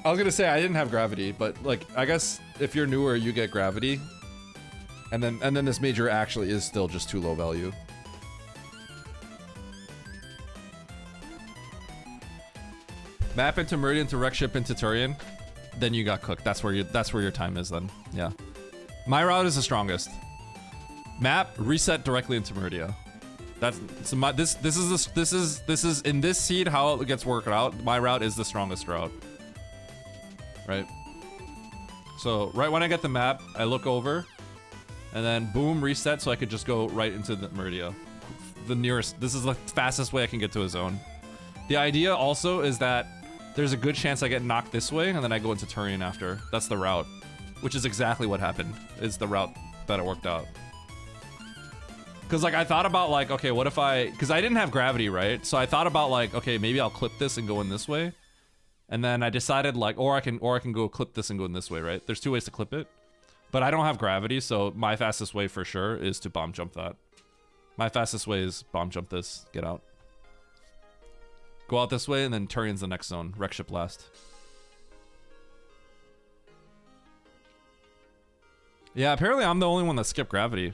I was gonna say I didn't have gravity, but like I guess if you're newer, you get gravity. And then this major actually is still just too low value. Map into Meridian to Wreck Ship into Turian. Then you got cooked. That's where your time is then. Yeah. My route is the strongest. Map, reset directly into Meridia. That's so my this is in this seed how it gets worked out. My route is the strongest route. Right? So right when I get the map, I look over and then boom, reset so I could just go right into the Meridia. The nearest, this is the fastest way I can get to a zone. The idea also is that there's a good chance I get knocked this way and then I go into Turian after. That's the route, which is exactly what happened. It's the route that it worked out. Cause like I thought about like, okay, what if cause I didn't have gravity, right? So I thought about like, okay, maybe I'll clip this and go in this way. And then I decided like, or I can go clip this and go in this way, right? There's two ways to clip it. But I don't have gravity, so my fastest way for sure is to bomb jump that. My fastest way is bomb jump this, get out. Go out this way and then Turian's the next zone. Wreck Ship last. Yeah, apparently I'm the only one that skipped gravity.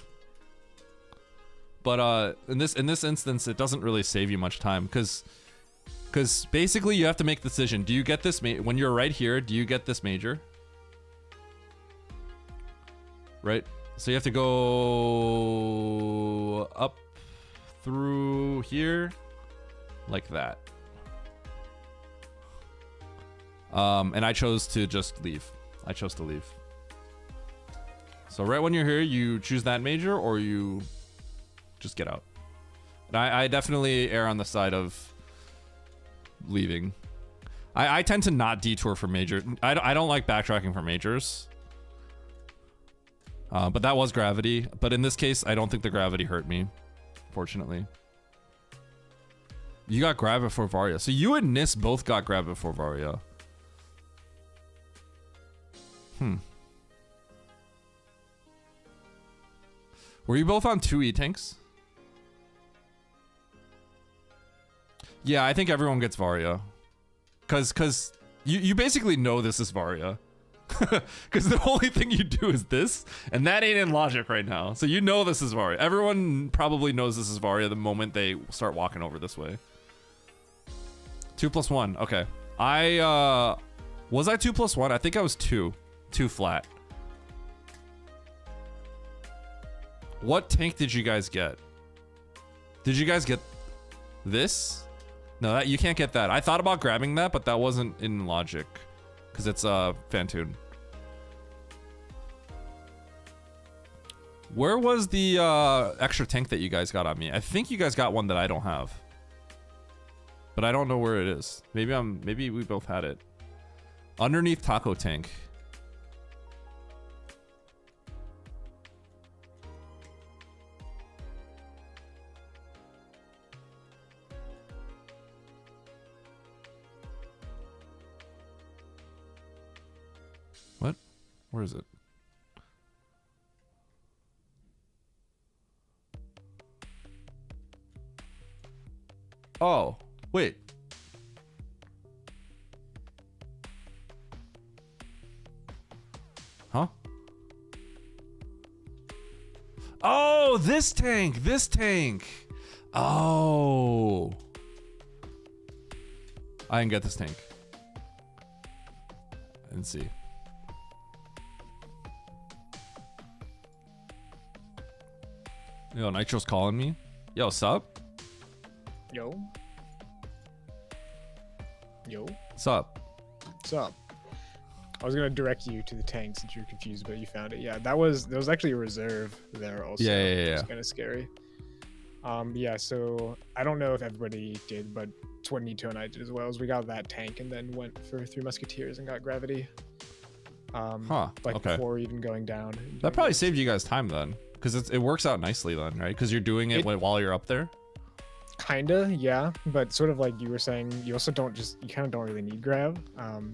But in this instance, it doesn't really save you much time because basically you have to make the decision. Do you get this when you're right here? Do you get this major? Right. So you have to go up through here like that. And I chose to just leave. I chose to leave. So right when you're here, you choose that major or you just get out. And I definitely err on the side of leaving. I tend to not detour for major. I don't like backtracking for majors. But that was gravity. But in this case, I don't think the gravity hurt me, fortunately. You got grab before Varia. So you and Nis both got grab before Varia. Were you both on 2 E-Tanks? Yeah, I think everyone gets Varia. Cause you basically know this is Varia. Because the only thing you do is this, and that ain't in logic right now. So you know this is Varia. Everyone probably knows this is Varia the moment they start walking over this way. 2 + 1. Okay. Was I 2 + 1? I think I was 2. 2 flat. What tank did you guys get? Did you guys get this? No, that you can't get that. I thought about grabbing that, but that wasn't in logic. Because it's Fantoon. Where was the extra tank that you guys got on me? I think you guys got one that I don't have. But I don't know where it is. Maybe we both had it. Underneath taco tank. What? Where is it? Oh, wait. Huh? Oh, this tank. This tank. Oh. I didn't get this tank. I didn't see. Yo, Nitro's calling me. Yo, sup? Yo. Yo. Sup? What's up? I was gonna direct you to the tank since you're confused, but you found it. Yeah, there was actually a reserve there also. Yeah. It's kind of scary. Yeah. So I don't know if everybody did, but it's what Nito and I did as well. Is we got that tank and then went for 3 Musketeers and got gravity. Like okay. before even going down. That probably saved you guys time then, because it works out nicely then, right? Because you're doing it while you're up there. Kinda, yeah, but sort of like you were saying, you also you kind of don't really need grav.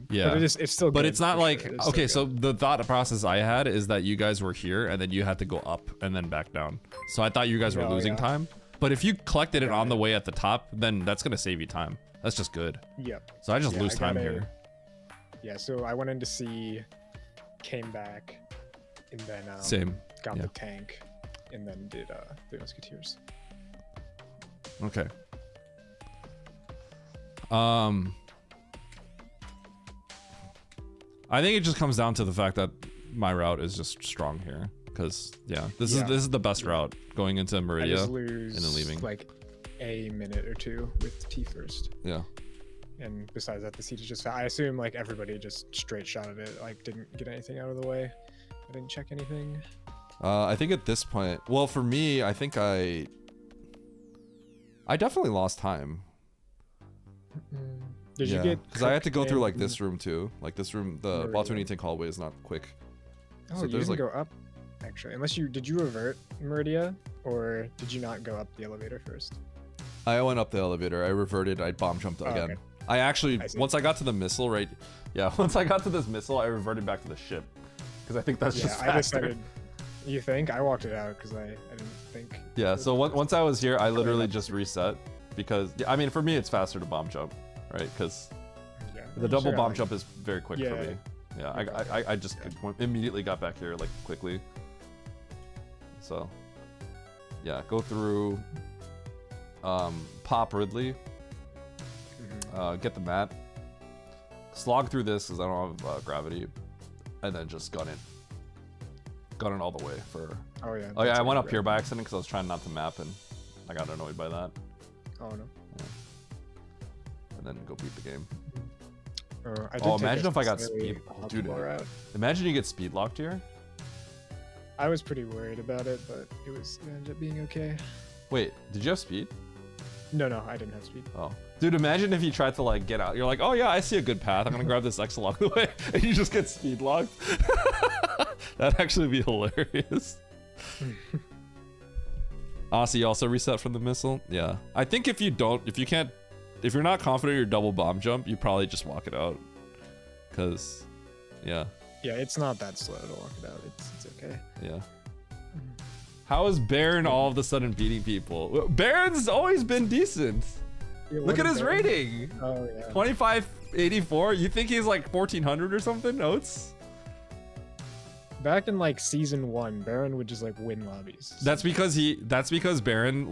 Yeah, but it's still. But good it's not for like sure. It's okay. So still the thought process I had is that you guys were here and then you had to go up and then back down. So I thought you guys were Oh, losing yeah. time. But if you collected it Got on the it. way at the top, then that's gonna save you time. That's just good. good. Yep. So I just Yeah, lose I time got here. Yeah, so I went in to see, came back, and then Same. got yeah. the tank, and then did the Musketeers. Okay. I think it just comes down to the fact that my route is just strong here, because this is the best route going into I Meridia just lose and then leaving. like a minute or two with T first, Yeah. and besides that, the siege is just. I assume like everybody just straight shot at it, like didn't get anything out of the way. I didn't check anything. I think at this point, well, for me, I think I definitely lost time. Did you get? Because I had to go through like in- this room too. Like this room, the Meridia. Baltuni tank hallway is not quick. Oh, So you there's, didn't like- go up, actually. Unless did you revert Meridia, or did you not go up the elevator first? I went up the elevator. I reverted. I bomb jumped Oh, again. okay. I actually, I see. once I got to the missile, right? Yeah, once I got to this missile, I reverted back to the ship. Because I think that's just I faster. decided. You think? I walked it out because I didn't think. Yeah, so once I was here, I literally just reset. Because, I mean, for me, it's faster to bomb jump, right? Because Yeah, the you double still got, bomb like- jump is very quick for Yeah. me. Yeah, I just immediately got back here, like, quickly. So, yeah, go through, pop Ridley, get the mat, slog through this because I don't have gravity, and then just gun it all the way for... Oh yeah. Oh yeah, that's I went a up good here route. by accident because I was trying not to map, and I got annoyed by that. Oh no. And then go beat the game. I did Oh, take imagine a if I got slightly speed. Oh, dude, optimal route. imagine you get speed locked here. I was pretty worried about it, but it ended up being okay. Wait, did you have speed? No, I didn't have speed. Oh, dude, imagine if you tried to like get out. You're like, oh yeah, I see a good path. I'm gonna grab this X along the way, and you just get speed locked. That'd actually be hilarious. Aussie also reset from the missile. Yeah, I think if you're not confident your double bomb jump, you probably just walk it out. Cause, yeah, Yeah, it's not that slow to walk it out. It's okay. yeah. How is Baron all of a sudden beating people? Baron's always been decent. Yeah, Look at what his a- rating. Oh yeah. 2584. You think he's like 1400 or something? Notes. back in like season 1, Baron would just like win lobbies. That's because Baron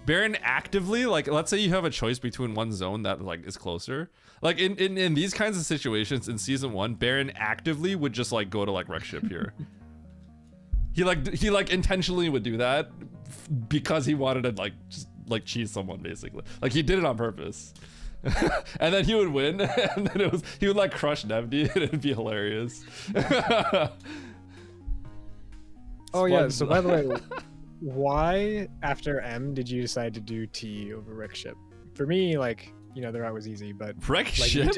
Baron actively, like, let's say you have a choice between one zone that like is closer. Like in these kinds of situations in season 1, Baron actively would just like go to like wreck ship here. he intentionally would do that because he wanted to like just like cheese someone basically. Like he did it on purpose. And then he would win, and then he would like crush Nevdi, and it'd be hilarious. Oh yeah, so by the way, why after M did you decide to do T over wreck ship? For me, like, you know, the route was easy, but Wreck like ship?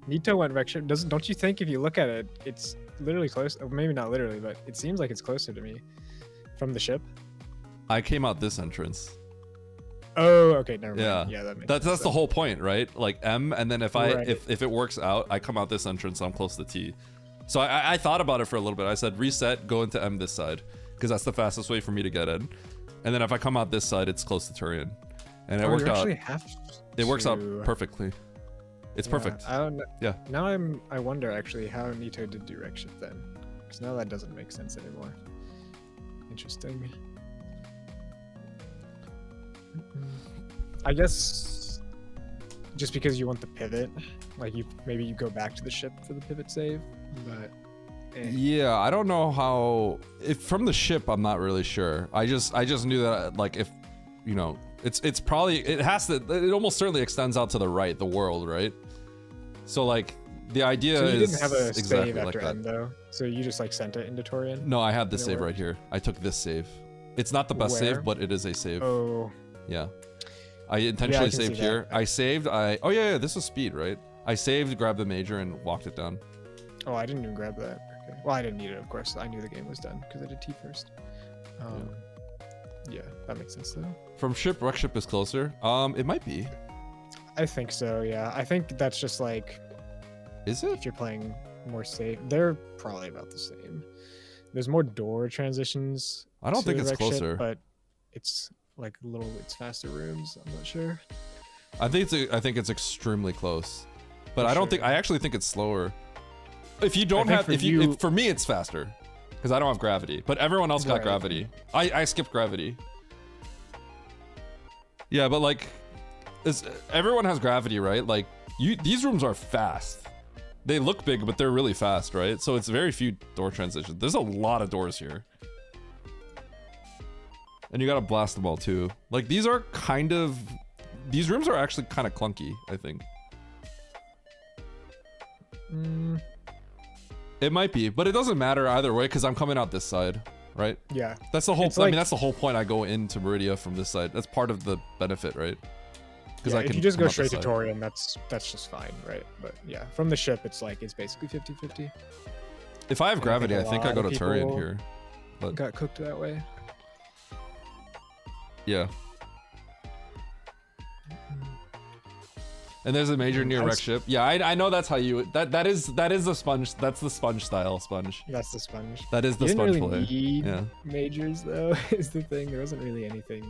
Nito went wreck ship. Don't you think if you look at it, it's literally close, or maybe not literally, but it seems like it's closer to me from the ship. I came out this entrance. Oh, okay, never mind. Yeah, Yeah, that makes that's sense the whole point, right? Like M, and then if Right. if it works out, I come out this entrance, so I'm close to T. So I thought about it for a little bit. I said reset, go into M this side, because that's the fastest way for me to get in. And then if I come out this side, it's close to Turian, and it worked out. It works out perfectly. It's perfect. I don't know. Yeah. Now I wonder actually how Nito did do wreck ship then, because now that doesn't make sense anymore. Interesting. I guess just because you want the pivot, like maybe you go back to the ship for the pivot save, but Yeah, I don't know how. If from the ship, I'm not really sure. I just knew that like if, you know, it's probably it almost certainly extends out to the right, the world, right? So like the idea so you is didn't have a exactly save like after that. M though, so you just like sent it into Torian. No, I had this It save worked. right here. I took this save. It's not the best Where? save, but it is a save. Oh, Yeah. I intentionally can see saved that. here. I saved. Oh yeah, this was speed, right? I saved, grabbed the major, and walked it down. oh, I didn't even grab that. Okay. Well, I didn't need it, of course. I knew the game was done because I did T first. Yeah, that makes sense though. From ship, wreck ship is closer. It might be. I think so. Yeah, I think that's just like Is it? if you're playing more safe, they're probably about the same. There's more door transitions. I don't to think it's wreck ship, closer. but it's like it's faster rooms. I'm not sure. I think it's extremely close, but For I don't sure. think. I actually think it's slower. If you don't think have, for for me it's faster, because I don't have gravity. But everyone else got Right. gravity. I skipped gravity. Yeah, but like, everyone has gravity, right? Like these rooms are fast. They look big, but they're really fast, right? So it's very few door transitions. There's a lot of doors here. And you gotta blast them all too. Like these rooms are actually kind of clunky, I think. It might be, but it doesn't matter either way because I'm coming out this side, right? Yeah. That's the whole. It's I mean, like- that's the whole point. I go into Meridia from this side. That's part of the benefit, right? Because Yeah, if you just come go out this straight to side. Torian, that's just fine, right? But yeah, from the ship, it's basically 50-50. If I have And gravity, I think I lot go to of Turian people here. But Got cooked that way. yeah. And there's a major near wreck That's- ship. Yeah, I know that's how you. That is the sponge. That's the sponge style sponge. That's the sponge. That is the You didn't sponge really play. need Yeah. majors though. Is the thing. There wasn't really anything.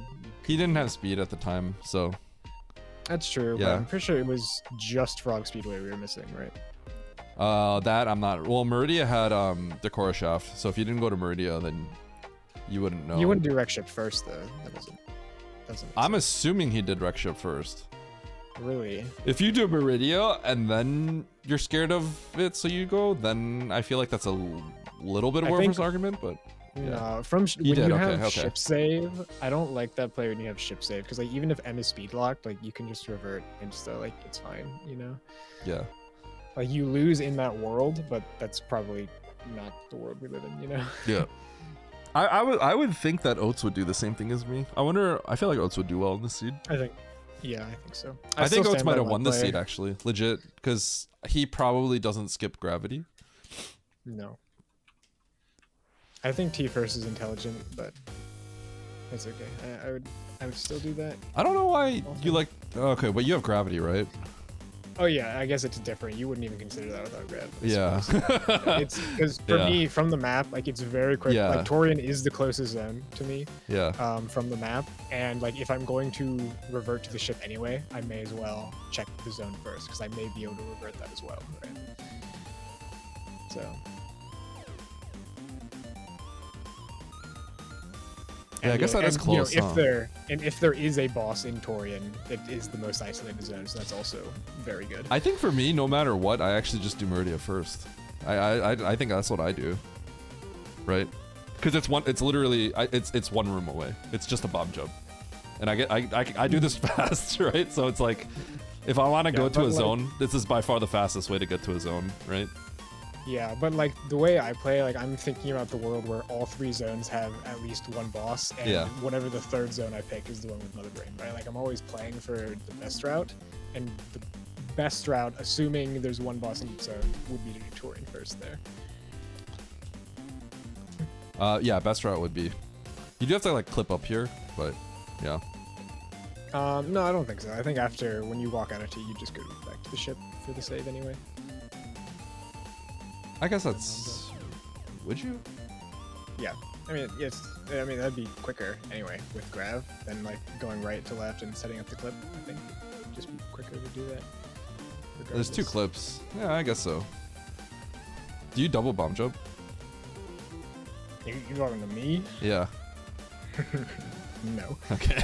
He didn't have speed at the time, so That's true. Yeah. But I'm pretty sure it was just Frog Speedway we were missing, right? that I'm not. Well, Meridia had Decora Shaft, so if you didn't go to Meridia, then you wouldn't know. You wouldn't do wreck ship first though. That doesn't make I'm sense. assuming he did wreck ship first. Really. If you do Meridia and then you're scared of it, so you go, then I feel like that's a little bit of I Werfer's think- argument, but yeah. No, when did, you okay, have okay. ship save, I don't like that play when you have ship save because like even if M is speed locked, like you can just revert insta, like it's fine, you know. Yeah. Like you lose in that world, but that's probably not the world we live in, you know. Yeah. I would think that Oates would do the same thing as me. I feel like Oates would do well in this seed. I think so. I think still Oates stand might by have my won this play. seed actually, legit, because he probably doesn't skip gravity. No. I think T first is intelligent, but it's okay. I would still do that. I don't know why you like. Okay, but you have gravity, right? Oh yeah, I guess it's different. You wouldn't even consider that without grab. I Yeah. suppose. It's because for Yeah. me from the map, like it's very quick. Yeah. Like Torian is the closest zone to me Yeah. from the map, and like if I'm going to revert to the ship anyway, I may as well check the zone first because I may be able to revert that as well. Right? So Yeah, I guess that is close. Huh? If there is a boss in Torian, it is the most isolated zone, so that's also very good. I think for me, no matter what, I actually just do Meridia first. I think that's what I do, right? Because it's literally it's one room away. It's just a bomb jump, and I do this fast, right? So it's like, if I want to go to a zone, this is by far the fastest way to get to a zone, right? Yeah, but like the way I play, like I'm thinking about the world where all 3 zones have at least one boss, and whatever the 3rd zone I pick is the one with Mother Brain, right? Like I'm always playing for the best route, and the best route, assuming there's one boss in each zone, would be to do Touring first there. Yeah, best route would be. You do have to like clip up here, but yeah. No, I don't think so. I think after, when you walk out of T, you just go back to the ship for the save anyway. I guess that's. Would you? Yeah. I mean, yes. I mean, that'd be quicker anyway with grav than like going right to left and setting up the clip. I think it'd just be quicker to do that. There's 2 clips. Yeah, I guess so. Do you double bomb jump? You talking to me? Yeah. No. Okay.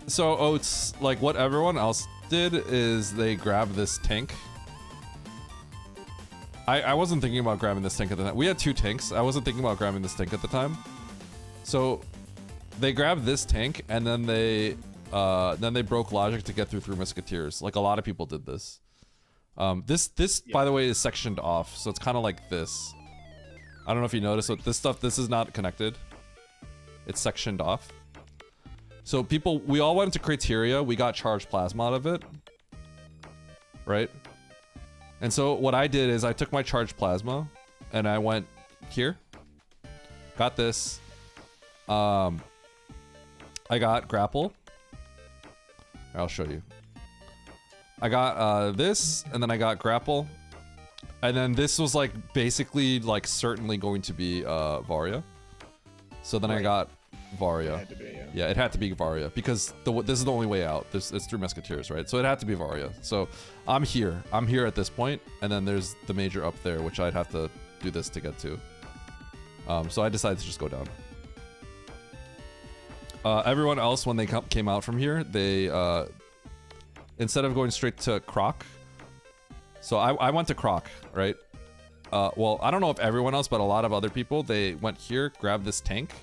So Oats, like what everyone else did is they grabbed this tank. I wasn't thinking about grabbing this tank at the time. We had 2 tanks. I wasn't thinking about grabbing this tank at the time. So they grabbed this tank and then they broke logic to get through Musketeers. Like a lot of people did this. This by the way is sectioned off, so it's kind of like this. I don't know if you noticed, but this is not connected. It's sectioned off. So we all went to Criteria. We got charged plasma out of it, right? And so what I did is I took my charged plasma and I went here, got this. I got grapple. I'll show you. I got this, and then I got grapple, and then this was like basically like certainly going to be Varia. So then I got Varia. It had to be, yeah, it had to be Varia because this is the only way out. It's through Musketeers, right? So it had to be Varia. So I'm here at this point, and then there's the major up there, which I'd have to do this to get to. So I decided to just go down. Everyone else, when they came out from here, they instead of going straight to Croc, so I went to Croc, right? Well, I don't know if everyone else, but a lot of other people, they went here, grabbed this tank,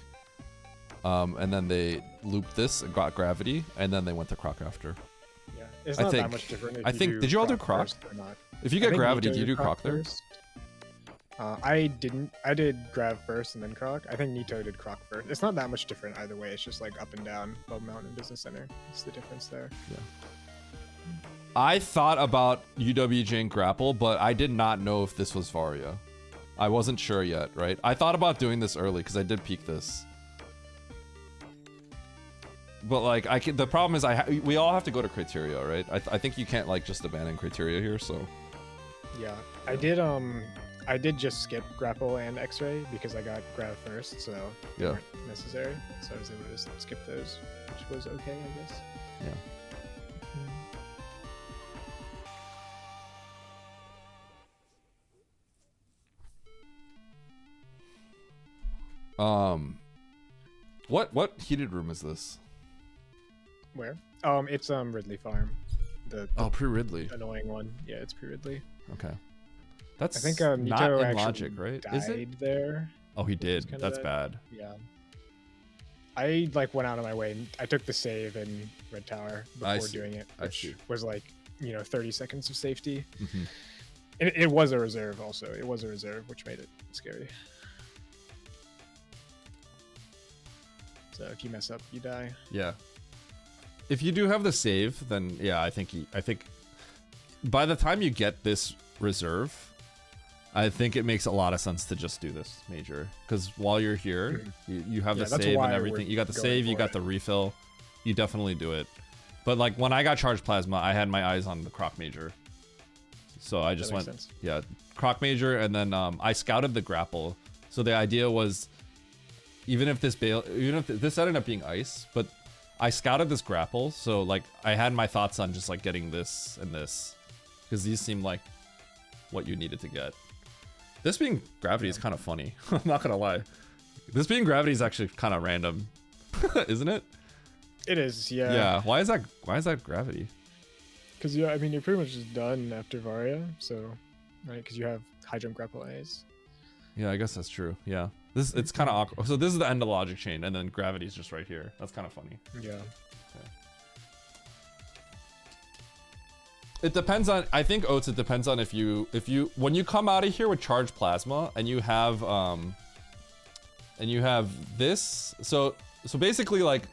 and then they looped this and got gravity, and then they went to Croc after. Yeah, it's not that much different. If Did you all do Croc? If you get gravity, do you do Croc there? I didn't. I did Grav first and then Croc. I think Nito did Croc first. It's not that much different either way. It's just like up and down, Bob Mountain and Business Center. It's the difference there. Yeah. I thought about UWJ and Grapple, but I did not know if this was Varia. I wasn't sure yet, right? I thought about doing this early because I did peek this. But like, the problem is we all have to go to Criteria, right? I think you can't like just abandon Criteria here, so. Yeah, I did just skip Grapple and X-Ray because I got Grav first, so they weren't necessary. So I was able to just skip those, which was okay, I guess. Yeah. What heated room is this? Where? It's Ridley Farm. The pre-Ridley. Annoying one. Yeah, it's pre-Ridley. Okay. That's I think not Nito in actually Logic, right? died Is it? there. Oh, he did. That's bad. Yeah. I like went out of my way and I took the save in Red Tower before doing it, which was like 30 seconds of safety. Mm-hmm. It was a reserve also. It was a reserve, which made it scary. So if you mess up, you die. Yeah. If you do have the save, then yeah, I think by the time you get this reserve, I think it makes a lot of sense to just do this major, because while you're here, you have the save and everything. You got the save, you got the refill. You definitely do it. But like when I got charged plasma, I had my eyes on the Croc major, so I just went Croc major, and then I scouted the grapple. So the idea was, even if this ended up being ice, but I scouted this grapple, so like I had my thoughts on just like getting this and this, because these seem like what you needed to get. This being gravity is kind of funny. I'm not gonna lie. This being gravity is actually kind of random, isn't it? It is, yeah. Yeah. Why is that gravity? Because I mean, you're pretty much just done after Varia, so right? Because you have high jump grapple A's. Yeah, I guess that's true. Yeah. It's kind of awkward. So this is the end of logic chain, and then gravity's just right here. That's kind of funny. Yeah. It depends on, I think, Oats, it depends on if you when you come out of here with charged plasma and you have this, so basically like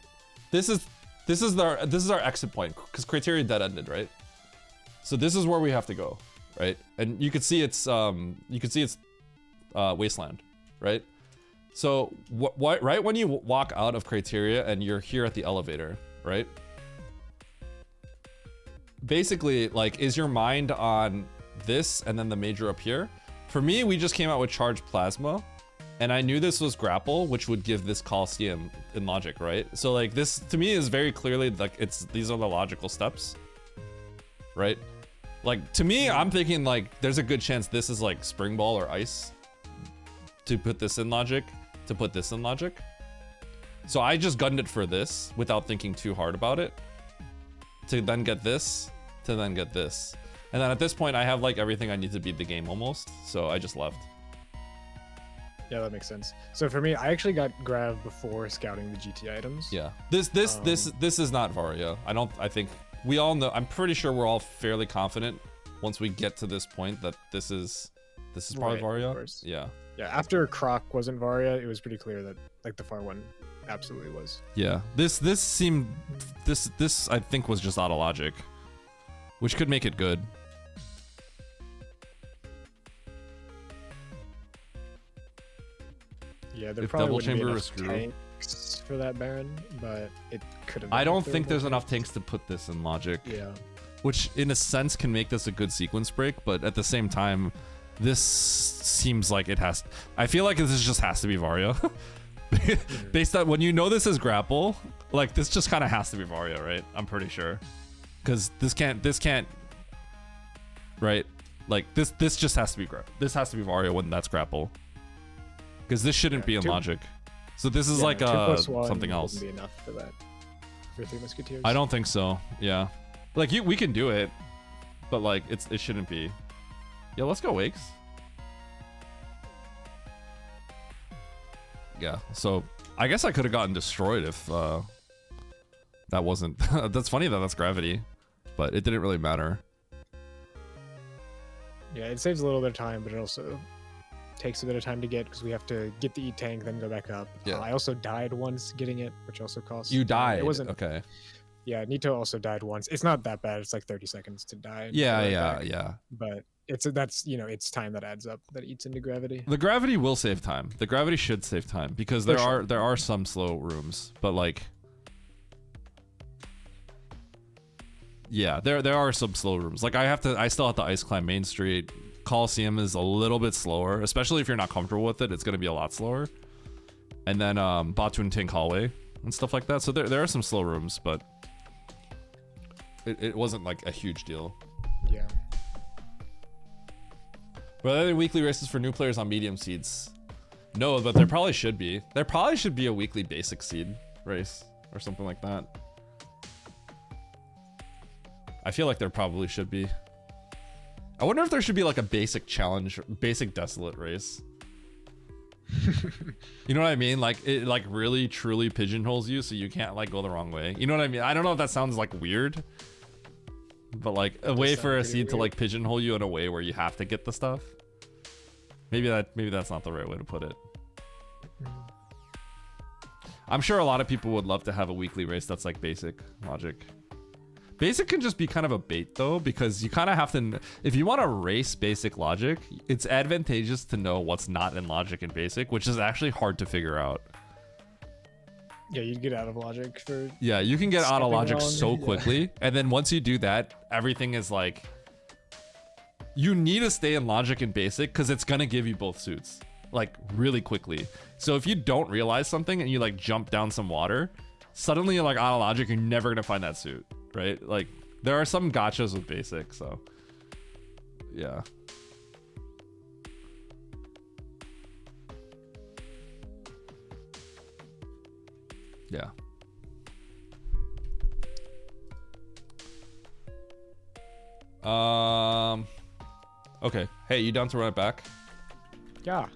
this is our exit point because criteria dead ended, right? So this is where we have to go, right? And you can see it's wasteland, right? So what right when you walk out of criteria and you're here at the elevator, right? Basically, like, is your mind on this and then the major up here? For me, we just came out with charged plasma, and I knew this was grapple, which would give this Coliseum in logic, right? So like this to me is very clearly like these are the logical steps, right? Like to me, I'm thinking like there's a good chance this is like spring ball or ice to put this in logic, to put this in logic. So I just gunned it for this without thinking too hard about it. To then get this, to then get this. And then at this point, I have like everything I need to beat the game almost, so I just left. Yeah, that makes sense. So for me, I actually got grabbed before scouting the GT items. Yeah. This is not Varia. I think we all know, I'm pretty sure we're all fairly confident once we get to this point that this is probably Right, Varia. of course. Yeah. Yeah, after Croc wasn't Varia, it was pretty clear that like the far one absolutely was. Yeah. This I think was just out of logic, which could make it good. Yeah, there If probably double wouldn't be chamber enough was screw. tanks for that Baron, but it could have. I don't think there's enough tanks to put this in logic. Yeah. Which in a sense can make this a good sequence break, but at the same time, this seems like it has. I feel like this just has to be Varia. Based on when you know this is grapple, like this just kind of has to be Varia, right? I'm pretty sure, because this can't, right? Like this just has to be this has to be Varia when that's grapple, because this shouldn't be in logic. So this is like 2+1 something else. wouldn't be enough for that for Three Musketeers. I don't think so. Yeah, like we can do it, but like it shouldn't be. Yeah, let's go Wakes. Yeah, so I guess I could have gotten destroyed if that wasn't. That's funny that that's gravity, but it didn't really matter. Yeah, it saves a little bit of time, but it also takes a bit of time to get because we have to get the E-Tank, then go back up. Yeah. I also died once getting it, which also costs. You died. It wasn't okay. Yeah, Nito also died once. It's not that bad. It's like 30 seconds to die. Yeah. But that's it's time that adds up that eats into gravity. The gravity will save time. The gravity should save time because there are some slow rooms, but like, yeah, there are some slow rooms. Like I still have to ice climb Main Street. Coliseum is a little bit slower, especially if you're not comfortable with it. It's gonna be a lot slower. And then Batun Tank Hallway and stuff like that. So there are some slow rooms, but it wasn't like a huge deal. Yeah. But are there weekly races for new players on medium seeds? No, but there probably should be. There probably should be a weekly basic seed race or something like that. I feel like there probably should be. I wonder if there should be like a basic challenge, basic desolate race. You know what I mean? Like it like really truly pigeonholes you so you can't like go the wrong way. You know what I mean? I don't know if that sounds like weird. But like a way for a seed to like pigeonhole you in a way where you have to get the stuff. Maybe that's not the right way to put it. I'm sure a lot of people would love to have a weekly race that's like basic logic. Basic can just be kind of a bait though, because you kind of have to, if you want to race basic logic, it's advantageous to know what's not in logic and basic, which is actually hard to figure out. Yeah, you'd get out of logic for. Yeah, you can get out of logic on, so quickly. And then once you do that, everything is like, you need to stay in logic and basic because it's going to give you both suits like really quickly. So if you don't realize something and you like jump down some water, suddenly you're like out of logic, you're never going to find that suit, right? Like there are some gotchas with basic, so yeah. Yeah. Okay. Hey, you down to run it back? Yeah.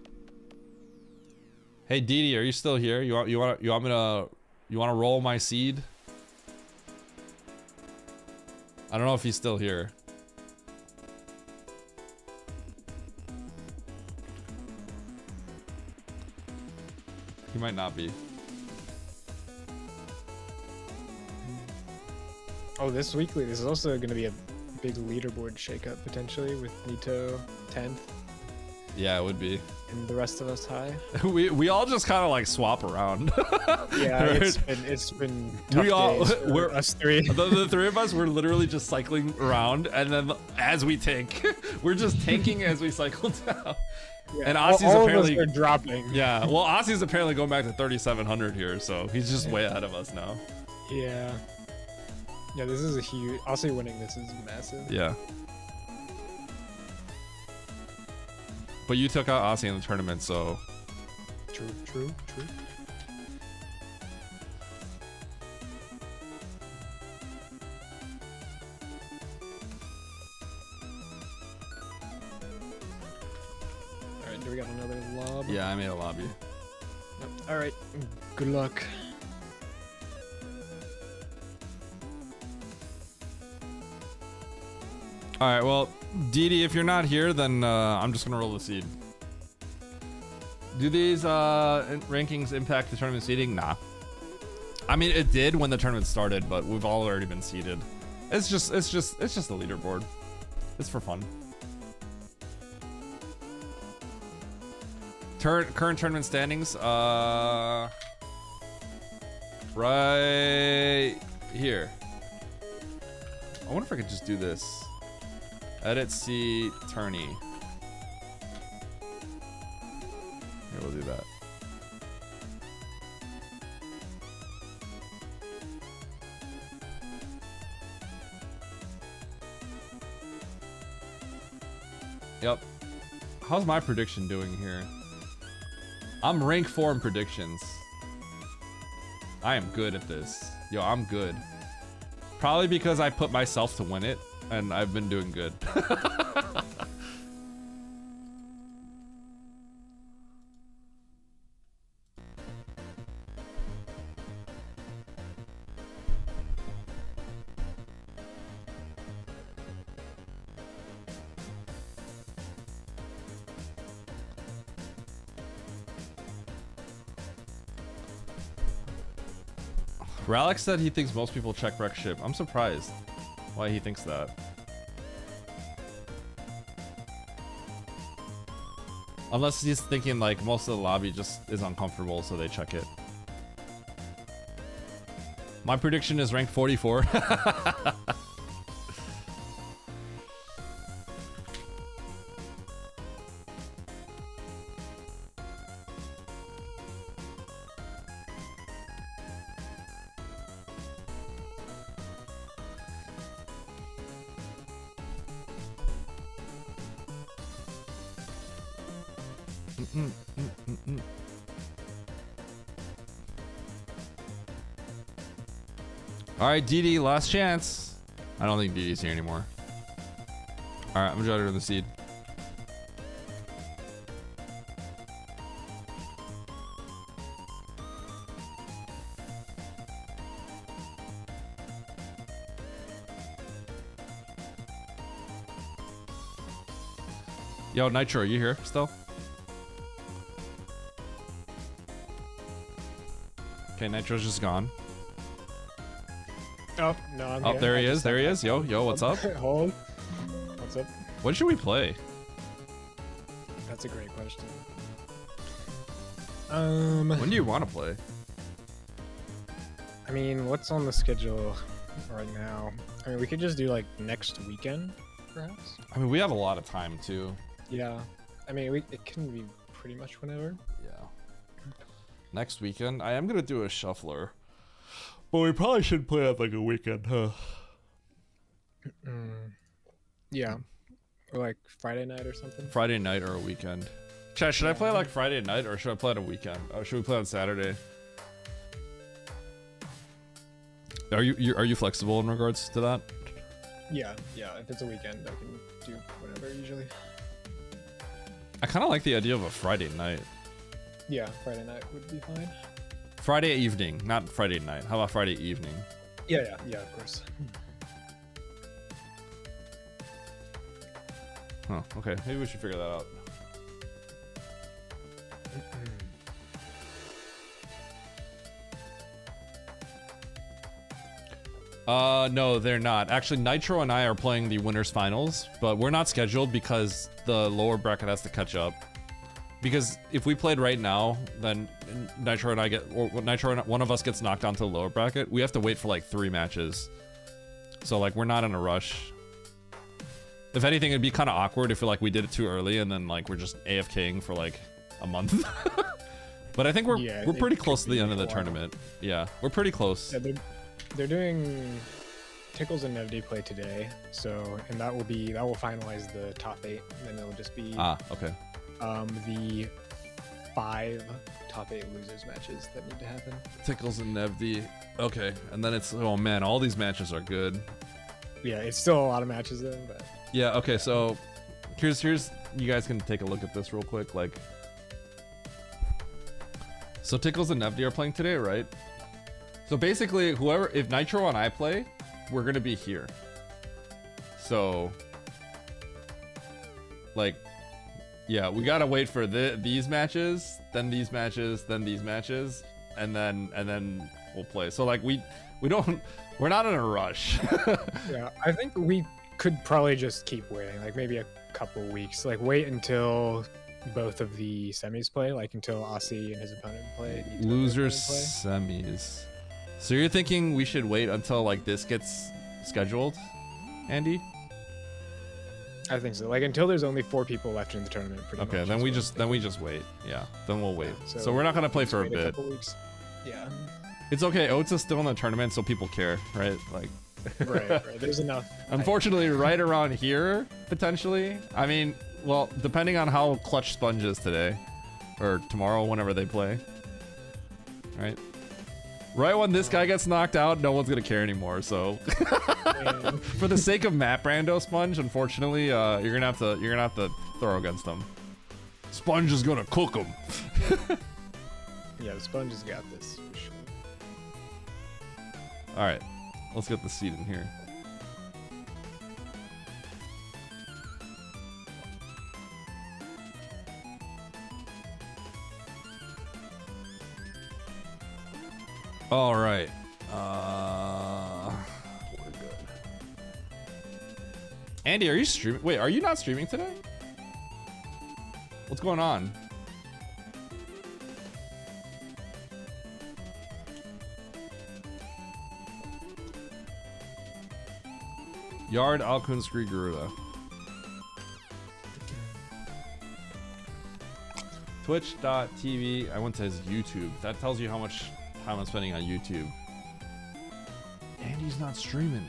Hey, Didi, are you still here? You want me to roll my seed? I don't know if he's still here. He might not be. Oh, this is also going to be a big leaderboard shakeup potentially with Nito 10th Yeah, it would be. and the rest of us high. we all just kind of like swap around. Yeah, it's been tough days for we're us three. The three of us, we're literally just cycling around, and then as we tank, we're just tanking as we cycle down. Yeah, And Aussie's all apparently of us are dropping. Yeah, well, Aussie's apparently going back to 3,700 here, so he's just way ahead of us now. Yeah. Yeah, this is a huge. Aussie winning this is massive. Yeah. But you took out Aussie in the tournament, so True. All right, do we got another lob? yeah, I made a lobby. Yep. All right. Good luck. All right, well, Didi, if you're not here, then I'm just gonna roll the seed. Do these rankings impact the tournament seeding? Nah. I mean, it did when the tournament started, but we've all already been seeded. It's just a leaderboard. It's for fun. Current tournament standings. Right here. I wonder if I could just do this. Edit C tourney. Here, we'll do that. Yep. How's my prediction doing here? I'm rank 4 in predictions. I am good at this. Yo, I'm good. Probably because I put myself to win it, and I've been doing good. Ralex said he thinks most people check rec ship. I'm surprised why he thinks that. Unless he's thinking like most of the lobby just is uncomfortable, so they check it. My prediction is rank 44. Alright, DD, last chance. I don't think DD's here anymore. Alright, I'm gonna try to run the seed. Yo, Nitro, are you here still? Okay, Nitro's just gone. Oh, no, I'm Oh, here. there he is. There he is. Yo, what's up? Hold. What's up? What should we play? That's a great question. When do you want to play? I mean, what's on the schedule right now? I mean, we could just do like next weekend, perhaps. I mean, we have a lot of time too. Yeah. I mean, it can be pretty much whenever. Yeah. Next weekend, I am gonna do a shuffler, but we probably should play at like a weekend, huh? Yeah. Or like Friday night or something. Friday night or a weekend. Chat, should I play like Friday night or should I play on a weekend? Or should we play on Saturday? Are you flexible in regards to that? Yeah. If it's a weekend, I can do whatever usually. I kind of like the idea of a Friday night. Yeah, Friday night would be fine. Friday evening, not Friday night. How about Friday evening? Yeah, of course. Huh, okay. Maybe we should figure that out. No, they're not. Actually, Nitro and I are playing the winners finals, but we're not scheduled because the lower bracket has to catch up. Because if we played right now, then Nitro and I one of us gets knocked down to the lower bracket. We have to wait for like 3 matches. So like we're not in a rush. If anything, it'd be kind of awkward if like we did it too early and then like we're just AFKing for like a month. But I think we're pretty close to the end of the tournament. Yeah, we're pretty close. Yeah, they're doing Tickles and Nevd play today, and that will finalize the top 8. And then it'll just be okay. The 5 top 8 losers matches that need to happen. Tickles and Nevd. Okay, and then it's, oh man, all these matches are good. Yeah, it's still a lot of matches though, but yeah. Okay, so here's you guys can take a look at this real quick. Like, so Tickles and Nevd are playing today, right? So basically, if Nitro and I play, we're gonna be here. So, like, yeah, we gotta wait for these matches, then these matches, then these matches, and then we'll play. So like we're not in a rush. yeah, I think we could probably just keep waiting, like maybe a couple weeks, like wait until both of the semis play, like until Aussie and his opponent play. Losers semis. So you're thinking we should wait until like this gets scheduled, Andy? I think so. Like until there's only 4 people left in the tournament. Okay, then we just wait. Yeah, then we'll wait. Yeah, so we're not gonna play for a bit. A couple weeks. Yeah. It's okay. Oats is still in the tournament, so people care, right? Like. right. There's enough. Unfortunately, right around here, potentially. I mean, well, depending on how clutch Sponge is today, or tomorrow, whenever they play. All right. Right when this guy gets knocked out, no one's gonna care anymore. So, for the sake of map Rando Sponge, unfortunately, you're gonna have to throw against them. Sponge is gonna cook him. Yeah, the Sponge has got this for sure. All right, let's get the seed in here. All right. We're good. Andy, are you streaming? Wait, are you not streaming today? What's going on? Yard Alkun Scree Garuda. Twitch.tv. I went to his YouTube. That tells you how much time I'm spending on YouTube. Andy's not streaming.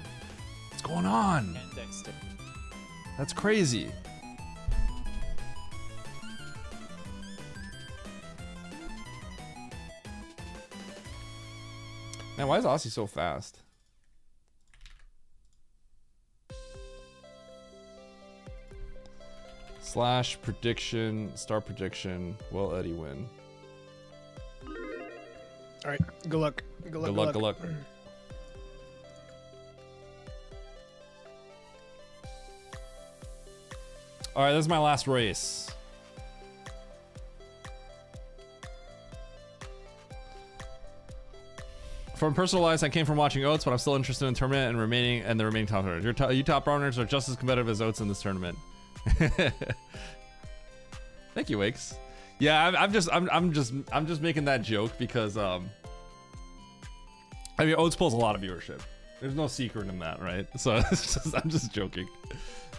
What's going on? That's crazy. Man, why is Aussie so fast? Slash prediction, start prediction. Will Eddie win? All right, good luck. Good luck. Good luck. All right, this is my last race. From personal lives, I came from watching Oats, but I'm still interested in the tournament and the remaining top runners. You top runners are just as competitive as Oats in this tournament. Thank you, Wakes. Yeah, I'm just making that joke because I mean, Oats pulls a lot of viewership. There's no secret in that, right? So I'm just joking.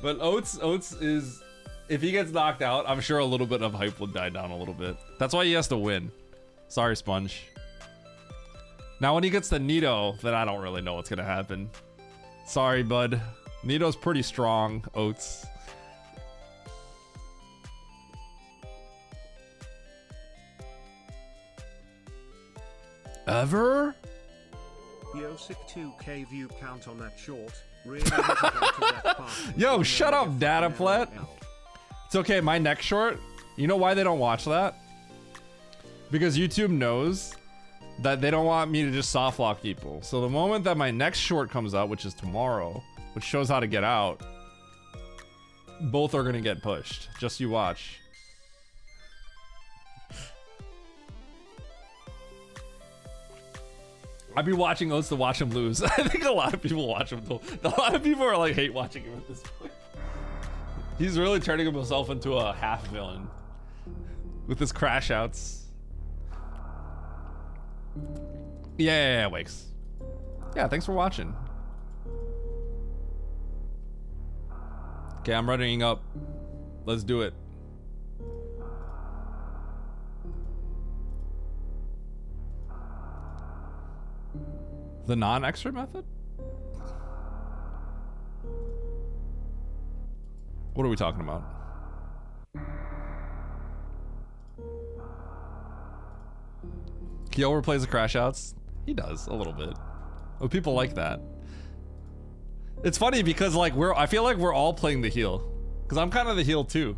But Oats is, if he gets knocked out, I'm sure a little bit of hype will die down a little bit. That's why he has to win. Sorry, Sponge. Now when he gets to Nito, then I don't really know what's gonna happen. Sorry, bud. Nito's pretty strong, Oats. Ever? Yo, sick 2K view count on that short. Really need to get to that part. Yo, shut up, Data Plet. It's okay, my next short, you know why they don't watch that? Because YouTube knows that they don't want me to just soft lock people. So the moment that my next short comes out, which is tomorrow, which shows how to get out, both are gonna get pushed. Just you watch. I'd be watching Oats to watch him lose. I think a lot of people watch him though. A lot of people are like hate watching him at this point. He's really turning himself into a half villain with his crash outs. Yeah, Wakes. Yeah, thanks for watching. Okay, I'm running up. Let's do it. The non-X-ray method? What are we talking about? He overplays the crash outs? He does, a little bit. Oh, people like that. It's funny because like I feel like we're all playing the heel. Because I'm kind of the heel too.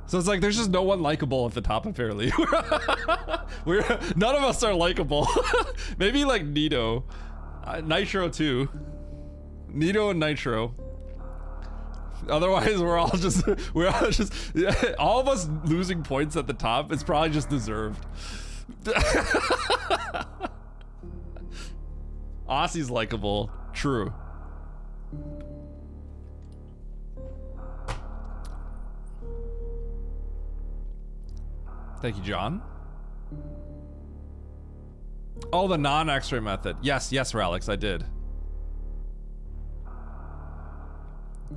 So it's like there's just no one likable at the top apparently. None of us are likable. Maybe like Nito. Nitro too. Nito and Nitro. Otherwise we're all just all of us losing points at the top. It's probably just deserved. Aussie's likable. True. Thank you, John. Oh, the non-X-ray method. Yes, Ralix, I did.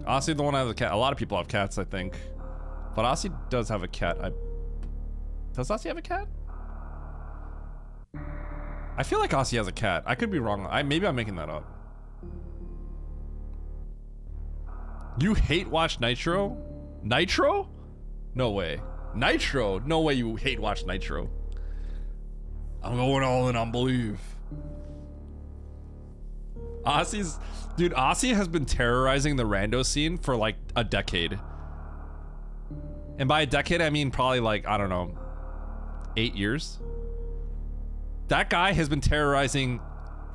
Aussie, the one that has a cat. A lot of people have cats, I think. But Aussie does have a cat. Does Aussie have a cat? I feel like Aussie has a cat. I could be wrong. Maybe I'm making that up. You hate watch Nitro? Nitro? No way. Nitro? No way you hate watch Nitro. I'm going all in on believe. Dude, Aussie has been terrorizing the rando scene for like a decade. And by a decade, I mean probably like, I don't know, 8 years. That guy has been terrorizing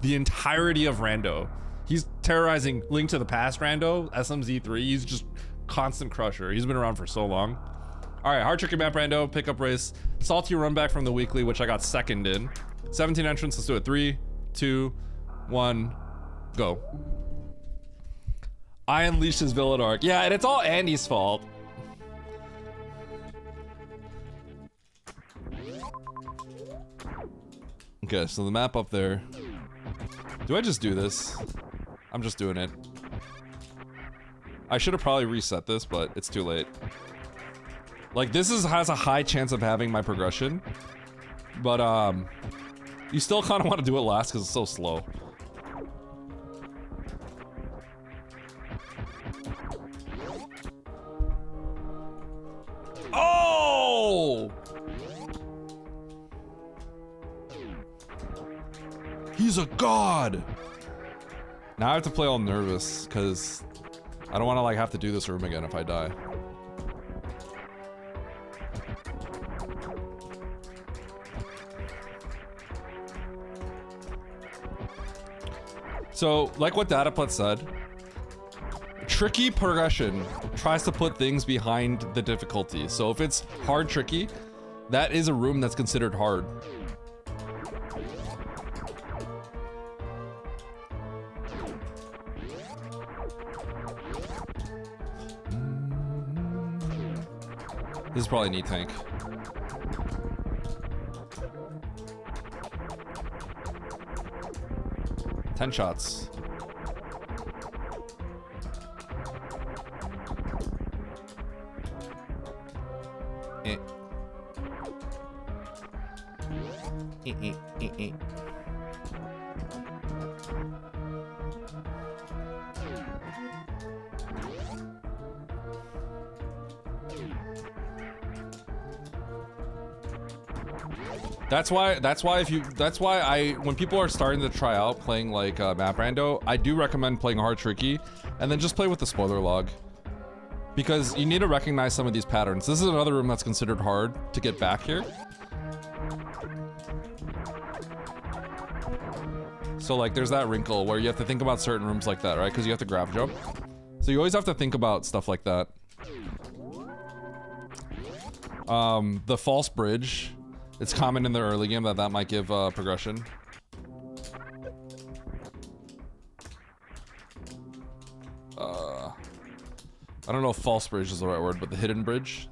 the entirety of rando. He's terrorizing Link to the Past rando, SMZ3. He's just constant crusher. He's been around for so long. All right, hard tricky map rando, pickup race, salty run back from the weekly, which I got second in. 17 entrants, let's do it. 3, 2, 1, go. I unleashed his villain arc. Yeah, and it's all Andy's fault. Okay, so the map up there. Do I just do this? I'm just doing it. I should have probably reset this, but it's too late. Like, this has a high chance of having my progression. But, you still kind of want to do it last because it's so slow. Oh! He's a god! Now I have to play all nervous, because I don't want to, like, have to do this room again if I die. So, like what Dataplet said, tricky progression tries to put things behind the difficulty. So if it's hard tricky, that is a room that's considered hard. This is probably a neat tank. Ten shots. Eh. That's why when people are starting to try out playing like map rando, I do recommend playing hard tricky and then just play with the spoiler log. Because you need to recognize some of these patterns. This is another room that's considered hard to get back here. So like there's that wrinkle where you have to think about certain rooms like that, right? Because you have to grab jump. So you always have to think about stuff like that. The false bridge. It's common in the early game that might give progression. I don't know if false bridge is the right word, but the hidden bridge.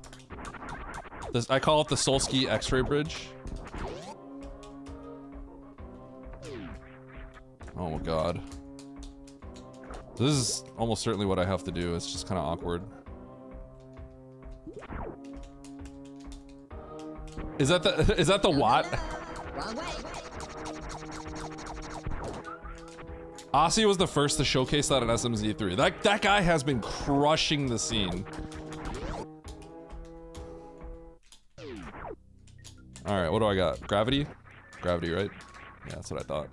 I call it the Solski X-ray bridge. Oh my god. This is almost certainly what I have to do. It's just kind of awkward. Is that the what? Wrong way. Aussie was the first to showcase that in SMZ3. That guy has been crushing the scene. All right, what do I got? Gravity? Gravity, right? Yeah, that's what I thought.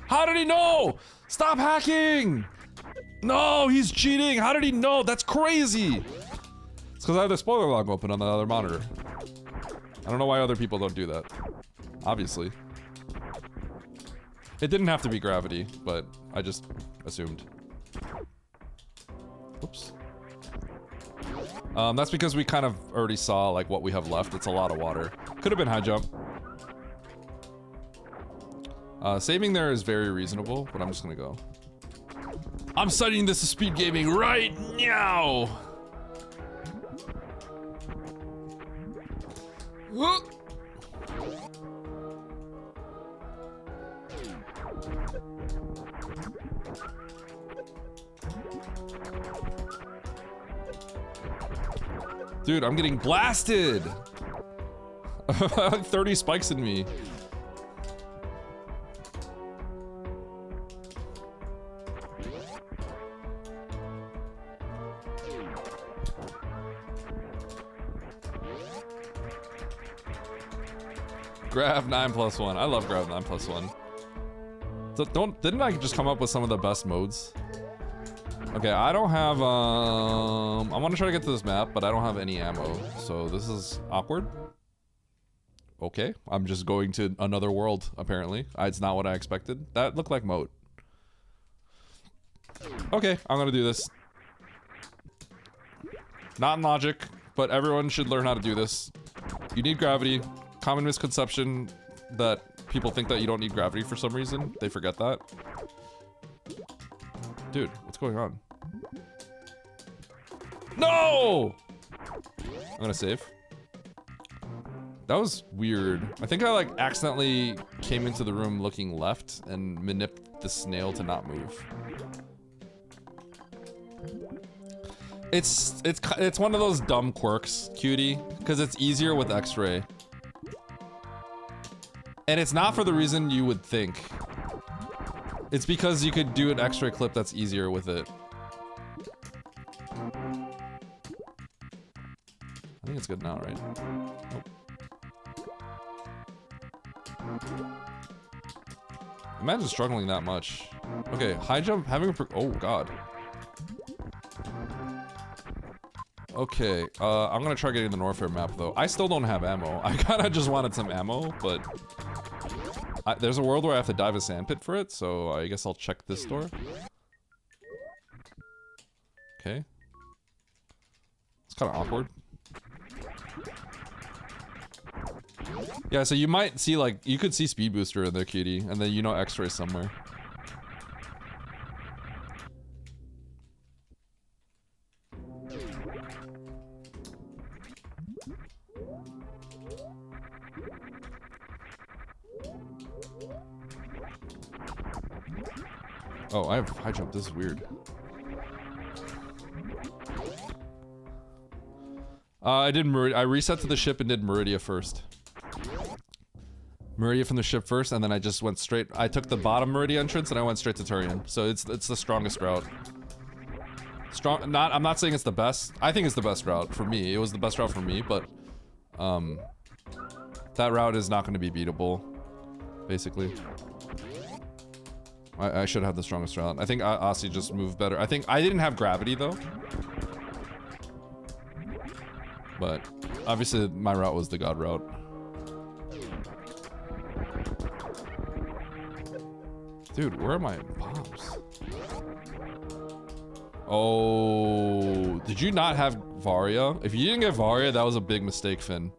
How did he know? Stop hacking! No, he's cheating. How did he know? That's crazy. It's because I have the spoiler log open on the other monitor. I don't know why other people don't do that. Obviously. It didn't have to be gravity, but I just assumed. Oops. That's because we kind of already saw like what we have left. It's a lot of water. Could have been high jump. Saving there is very reasonable, but I'm just gonna go. I'm studying this to speed gaming right now. Dude, I'm getting blasted. 30 spikes in me. Grav 9+1. I love Grav 9+1. So didn't I just come up with some of the best modes? Okay, I don't have I want to try to get to this map, but I don't have any ammo. So this is awkward. Okay, I'm just going to another world apparently. It's not what I expected. That looked like moat. Okay, I'm going to do this. Not in logic, but everyone should learn how to do this. You need gravity. Common misconception that people think that you don't need gravity for some reason. They forget that. Dude, what's going on? No! I'm gonna save. That was weird. I think I like accidentally came into the room looking left and manipulated the snail to not move. It's one of those dumb quirks, cutie, because it's easier with X-ray. And it's not for the reason you would think. It's because you could do an X-ray clip that's easier with it. I think it's good now, right? Nope. Imagine struggling that much. Okay, high jump, having a oh god. Okay, I'm gonna try getting the Norfair map though. I still don't have ammo. I kinda just wanted some ammo, but there's a world where I have to dive a sandpit for it, so I guess I'll check this door. Okay. It's kinda awkward. Yeah, so you might see like, you could see Speed Booster in there, cutie, and then you know X-ray somewhere. Oh, I have high jump. This is weird. I did I reset to the ship and did Meridia first. Meridia from the ship first, and then I just went straight. I took the bottom Meridia entrance and I went straight to Turian. So it's the strongest route. I'm not saying it's the best. I think it's the best route for me. It was the best route for me, but That route is not going to be beatable, basically. I should have the strongest route. I think Aussie just moved better. I think I didn't have gravity though. But obviously my route was the god route. Dude, where are my bombs? Oh, did you not have Varia? If you didn't get Varia, that was a big mistake, Finn.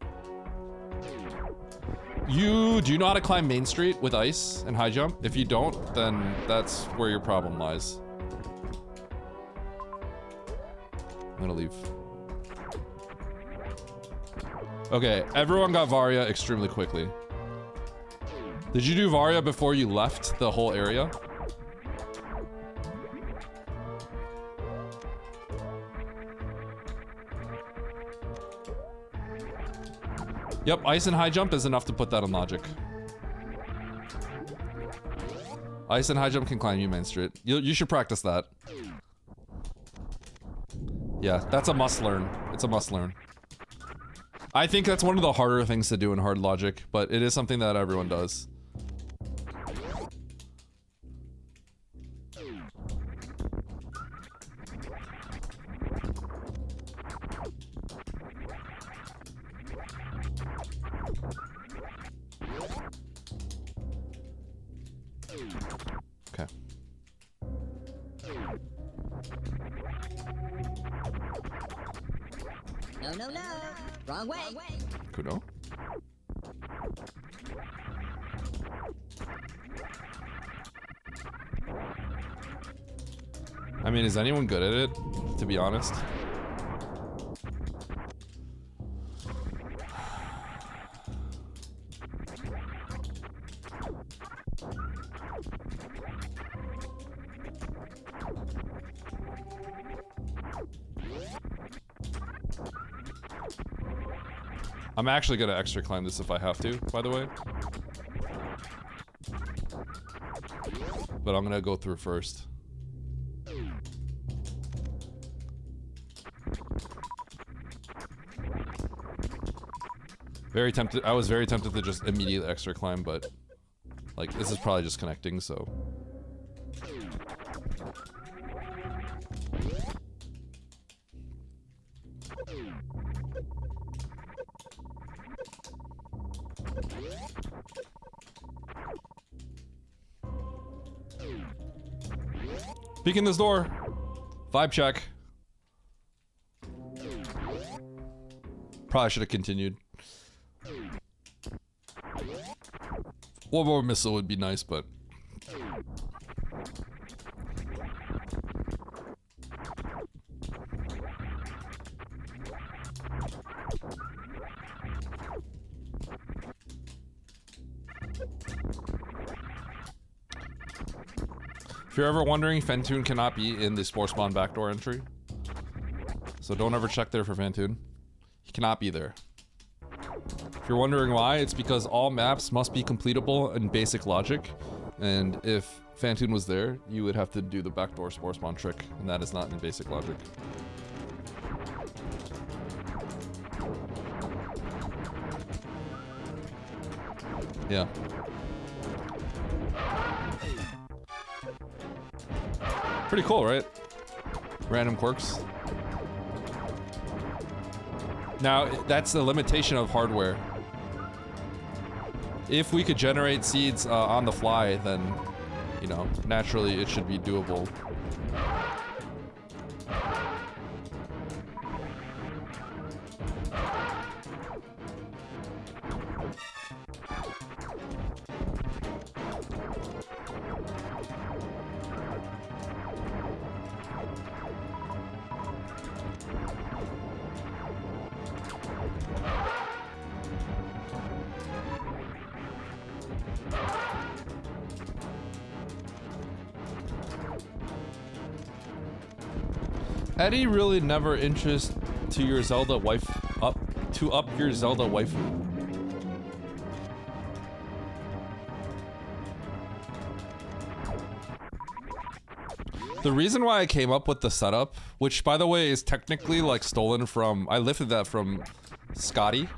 Do you know how to climb Main Street with ice and high jump? If you don't, then that's where your problem lies. I'm gonna leave. Okay, everyone got Varia extremely quickly. Did you do Varia before you left the whole area? Yep, ice and high jump is enough to put that on logic. Ice and high jump can climb you Main Street. You should practice that. Yeah, that's a must learn. It's a must learn. I think that's one of the harder things to do in hard logic, but it is something that everyone does. Okay. No. Wrong way. Kudo? I mean, is anyone good at it, to be honest? I'm actually gonna extra climb this if I have to, by the way. But I'm gonna go through first. Very tempted. I was very tempted to just immediately extra climb, but like this is probably just connecting, so. Peek in this door. Vibe check. Probably should have continued. One more missile would be nice, but... If you're ever wondering, Fentoon cannot be in the Spore Spawn backdoor entry. So don't ever check there for Fentoon. He cannot be there. If you're wondering why, it's because all maps must be completable in basic logic. And if Fentoon was there, you would have to do the backdoor Spore Spawn trick, and that is not in basic logic. Yeah. Pretty cool, right? Random quirks. Now, that's the limitation of hardware. If we could generate seeds on the fly, then, you know, naturally it should be doable. Eddie really never interest to your Zelda wife up your Zelda waifu. The reason why I came up with the setup, which by the way is technically like stolen from, I lifted that from Scotty.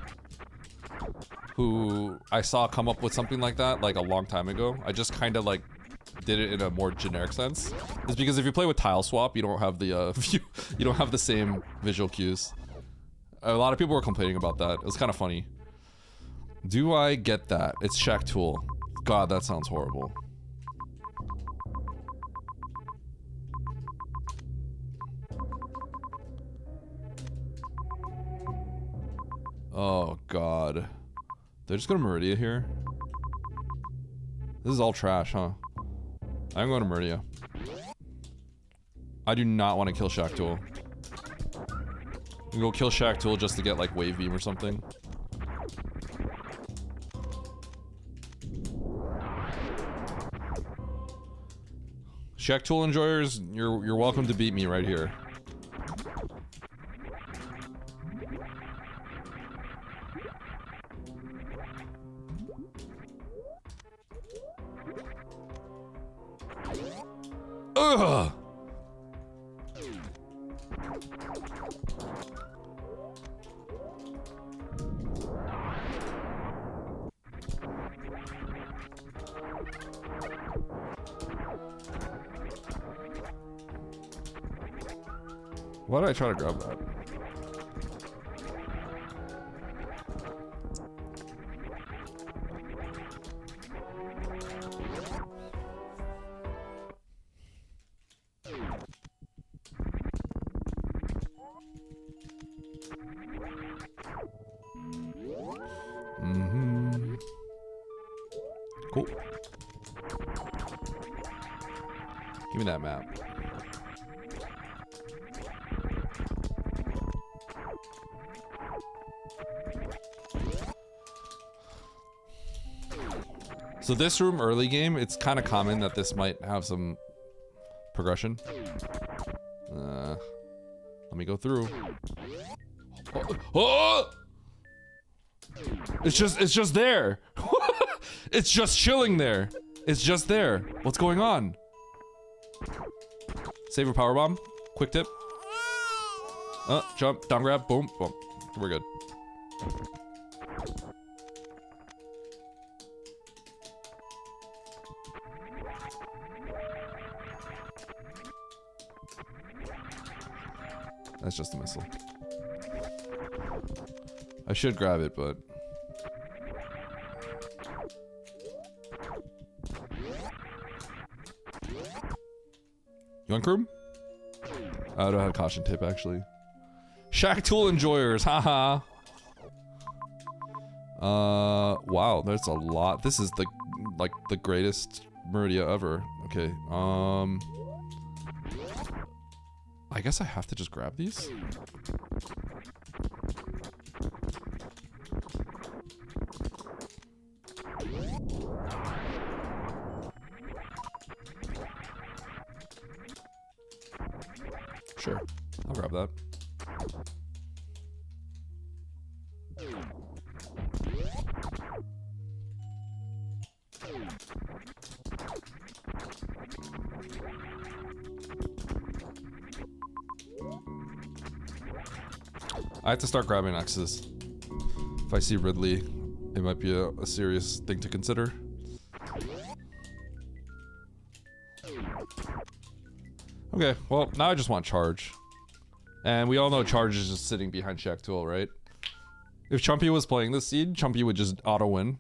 who I saw come up with something like that like a long time ago. I just kind of like did it in a more generic sense. Is because if you play with tile swap, you don't have the you don't have the same visual cues. A lot of people were complaining about that. It was kind of funny. Do I get that? It's Shack Tool. God, that sounds horrible. Oh God. They're just gonna Meridia here. This is all trash, huh? I'm going to Meridia. I do not want to kill Shack Tool. I'm gonna go kill Shack Tool just to get like Wave Beam or something. Shack Tool enjoyers, you're welcome to beat me right here. Ugh. Why did I try to grab that? Cool. Give me that map. So this room early game, it's kind of common that this might have some progression. Let me go through. Oh! It's just there. It's just chilling there. It's just there. What's going on? Save a power bomb. Quick tip. Jump, down grab, boom, boom. We're good. That's just a missile. I should grab it, but... Young room? I don't have caution tip, actually. Shack Tool enjoyers, haha. Wow, there's a lot. This is the, like, the greatest Meridia ever. Okay, I guess I have to just grab these? Sure, I'll grab that. I have to start grabbing axes. If I see Ridley, it might be a serious thing to consider. Okay, well, now I just want charge. And we all know charge is just sitting behind Shack Tool, right? If Chumpy was playing this seed, Chumpy would just auto-win.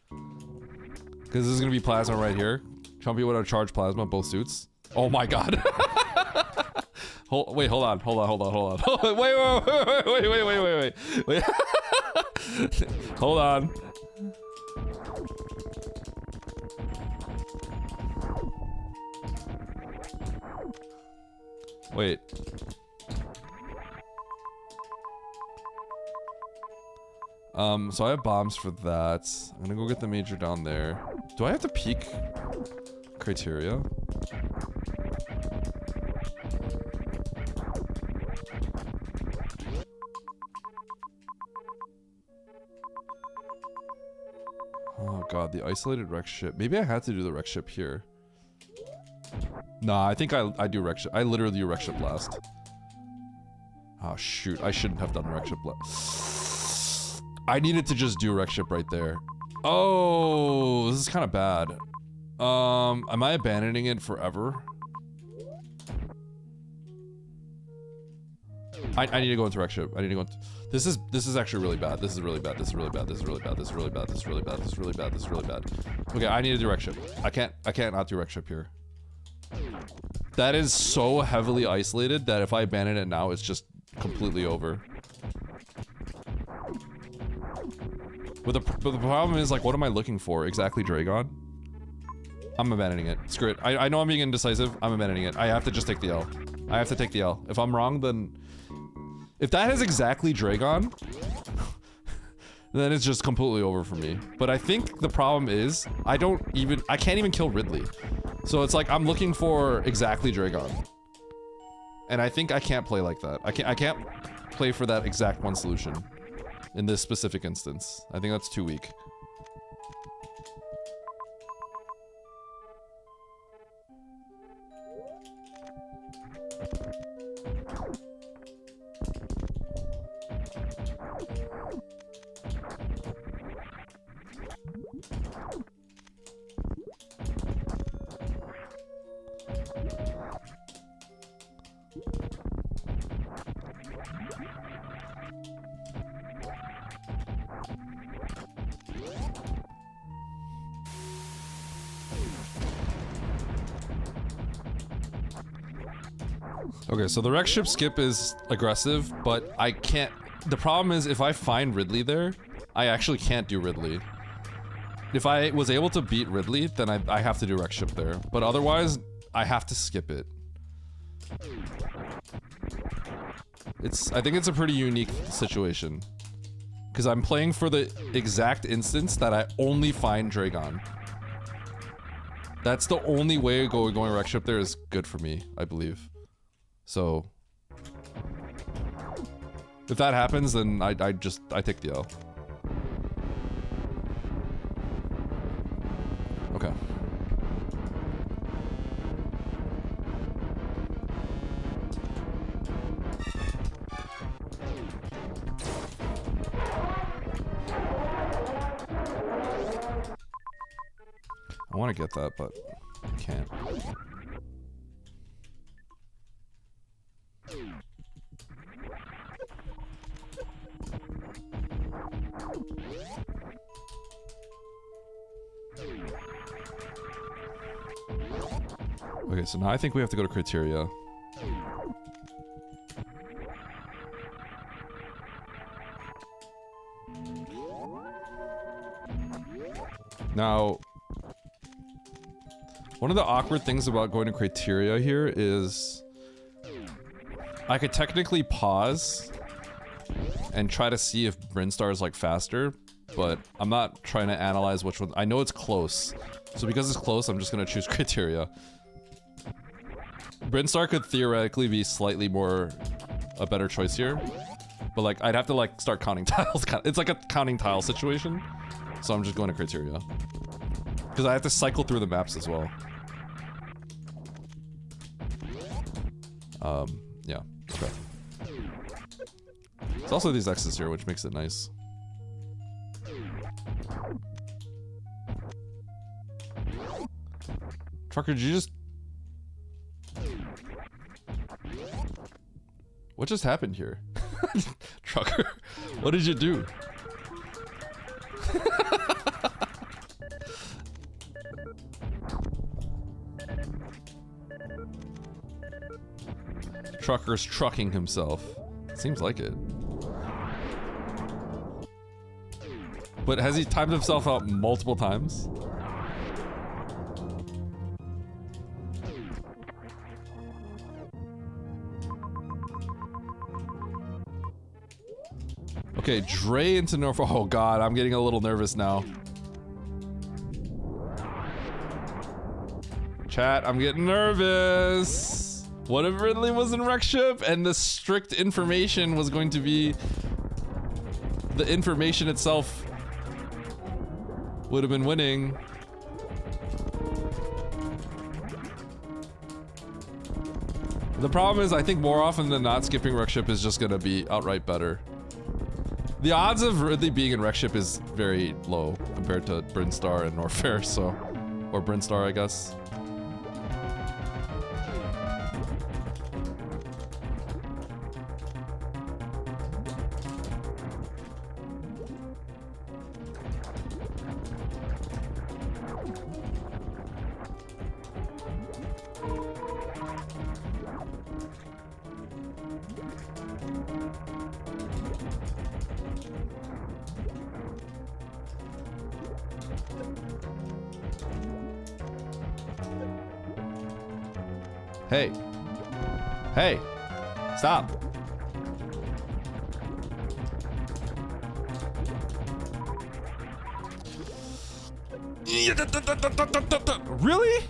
Because this is going to be plasma right here. Chumpy would have charged plasma, both suits. Oh my god. Wait, hold on. Wait. Hold on. Wait. So I have bombs for that. I'm gonna go get the major down there. Do I have to peek criteria? Oh god, the isolated wreck ship. Maybe I had to do the wreck ship here. Nah, I think I do wreck ship. I literally do wreck ship last. Oh shoot, I shouldn't have done wreck ship last. I needed to just do wreck ship right there. Oh, this is kind of bad. Am I abandoning it forever? I need to go into wreck ship. I need to go into, this is actually really bad. This is really bad. This is really bad. This is really bad. This is really bad. This is really bad. This is really bad. This is really bad. Okay, I need to do wreck ship. I can't not do wreck ship here. That is so heavily isolated that if I abandon it now, it's just completely over. But the problem is, like, what am I looking for? Exactly Dragon? I'm abandoning it. Screw it. I know I'm being indecisive. I'm abandoning it. I have to just take the L. I have to take the L. If I'm wrong, then... If that is exactly Dragon, then it's just completely over for me. But I think the problem is, I can't even kill Ridley. So it's like, I'm looking for exactly Dragon. And I think I can't play like that. I can't play for that exact one solution. In this specific instance. I think that's too weak. Okay, so the wreck ship skip is aggressive, but I can't... The problem is, if I find Ridley there, I actually can't do Ridley. If I was able to beat Ridley, then I have to do wreck ship there. But otherwise, I have to skip it. I think it's a pretty unique situation. Because I'm playing for the exact instance that I only find Dragon. That's the only way going wreck ship there is good for me, I believe. So, if that happens, then I take the L. Okay. I want to get that, but I can't. Okay, so now I think we have to go to criteria. Now, one of the awkward things about going to criteria here is I could technically pause and try to see if Brinstar is like faster, but I'm not trying to analyze which one. I know it's close, so because it's close, I'm just gonna choose criteria. Brinstar could theoretically be slightly more a better choice here, but like I'd have to like start counting tiles. It's like a counting tile situation, so I'm just going to criteria because I have to cycle through the maps as well. Yeah. Okay. There's also these X's here, which makes it nice. Trucker, did you just... What just happened here? Trucker, what did you do? Trucker's trucking himself. Seems like it. But has he timed himself out multiple times? Okay, Dre into Norfolk. Oh god, I'm getting a little nervous now. Chat, I'm getting nervous. What if Ridley was in wreck ship and the strict information was going to be... The information itself would have been winning. The problem is, I think more often than not, skipping wreck ship is just gonna be outright better. The odds of Ridley being in Wreck Ship is very low compared to Brinstar and Norfair, so... Or Brinstar, I guess. Hey. Hey. Stop. Really?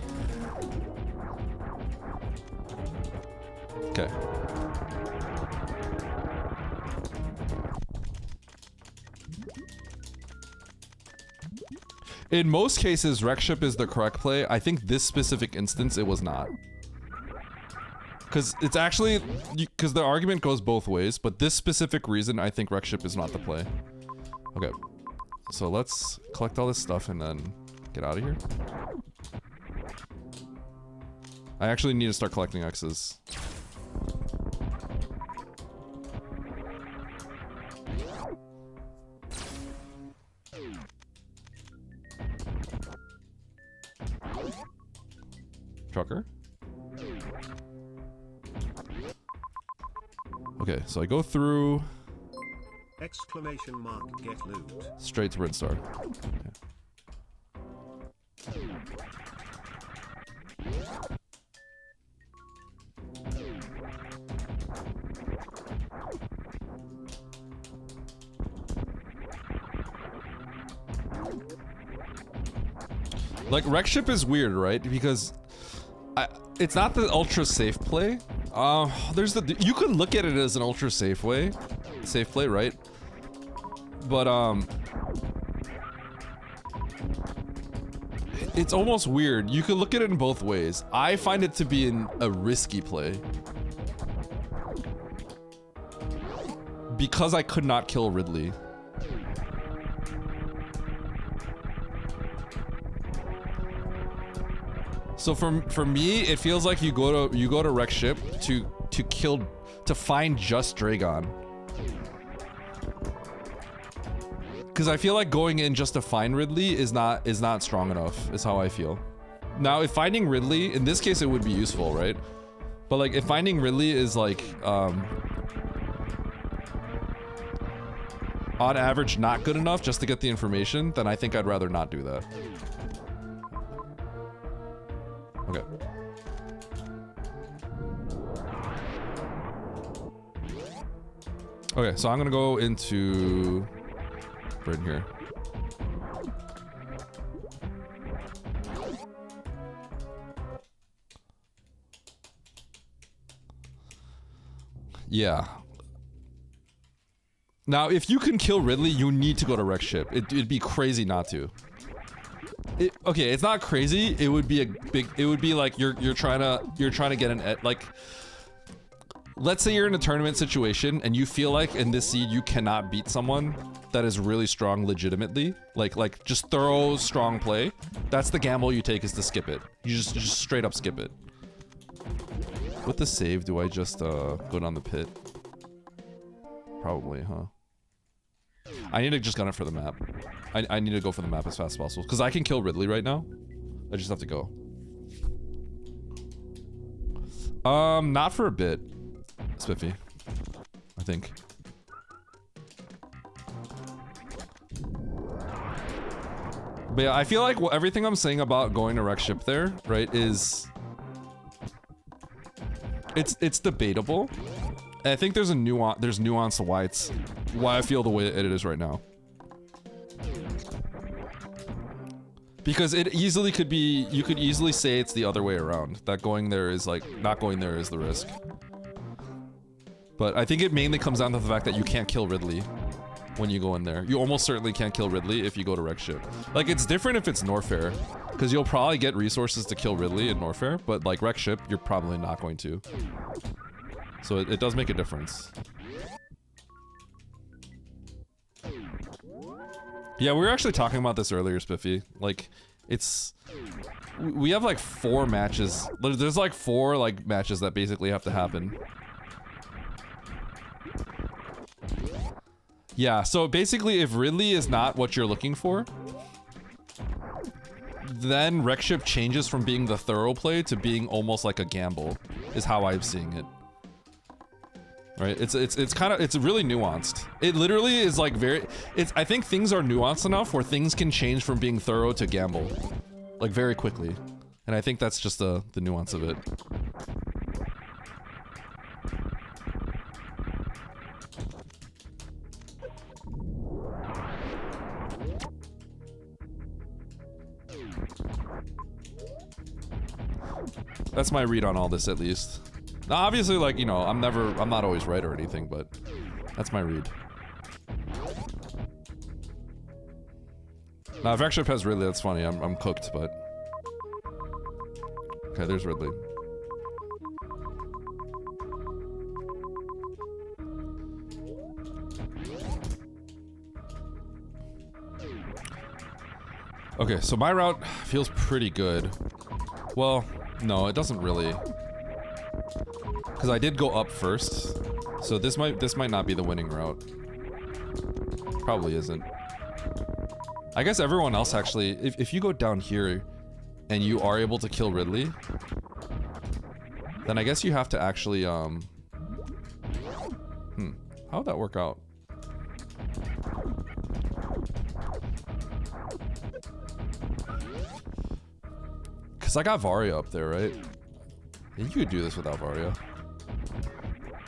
Okay. In most cases, Wreck Ship is the correct play. I think this specific instance, it was not. Because it's actually, because the argument goes both ways, but this specific reason, I think Wreck Ship is not the play. Okay, so let's collect all this stuff and then get out of here. I actually need to start collecting X's. Trucker? Okay, so I go through... Exclamation mark, get loot. Straight to Brinstar. Okay. Like, Wreck Ship is weird, right? Because it's not the ultra safe play. There's the, you could look at it as an ultra safe play, right? But it's almost weird. You could look at it in both ways. I find it to be a risky play because I could not kill Ridley. So for me, it feels like you go to Wreck Ship to find just Dragon. Because I feel like going in just to find Ridley is not strong enough, is how I feel. Now, if finding Ridley, in this case it would be useful, right? But like if finding Ridley is like on average not good enough just to get the information, then I think I'd rather not do that. Okay. Okay, so I'm gonna go into right in here. Yeah. Now, if you can kill Ridley, you need to go to Wreck Ship. It'd be crazy not to. Okay, it's not crazy. It would be a big. It would be like you're trying to get an like. Let's say you're in a tournament situation and you feel like in this seed you cannot beat someone that is really strong legitimately, like just thorough strong play. That's the gamble you take, is to skip it. You just straight up skip it. With the save, do I just go down the pit? Probably, huh? I need to just gun it for the map. I need to go for the map as fast as possible because I can kill Ridley right now. I just have to go. Not for a bit. Spiffy, I think. But yeah, I feel like everything I'm saying about going to Wreck Ship there, right, is it's debatable. And I think there's nuance to why I feel the way it is right now. Because it easily could be, you could easily say it's the other way around. That going there is like, not going there is the risk. But I think it mainly comes down to the fact that you can't kill Ridley when you go in there. You almost certainly can't kill Ridley if you go to Wreck Ship. Like, it's different if it's Norfair, because you'll probably get resources to kill Ridley in Norfair, but like Wreck Ship, you're probably not going to. So it does make a difference. Yeah, we were actually talking about this earlier, Spiffy. Like, it's... We have like 4 matches. There's like 4 like matches that basically have to happen. Yeah, so basically if Ridley is not what you're looking for, then Wreck Ship changes from being the thorough play to being almost like a gamble, is how I'm seeing it. Right? It's really nuanced. It literally is like I think things are nuanced enough where things can change from being thorough to gamble. Like very quickly. And I think that's just the nuance of it. That's my read on all this, at least. Now, obviously, like, you know, I'm not always right or anything, but that's my read. Now, if X-Ship has Ridley, that's funny. I'm cooked, but... Okay, there's Ridley. Okay, so my route feels pretty good. Well, no, it doesn't really. Because I did go up first, so this might not be the winning route. Probably isn't. I guess everyone else actually, if you go down here and you are able to kill Ridley, then I guess you have to actually, how would that work out? Because I got Varia up there, right? You could do this without Varia.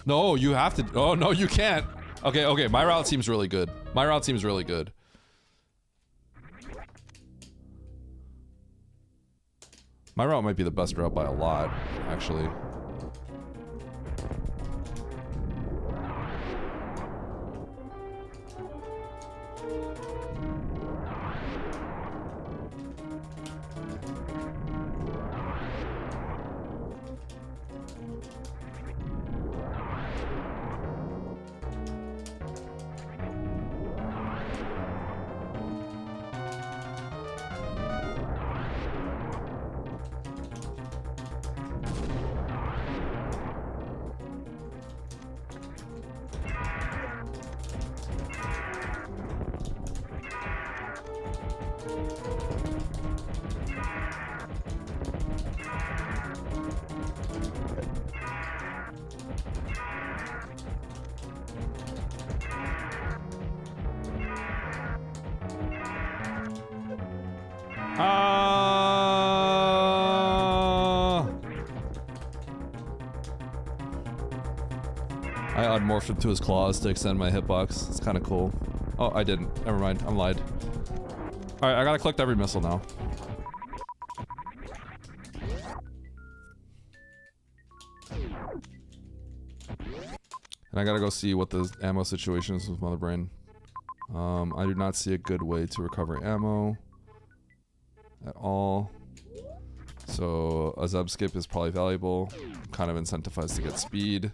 No, you have to. Oh, no, you can't. Okay, okay, my route seems really good. My route seems really good. My route might be the best route by a lot, actually. I unmorphed him to his claws to extend my hitbox. It's kind of cool. Oh, I didn't. Never mind. I'm lied. Alright, I gotta collect every missile now. And I gotta go see what the ammo situation is with Mother Brain. I do not see a good way to recover ammo at all. So a Zeb skip is probably valuable. I'm kind of incentivized to get speed.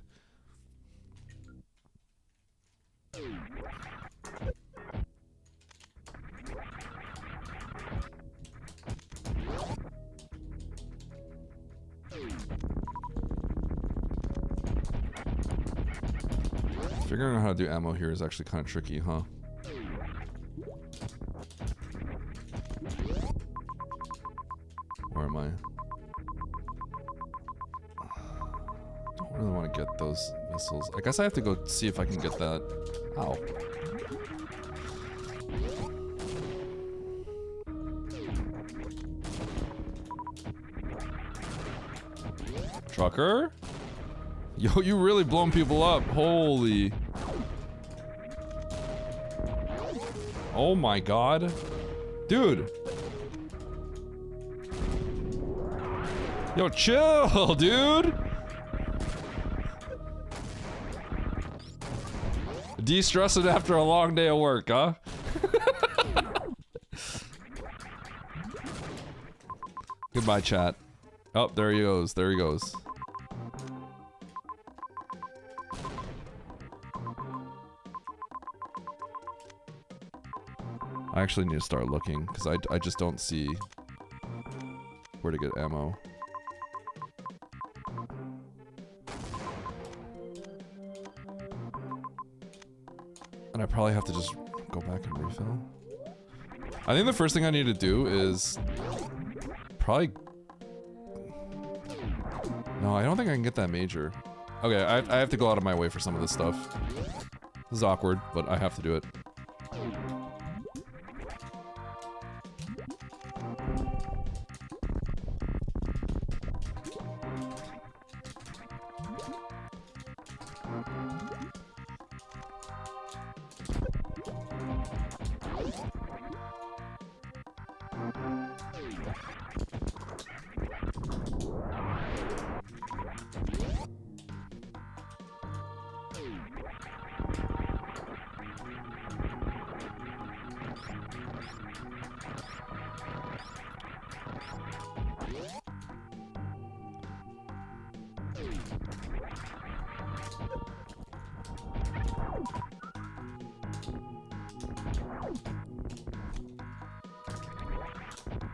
Figuring out how to do ammo here is actually kind of tricky, huh? Where am I? Don't really want to get those missiles. I guess I have to go see if I can get that. Ow. Trucker? Yo, you really blown people up. Holy. Oh my god. Dude. Yo, chill, dude. De-stressing after a long day of work, huh? Goodbye, chat. Oh, there he goes. There he goes. I actually need to start looking because I just don't see where to get ammo. And I probably have to just go back and refill. I think the first thing I need to do is probably... No, I don't think I can get that major. Okay, I have to go out of my way for some of this stuff. This is awkward, but I have to do it.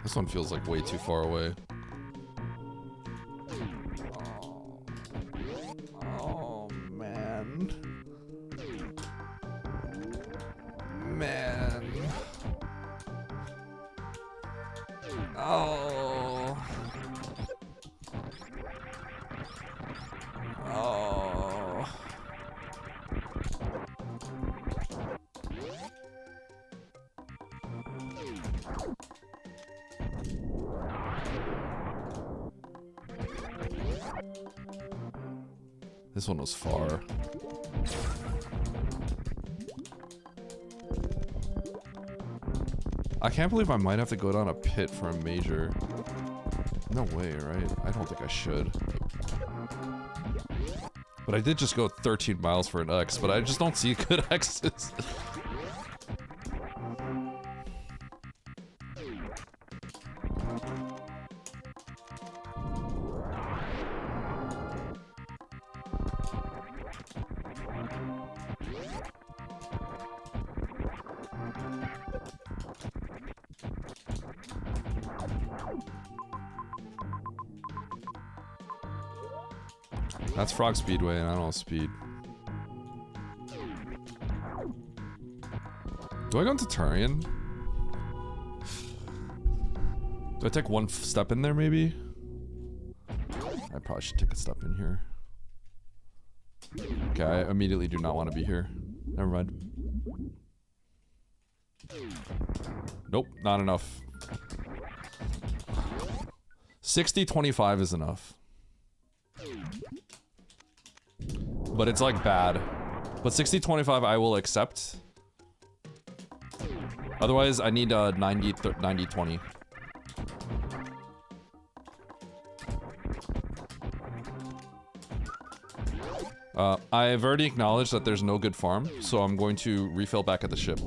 This one feels like way too far away. Oh man. Man. Oh. Oh. This one was far. I can't believe I might have to go down a pit for a major. No way, right? I don't think I should. But I did just go 13 miles for an X, but I just don't see good X's. That's Frog Speedway, and I don't know speed. Do I go into Turian? Do I take one step in there, maybe? I probably should take a step in here. Okay, I immediately do not want to be here. Never mind. Nope, not enough. 60-25 is enough. But it's like bad. But 60-25 I will accept. Otherwise I need 90-20. I've already acknowledged that there's no good farm, so I'm going to refill back at the ship.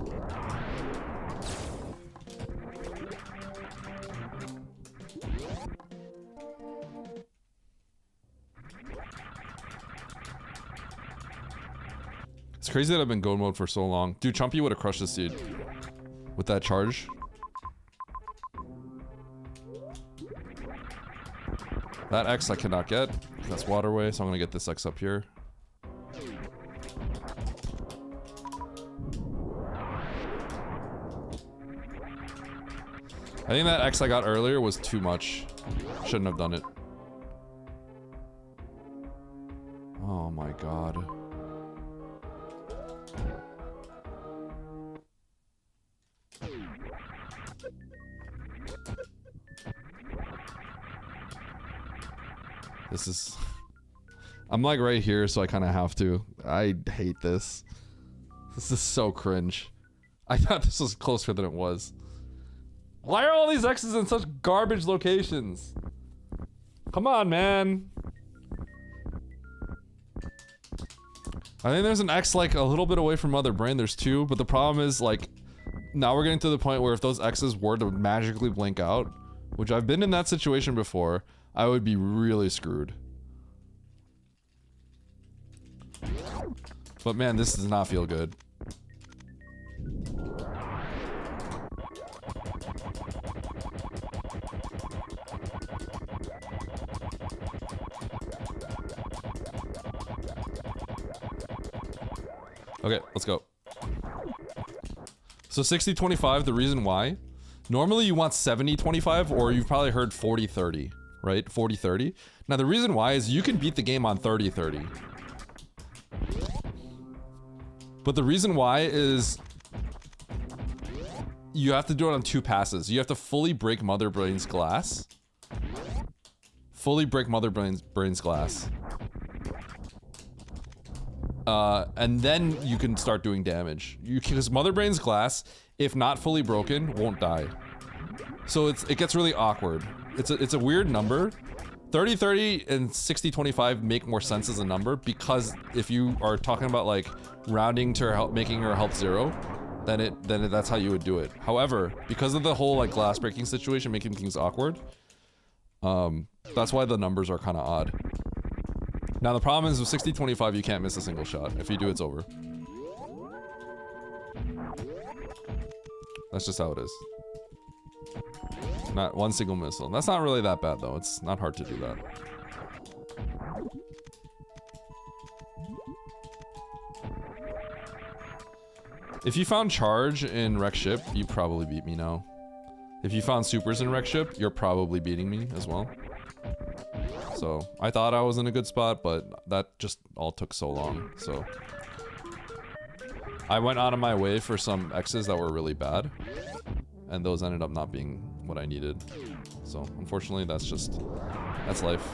It's crazy that I've been go mode for so long. Dude, Chumpy would have crushed this dude with that charge. That X I cannot get. That's waterway, so I'm gonna get this X up here. I think that X I got earlier was too much. Shouldn't have done it. Oh my god. This is... I'm like right here, so I kind of have to. I hate this. This is so cringe. I thought this was closer than it was. Why are all these X's in such garbage locations? Come on, man. I think there's an X like a little bit away from Mother Brain. There's two, but the problem is like now we're getting to the point where if those X's were to magically blink out, which I've been in that situation before, I would be really screwed. But man, this does not feel good. Okay, let's go. So 60-25, the reason why. Normally you want 70-25, or you've probably heard 40-30, right? 40-30. Now the reason why is you can beat the game on 30-30. But the reason why is you have to do it on 2 passes. You have to fully break Mother Brain's glass. Fully break Mother Brain's glass. And then you can start doing damage. Because Mother Brain's glass, if not fully broken, won't die. So it gets really awkward. It's a weird number. 30-30 and 60-25 make more sense as a number, because if you are talking about like rounding to her making her health 0, then that's how you would do it. However, because of the whole like glass breaking situation making things awkward, that's why the numbers are kind of odd. Now the problem is with 60-25 you can't miss a single shot. If you do, it's over. That's just how it is. Not one single missile. That's not really that bad though. It's not hard to do that. If you found charge in wreck ship, you probably beat me now. If you found supers in wreck ship, you're probably beating me as well. So I thought I was in a good spot, but that just all took so long. So I went out of my way for some X's that were really bad, and those ended up not being what I needed. So unfortunately, that's life.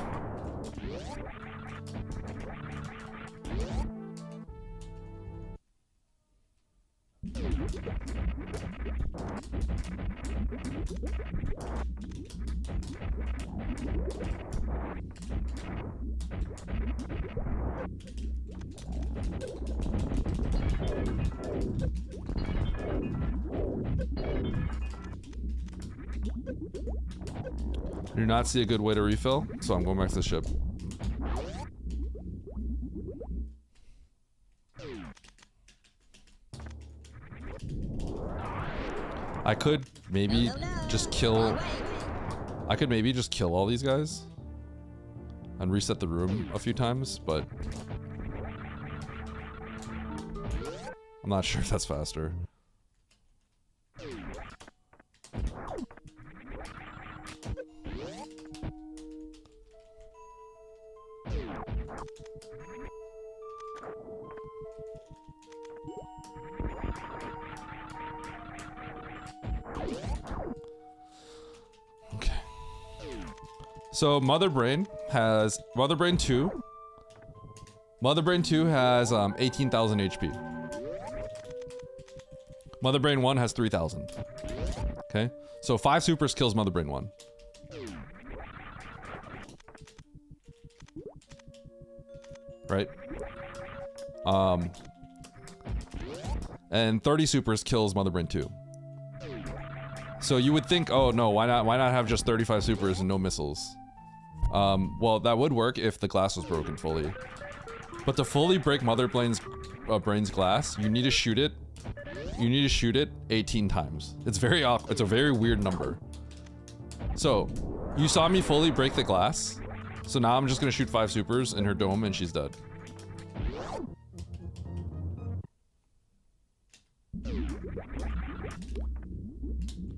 I do not see a good way to refill, so I'm going back to the ship. I could maybe just kill... I could maybe just kill all these guys and reset the room a few times, but I'm not sure if that's faster. So Mother Brain 2. Mother Brain 2 has 18,000 HP. Mother Brain 1 has 3,000. Okay, so 5 supers kills Mother Brain 1. Right. And 30 supers kills Mother Brain 2. So you would think, oh no, why not have just 35 supers and no missiles? Well, that would work if the glass was broken fully. But to fully break Mother Brain's glass, you need to shoot it. You need to shoot it 18 times. It's a very weird number. So, you saw me fully break the glass. So now I'm just gonna shoot 5 supers in her dome and she's dead.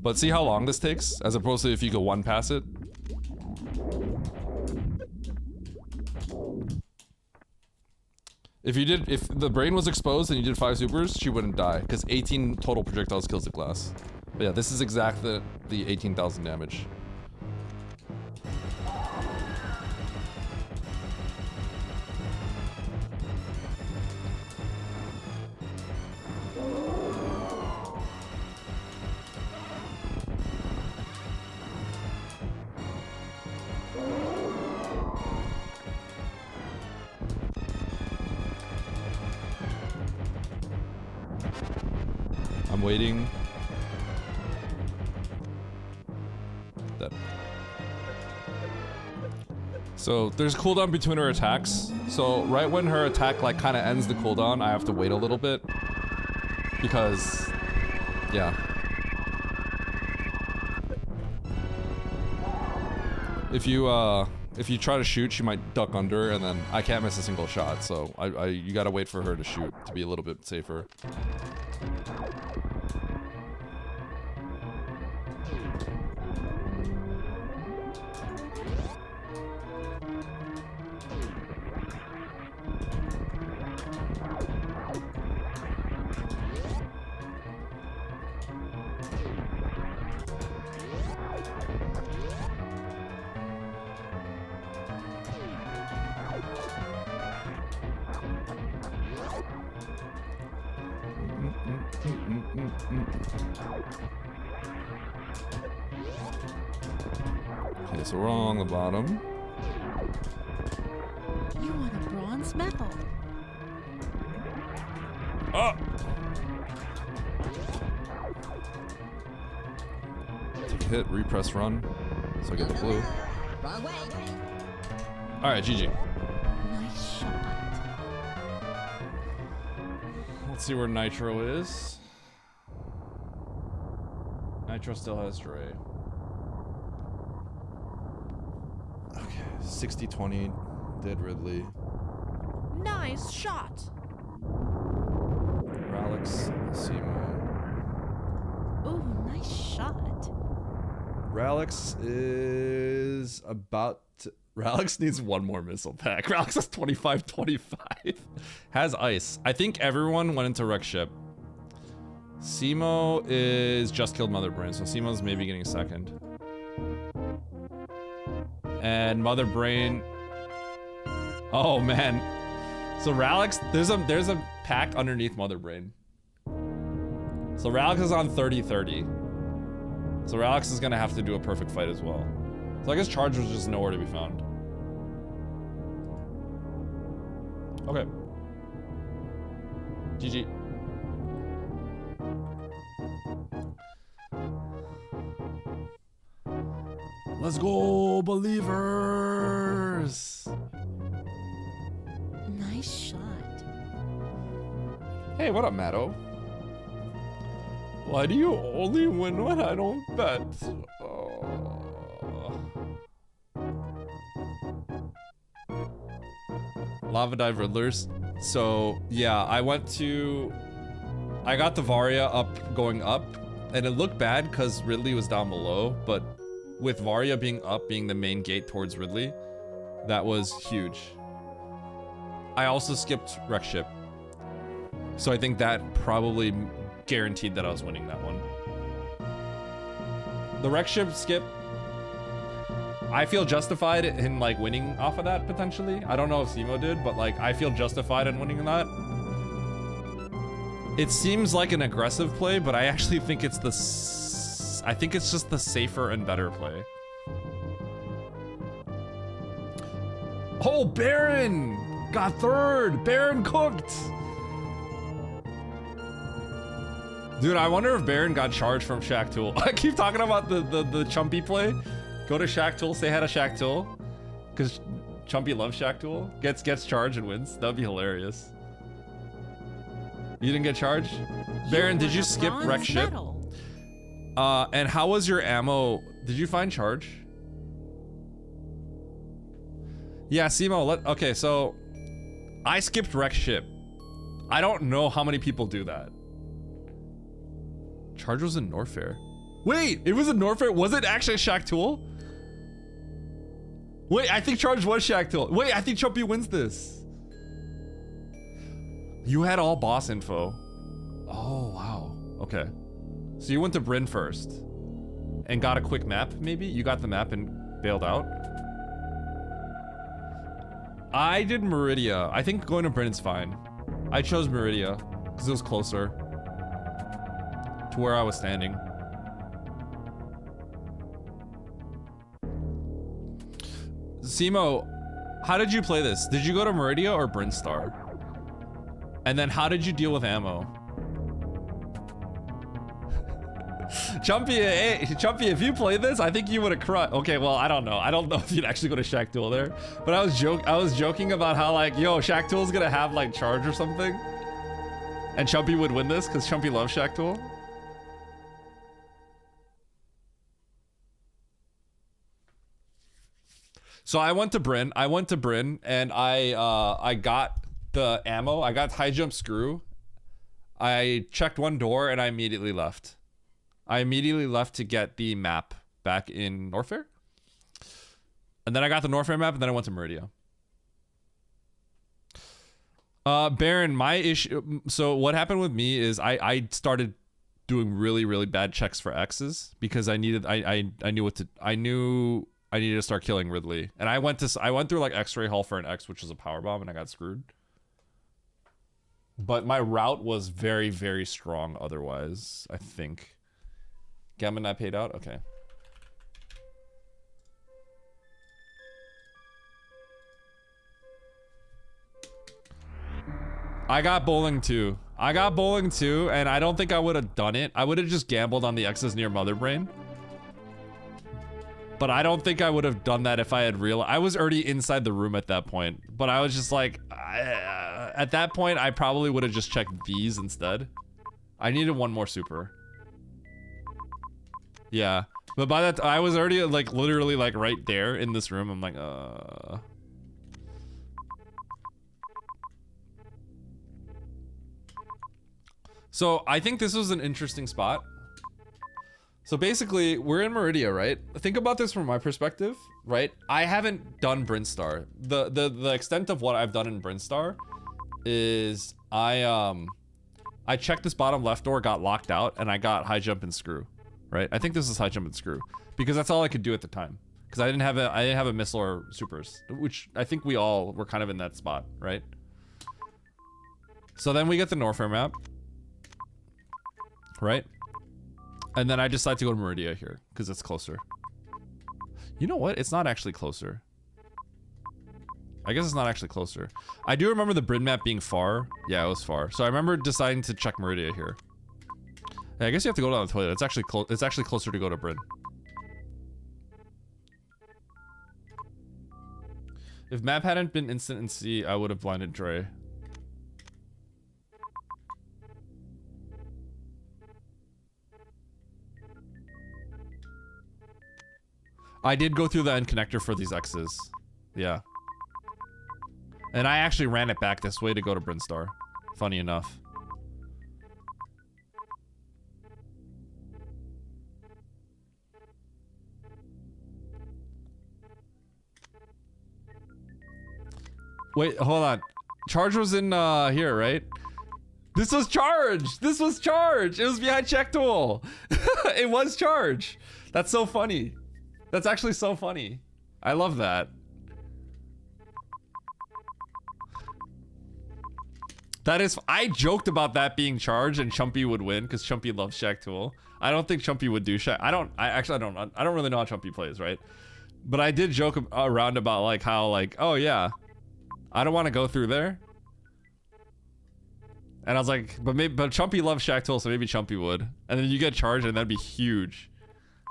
But see how long this takes, as opposed to if you go one pass it. If the brain was exposed and you did 5 supers, she wouldn't die, because 18 total projectiles kills the glass. But yeah, this is exactly the 18,000 damage. I'm waiting. Dead. So there's a cooldown between her attacks. So right when her attack like kind of ends the cooldown, I have to wait a little bit. Because, yeah. If you if you try to shoot, she might duck under, and then I can't miss a single shot. So you gotta wait for her to shoot to be a little bit safer. Okay, so we're all on the bottom. You want a bronze medal. Oh! Take a hit, repress run. So I get the blue. Wrong way. Alright, GG. Nice shot. Let's see where Nitro is. Nitro still has Dre. Okay, 60-20, dead Ridley. Nice shot. Ralix, Simo. Ooh, nice shot. Ralix is about to... Ralix needs one more missile pack. Ralix is 25-25. Has ice. I think everyone went into wreck ship. Simo is just killed Mother Brain, so Simo's maybe getting second. And Mother Brain... Oh, man. So Ralix, there's a pack underneath Mother Brain. So Ralix is on 30-30. So Ralix is gonna have to do a perfect fight as well. So I guess Charge was just nowhere to be found. Okay. GG. Let's go, believers! Nice shot. Hey, what up, Matto? Why do you only win when I don't bet? Oh. Lava Dive Riddlers. So, yeah, I got the Varia going up, and it looked bad because Ridley was down below, but with Varia being up, being the main gate towards Ridley, that was huge. I also skipped Wreck Ship. So I think that probably guaranteed that I was winning that one. The Wreck Ship skip, I feel justified in like winning off of that potentially. I don't know if Simo did, but like I feel justified in winning that. It seems like an aggressive play, but I actually think it's I think it's just the safer and better play. Oh, Baron got third. Baron cooked. Dude, I wonder if Baron got charged from Shaq Tool. I keep talking about the Chumpy play. Go to Shaq Tool, say hi to Shaq Tool. Because Chumpy loves Shaq Tool. Gets charged and wins. That'd be hilarious. You didn't get charged? Baron, did you skip Wreck Ship? And how was your ammo? Did you find charge? Yeah, Simo, okay, so I skipped Wreck Ship. I don't know how many people do that. Charge was in Norfair. Wait, it was in Norfair? Was it actually Shaq Tool? Wait, I think Charge was Shaq Tool. Wait, I think Chumpy wins this. You had all boss info. Oh, wow. Okay. So you went to Bryn first. And got a quick map, maybe? You got the map and bailed out? I did Meridia. I think going to Bryn's fine. I chose Meridia, because it was closer to where I was standing. Simo, how did you play this? Did you go to Meridia or Brinstar? And then how did you deal with ammo? Chumpy, hey, Chumpy, if you played this, I think you would have crushed. Okay, well, I don't know. I don't know if you'd actually go to Shaq Tool there. But I was joking about how like, yo, Shaq Tool's gonna have like charge or something. And Chumpy would win this because Chumpy loves Shaq Tool. So I went to Bryn. And I got the ammo. I got high jump screw. I checked one door and I immediately left. I immediately left to get the map back in Norfair. And then I got the Norfair map and then I went to Meridia. Baron, my issue. So what happened with me is I started doing really, really bad checks for X's because I needed, I knew I knew I needed to start killing Ridley. And I went through like X-ray hull for an X, which was a power bomb, and I got screwed. But my route was very, very strong otherwise, I think. Gamma not paid out? Okay. I got bowling too. And I don't think I would have done it. I would have just gambled on the X's near Mother Brain. But I don't think I would have done that if I had realized. I was already inside the room at that point. But I was just like, at that point, I probably would have just checked these instead. I needed one more super. Yeah. But by that, I was already like literally like right there in this room. I'm like, So I think this was an interesting spot. So basically, we're in Meridia, right? Think about this from my perspective, right? I haven't done Brinstar. The extent of what I've done in Brinstar is I checked this bottom left door, got locked out, and I got high jump and screw, right? I think this is high jump and screw because that's all I could do at the time. Because I didn't have a missile or supers, which I think we all were kind of in that spot, right? So then we get the Norfair map, right? And then I decide to go to Meridia here because it's closer. You know what? It's not actually closer. I guess it's not actually closer. I do remember the Bryn map being far. Yeah, it was far. So I remember deciding to check Meridia here. Hey, I guess you have to go down the toilet. It's actually closer to go to Bryn. If map hadn't been instant in C, I would have blinded Dre. I did go through the end connector for these X's. Yeah. And I actually ran it back this way to go to Brinstar. Funny enough. Wait, hold on. Charge was in here, right? This was Charge! This was Charge! It was behind check tool! It was Charge! That's so funny. That's actually so funny. I love that. That is, I joked about that being Charge and Chumpy would win because Chumpy loves Shack Tool. I don't think Chumpy would do Shack. I don't really know how Chumpy plays, right? But I did joke around about like how like, oh yeah, I don't want to go through there. And I was like, but Chumpy loves Shack Tool, so maybe Chumpy would. And then you get Charged and that'd be huge.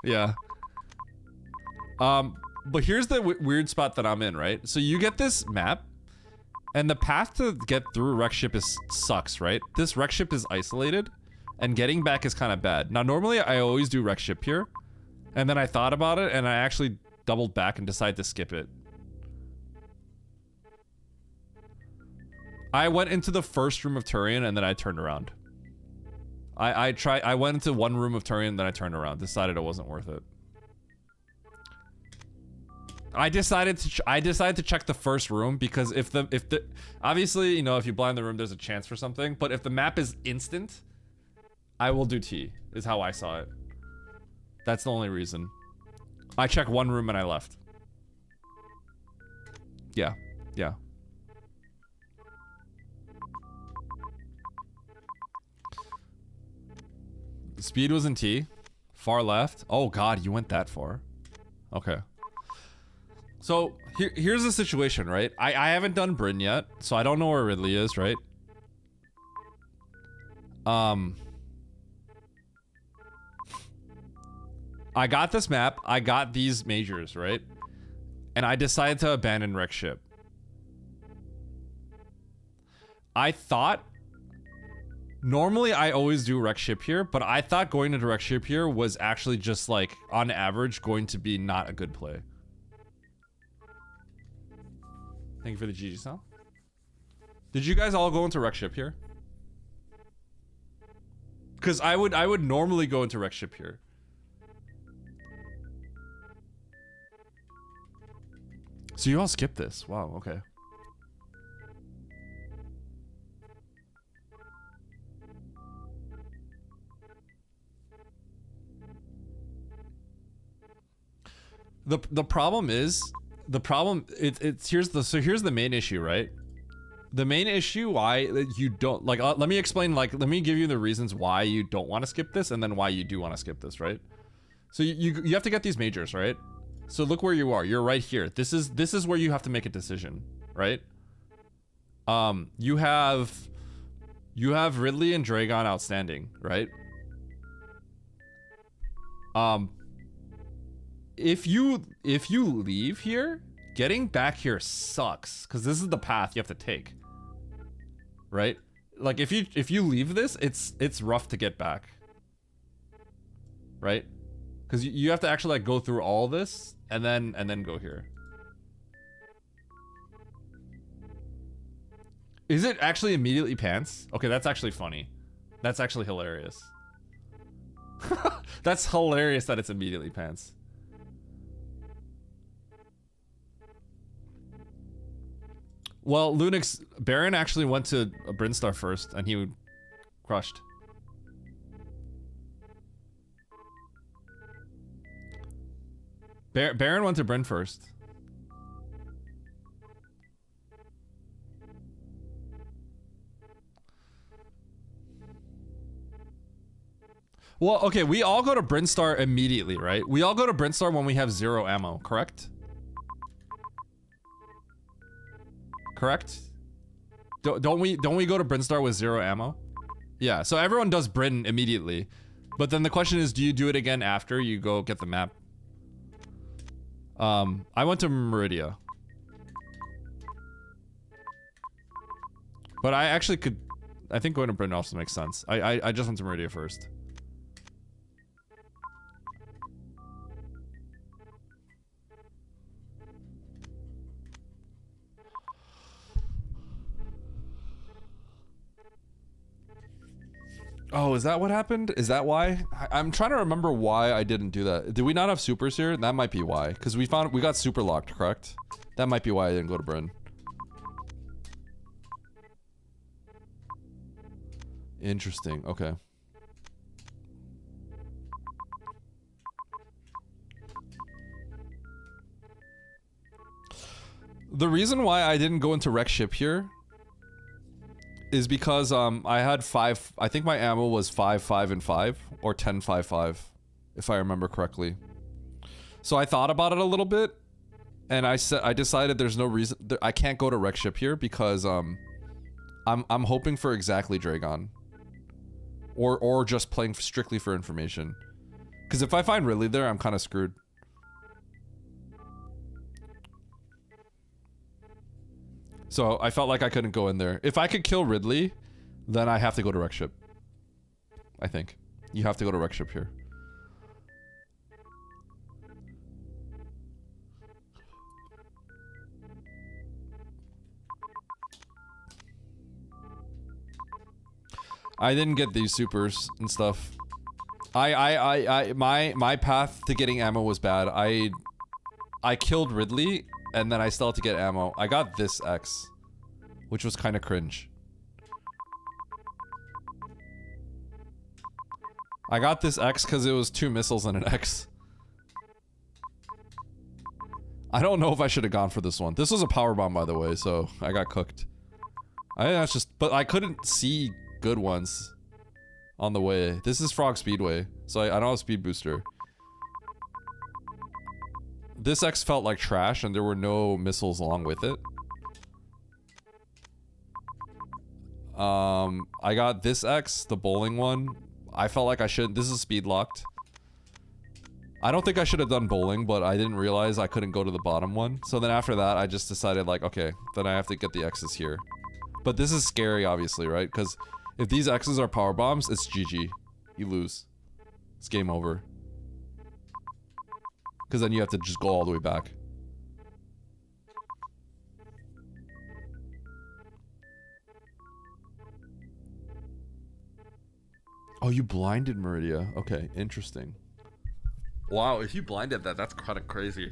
Yeah. But here's the weird spot that I'm in, right? So you get this map, and the path to get through wreck ship sucks, right? This wreck ship is isolated, and getting back is kind of bad. Now, normally I always do wreck ship here, and then I thought about it, and I actually doubled back and decided to skip it. I went into the first room of Turian, and then I turned around. I went into one room of Turian, then I turned around, decided it wasn't worth it. I decided to check the first room because if the obviously, you know, if you blind the room there's a chance for something, but if the map is instant, I will do T, is how I saw it. That's the only reason. I checked one room and I left. Yeah. Yeah. Speed was in T. Far left. Oh god, you went that far. Okay. So here's the situation, right? I haven't done Bryn yet, so I don't know where Ridley is, right? I got this map, I got these majors, right? And I decided to abandon wreck ship. I thought normally I always do wreck ship here, but I thought going into wreck ship here was actually just like on average going to be not a good play. Thank you for the GG sound. Did you guys all go into wreck ship here? Because I would normally go into wreck ship here. So you all skipped this. Wow, okay. The problem is here's the main issue, right? The main issue why you don't like let me explain, like let me give you the reasons why you don't want to skip this and then why you do want to skip this, right? So you have to get these majors, right? So look where you are. You're right here. This is where you have to make a decision, right? You have Ridley and Dragon outstanding, right? If you leave here, getting back here sucks because this is the path you have to take, right? Like if you leave this, it's rough to get back, right? Because you have to actually like go through all this and then go here. Is it actually immediately pants? Okay, that's actually funny. That's actually hilarious. That's hilarious that it's immediately pants. Well, Lunix, Baron actually went to a Brinstar first, and he crushed. Baron went to Bryn first. Well, okay, we all go to Brinstar immediately, right? We all go to Brinstar when we have 0 ammo, correct? Correct? Don't we go to Brinstar with 0 ammo? Yeah, so everyone does Bryn immediately. But then the question is, do you do it again after you go get the map? I went to Meridia. But I actually could... I think going to Bryn also makes sense. I just went to Meridia first. Oh, is that what happened? Is that why? I'm trying to remember why I didn't do that. Did we not have supers here? That might be why. Because we got super locked, correct? That might be why I didn't go to Bryn. Interesting. Okay. The reason why I didn't go into wreck ship here is because I had 5, I think my ammo was 5, 5, and 5, or 10, 5, 5, if I remember correctly. So I thought about it a little bit, and I decided there's no reason I can't go to wreck ship here because I'm hoping for exactly Dragon, or just playing strictly for information. Because if I find Ridley there, I'm kind of screwed. So I felt like I couldn't go in there. If I could kill Ridley, then I have to go to wreck ship. I think. You have to go to wreck ship here. I didn't get these supers and stuff. My path to getting ammo was bad. I killed Ridley, and then I still had to get ammo. I got this X, which was kind of cringe. I got this X because it was 2 missiles and an X. I don't know if I should have gone for this one. This was a power bomb, by the way, so I got cooked. That's just, but I couldn't see good ones on the way. This is Frog Speedway, so I don't have a speed booster. This X felt like trash, and there were no missiles along with it. I got this X, the bowling one. I felt like I should. This is speed locked. I don't think I should have done bowling, but I didn't realize I couldn't go to the bottom one. So then after that, I just decided like, okay, then I have to get the X's here. But this is scary, obviously, right? Because if these X's are power bombs, it's GG. You lose. It's game over. Because then you have to just go all the way back. Oh, you blinded Meridia. Okay, interesting. Wow, if you blinded that, that's kind of crazy.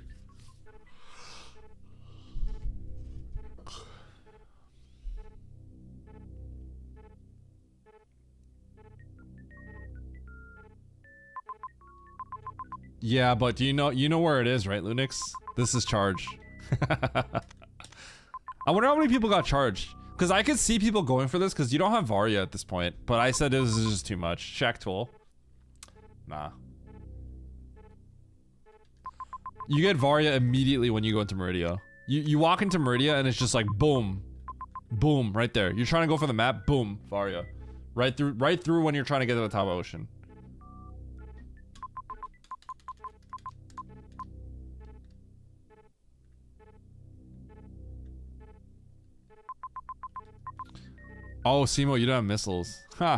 Yeah, but do you know where it is, right, Lunix? This is charge. I wonder how many people got charged. Because I could see people going for this because you don't have Varya at this point. But I said this is just too much. Shack Tool. Nah. You get Varya immediately when you go into Meridia. You walk into Meridia and it's just like boom. Boom, right there. You're trying to go for the map, boom, Varya. Right through when you're trying to get to the top of ocean. Oh, Simo, you don't have missiles. Huh.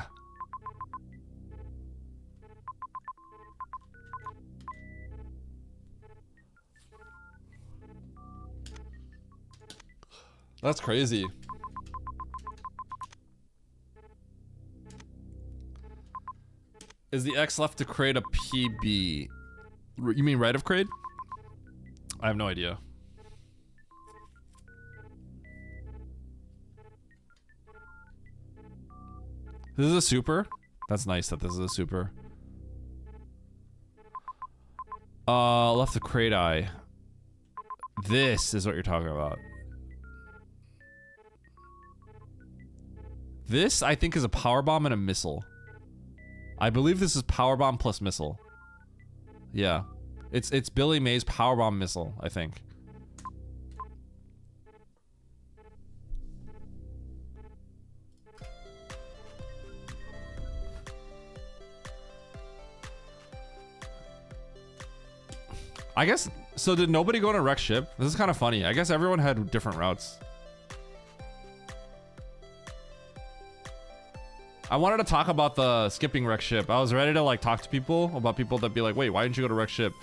That's crazy. Is the X left to create a PB? You mean right of crate? I have no idea. This is a super? That's nice that this is a super. Left the crate eye. This is what you're talking about. This, I think, is a power bomb and a missile. I believe this is power bomb plus missile. Yeah. It's Billy May's power bomb missile, I think. I guess, so did nobody go on a wreck ship? This is kind of funny. I guess everyone had different routes. I wanted to talk about the skipping wreck ship. I was ready to like talk to people about people that be like, wait, why didn't you go to wreck ship?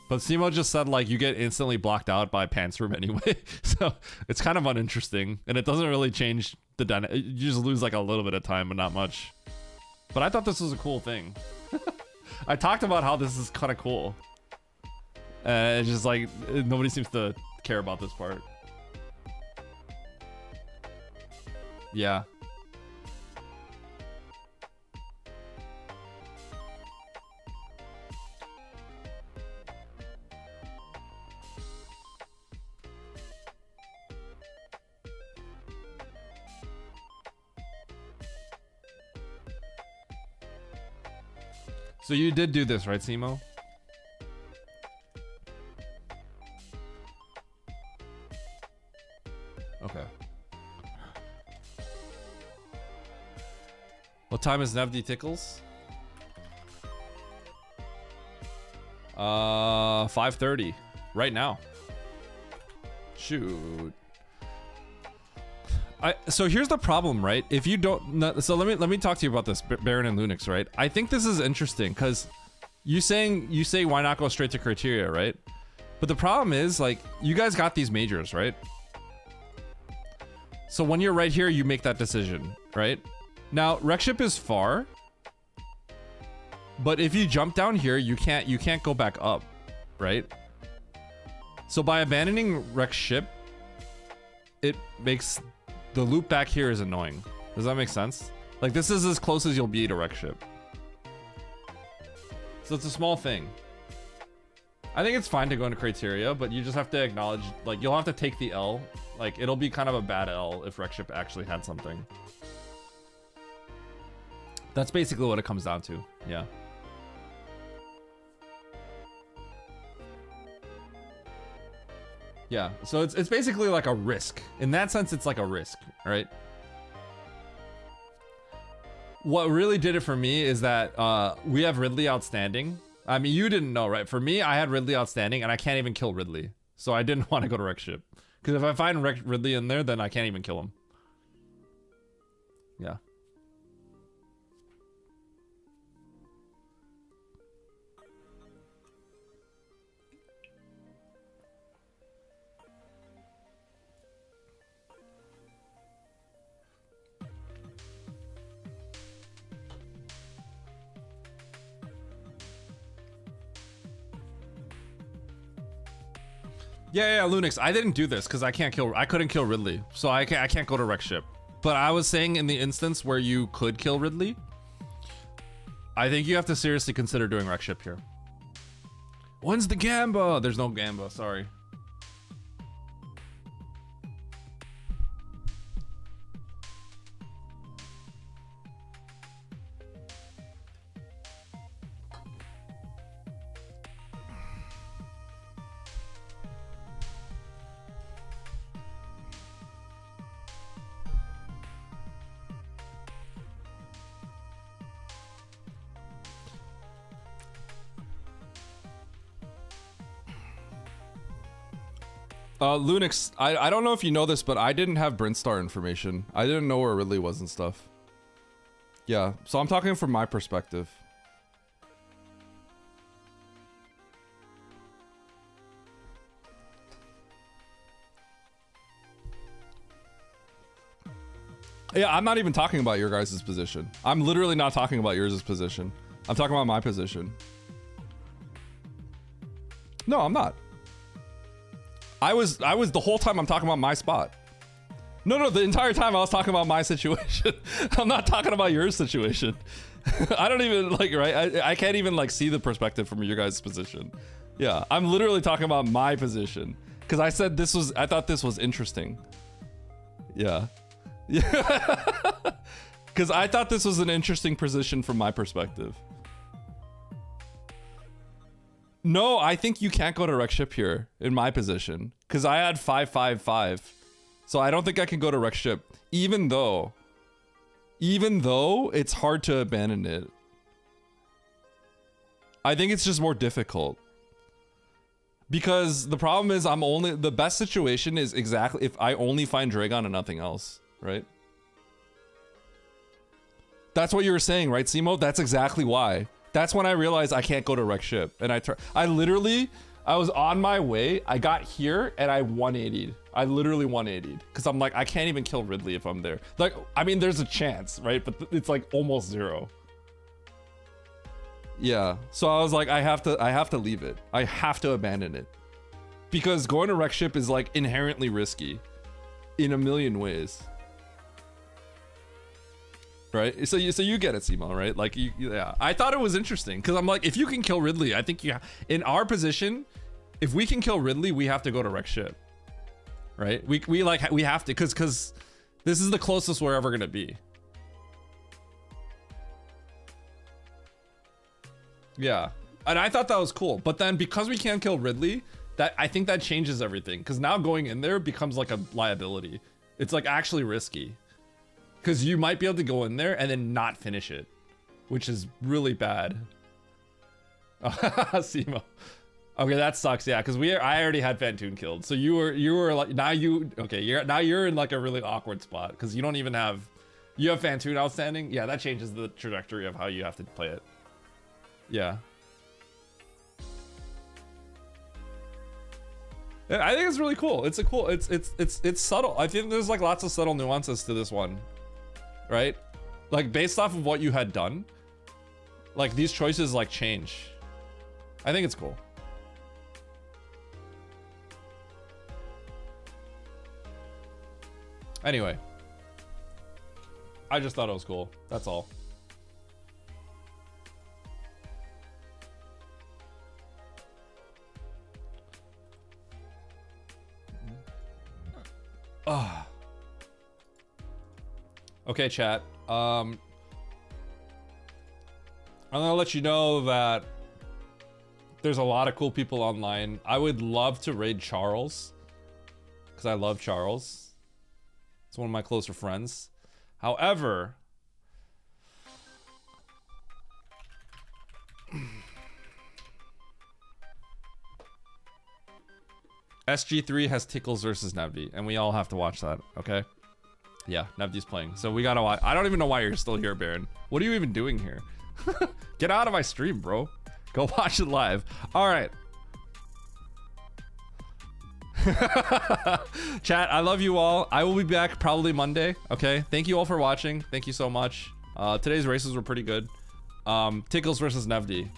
But Simo just said like you get instantly blocked out by pants room anyway. So it's kind of uninteresting and it doesn't really change the dynamic. You just lose like a little bit of time, but not much. But I thought this was a cool thing. I talked about how this is kind of cool. It's just like nobody seems to care about this part. Yeah. So you did do this, right, Simo? Okay. What time is Nevdi Tickles? 5:30 right now. Shoot. So here's the problem, right? If you don't, so let me talk to you about this, Baron and Lunix, right? I think this is interesting because you say why not go straight to criteria, right? But the problem is like you guys got these majors, right? So when you're right here, you make that decision, right? Now wreck ship is far, but if you jump down here, you can't go back up, right? So by abandoning wreck ship, it makes the loop back here is annoying. Does that make sense? Like this is as close as you'll be to wreck ship. So it's a small thing. I think it's fine to go into criteria, but you just have to acknowledge, like you'll have to take the L. Like it'll be kind of a bad L if wreck ship actually had something. That's basically what it comes down to. Yeah. Yeah, so it's basically like a risk. In that sense, it's like a risk, right? What really did it for me is that we have Ridley outstanding. I mean, you didn't know, right? For me, I had Ridley outstanding, and I can't even kill Ridley. So I didn't want to go to wreck ship. Because if I find Ridley in there, then I can't even kill him. Yeah. Yeah, Lunix. I didn't do this because I couldn't kill Ridley, so I can't go to wreck ship. But I was saying in the instance where you could kill Ridley, I think you have to seriously consider doing wreck ship here. When's the Gamba? There's no Gamba. Sorry. Lunix, I don't know if you know this, but I didn't have Brinstar information. I didn't know where Ridley was and stuff. Yeah, so I'm talking from my perspective. Yeah, I'm not even talking about your guys' position. I'm literally not talking about yours' position. I'm talking about my position. No, I'm not. I was the whole time I'm talking about my spot. No, the entire time I was talking about my situation. I'm not talking about your situation. I don't even like, right? I can't even like see the perspective from your guys' position. Yeah, I'm literally talking about my position. Cause I said I thought this was interesting. Yeah. Yeah. Cause I thought this was an interesting position from my perspective. No, I think you can't go to wreck ship here in my position because I had 5-5-5, so I don't think I can go to wreck ship. Even though it's hard to abandon it, I think it's just more difficult because the problem is the best situation is exactly if I only find Dragon and nothing else, right? That's what you were saying, right, Simo? That's exactly why. That's when I realized I can't go to wreck ship. And I was on my way. I got here and I 180'd. I literally 180'd. Cause I'm like, I can't even kill Ridley if I'm there. Like, I mean, there's a chance, right? But it's like almost zero. Yeah. So I was like, I have to leave it. I have to abandon it. Because going to wreck ship is like inherently risky in a million ways. Right, so you get it, Simo, right? Like, yeah. I thought it was interesting because I'm like, if you can kill Ridley, I think in our position, if we can kill Ridley, we have to go to wreck ship, right? We have to because this is the closest we're ever gonna be. Yeah, and I thought that was cool, but then because we can't kill Ridley, I think that changes everything because now going in there becomes like a liability. It's like actually risky. Because you might be able to go in there and then not finish it, which is really bad. Simo. Okay, that sucks. Yeah, because I already had Fantoon killed, so you were like now you're in like a really awkward spot because you don't even have Fantoon outstanding. Yeah, that changes the trajectory of how you have to play it. Yeah. I think it's really cool. It's subtle. I think there's like lots of subtle nuances to this one. Right? Like based off of what you had done, like these choices like change. I think it's cool. Anyway, I just thought it was cool. That's all. Ah. Okay, chat. I'm gonna let you know that there's a lot of cool people online. I would love to raid Charles because I love Charles. It's one of my closer friends. However, SG3 has Tickles versus Nevdi, and we all have to watch that, okay? Yeah, Nevdi's playing, so we gotta watch. I don't even know why you're still here, Baron. What are you even doing here? Get out of my stream, bro. Go watch it live. All right. Chat, I love you all. I will be back probably Monday, okay? Thank you all for watching. Thank you so much. Today's races were pretty good. Tickles versus Nevdi.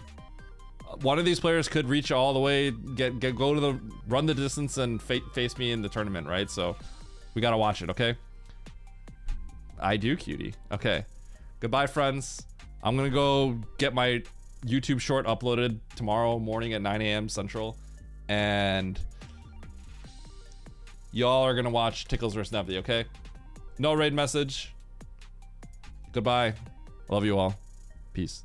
one of these players could reach all the way, go to the run the distance and face me in the tournament, right? So we gotta watch it, okay? I do, cutie. Okay. Goodbye, friends. I'm gonna go get my YouTube short uploaded tomorrow morning at 9 a.m. Central, and y'all are gonna watch Tickles vs. Nevy, okay? No raid message. Goodbye. Love you all. Peace.